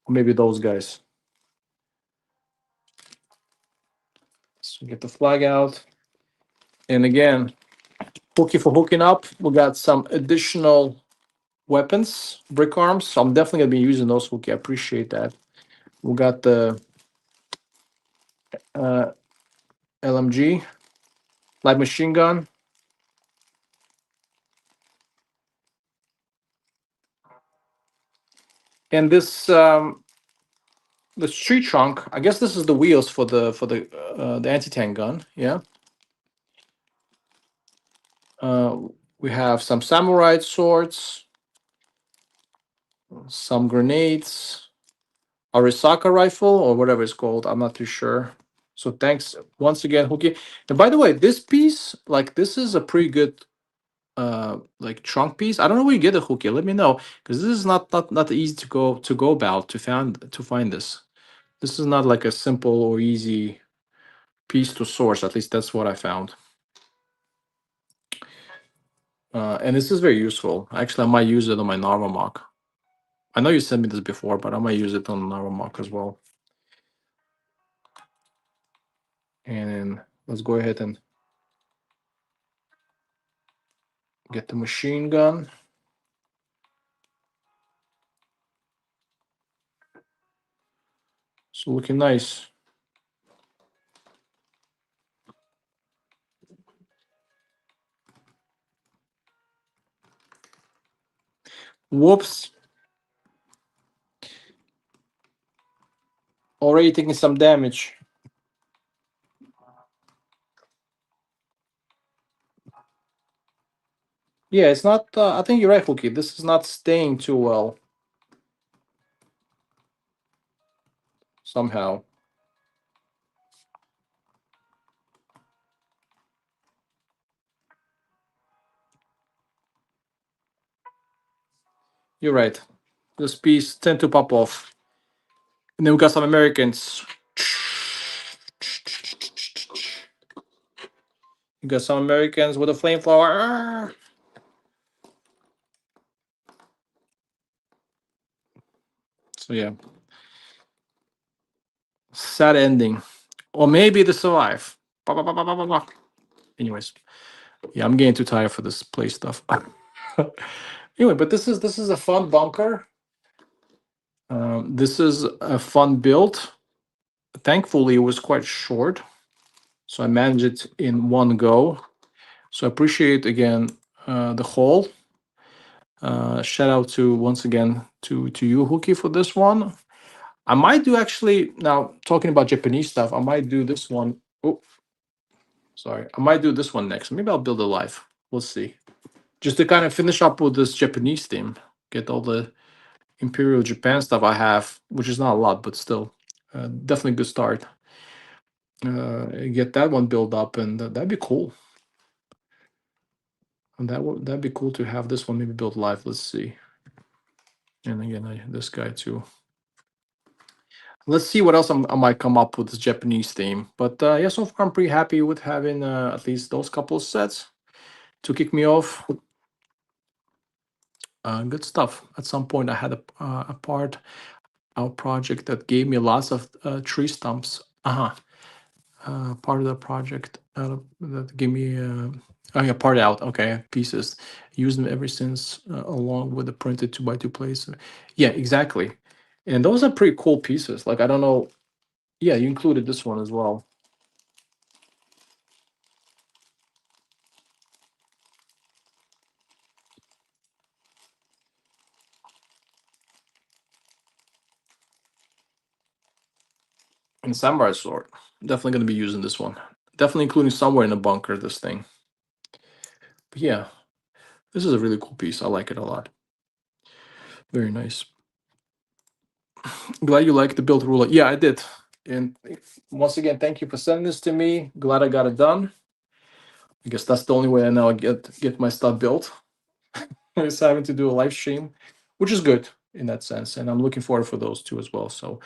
Or maybe those guys. So get the flag out. And again, Hooky for hooking up. We got some additional weapons, brick arms. So I'm definitely going to be using those, Hooky. I appreciate that. We got the LMG, light machine gun. And this the tree trunk, I guess this is the wheels for the anti-tank gun. Yeah. We have some samurai swords, some grenades, a Risaka rifle or whatever it's called. I'm not too sure. So thanks once again, Hooky. And by the way, this piece, like this is a pretty good like trunk piece. I don't know where you get it, Hooky. Let me know, because this is not easy to go about to find this. This is not like a simple or easy piece to source. At least that's what I found. And this is very useful. Actually, I might use it on my Narva mock. I know you sent me this before, but I might use it on Narva mock as well. And let's go ahead and get the machine gun. So looking nice. Whoops. Already taking some damage. Yeah, it's not. I think you're right, Hooky. This is not staying too well. Somehow. You're right. This piece tend to pop off. And then we got some Americans. You got some Americans with a flamethrower. So yeah. Sad ending. Or maybe they survive. Anyways. Yeah, I'm getting too tired for this play stuff. Anyway, but this is a fun bunker. This is a fun build. Thankfully, it was quite short, so I managed it in one go. So I appreciate again the haul. Shout out to once again to you, Hooky, for this one. I might do actually now talking about Japanese stuff. I might do this one. Oh, sorry. I might do this one next. Maybe I'll build a life. We'll see. Just to kind of finish up with this Japanese theme, get all the Imperial Japan stuff I have, which is not a lot, but still, definitely a good start. Get that one built up, and that'd be cool. And that'd be cool to have this one maybe built live. Let's see. And again, this guy too. Let's see what else I might come up with this Japanese theme. But yeah, so far I'm pretty happy with having at least those couple of sets to kick me off. Good stuff. At some point, I had a part, our project that gave me lots of tree stumps. Part of the project that gave me oh yeah, part out. Okay, pieces. Used them ever since, along with the printed 2x2 plates. Yeah, exactly. And those are pretty cool pieces. Like I don't know. Yeah, you included this one as well. And samurai sword. Definitely going to be using this one. Definitely including somewhere in the bunker this thing. But yeah, this is a really cool piece. I like it a lot. Very nice. Glad you like the build ruler. Yeah, I did. And once again, thank you for sending this to me. Glad I got it done. I guess that's the only way I now get my stuff built. Is having to do a live stream, which is good in that sense. And I'm looking forward for those two as well. So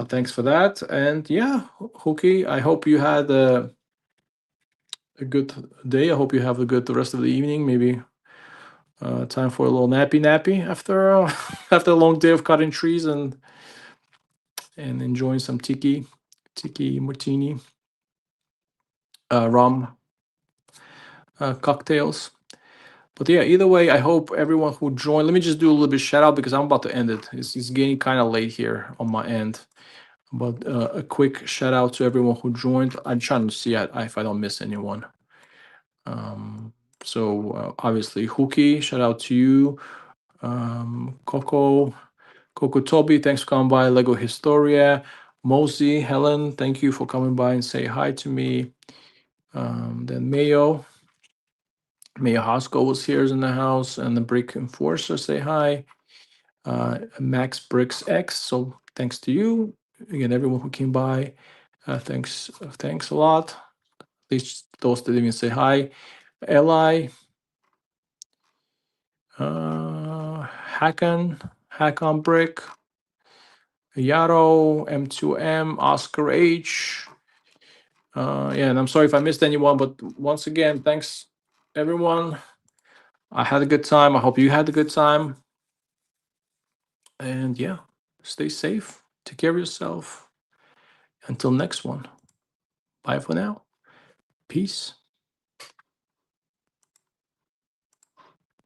thanks for that. And yeah, Hookie, I hope you had a good day. I hope you have a good the rest of the evening. Maybe time for a little nappy after after a long day of cutting trees and enjoying some tiki martini, rum, cocktails. But yeah, either way, I hope everyone who joined. Let me just do a little bit shout out because I'm about to end it. It's getting kind of late here on my end. But a quick shout out to everyone who joined. I'm trying to see if I don't miss anyone. So obviously, Hookie, shout out to you. Coco Toby, thanks for coming by. Lego Historia, Mosey, Helen, thank you for coming by and say hi to me. Then Mayo Hosko was here in the house, and the Brick Enforcer say hi. Max Bricks X, so thanks to you again, everyone who came by. Thanks a lot. At least those that didn't say hi. Eli, Hackon Brick, Yaro, M2M, Oscar H. Yeah, and I'm sorry if I missed anyone, but once again, thanks everyone. I had a good time. I hope you had a good time. And yeah, stay safe. Take care of yourself. Until next one. Bye for now. Peace.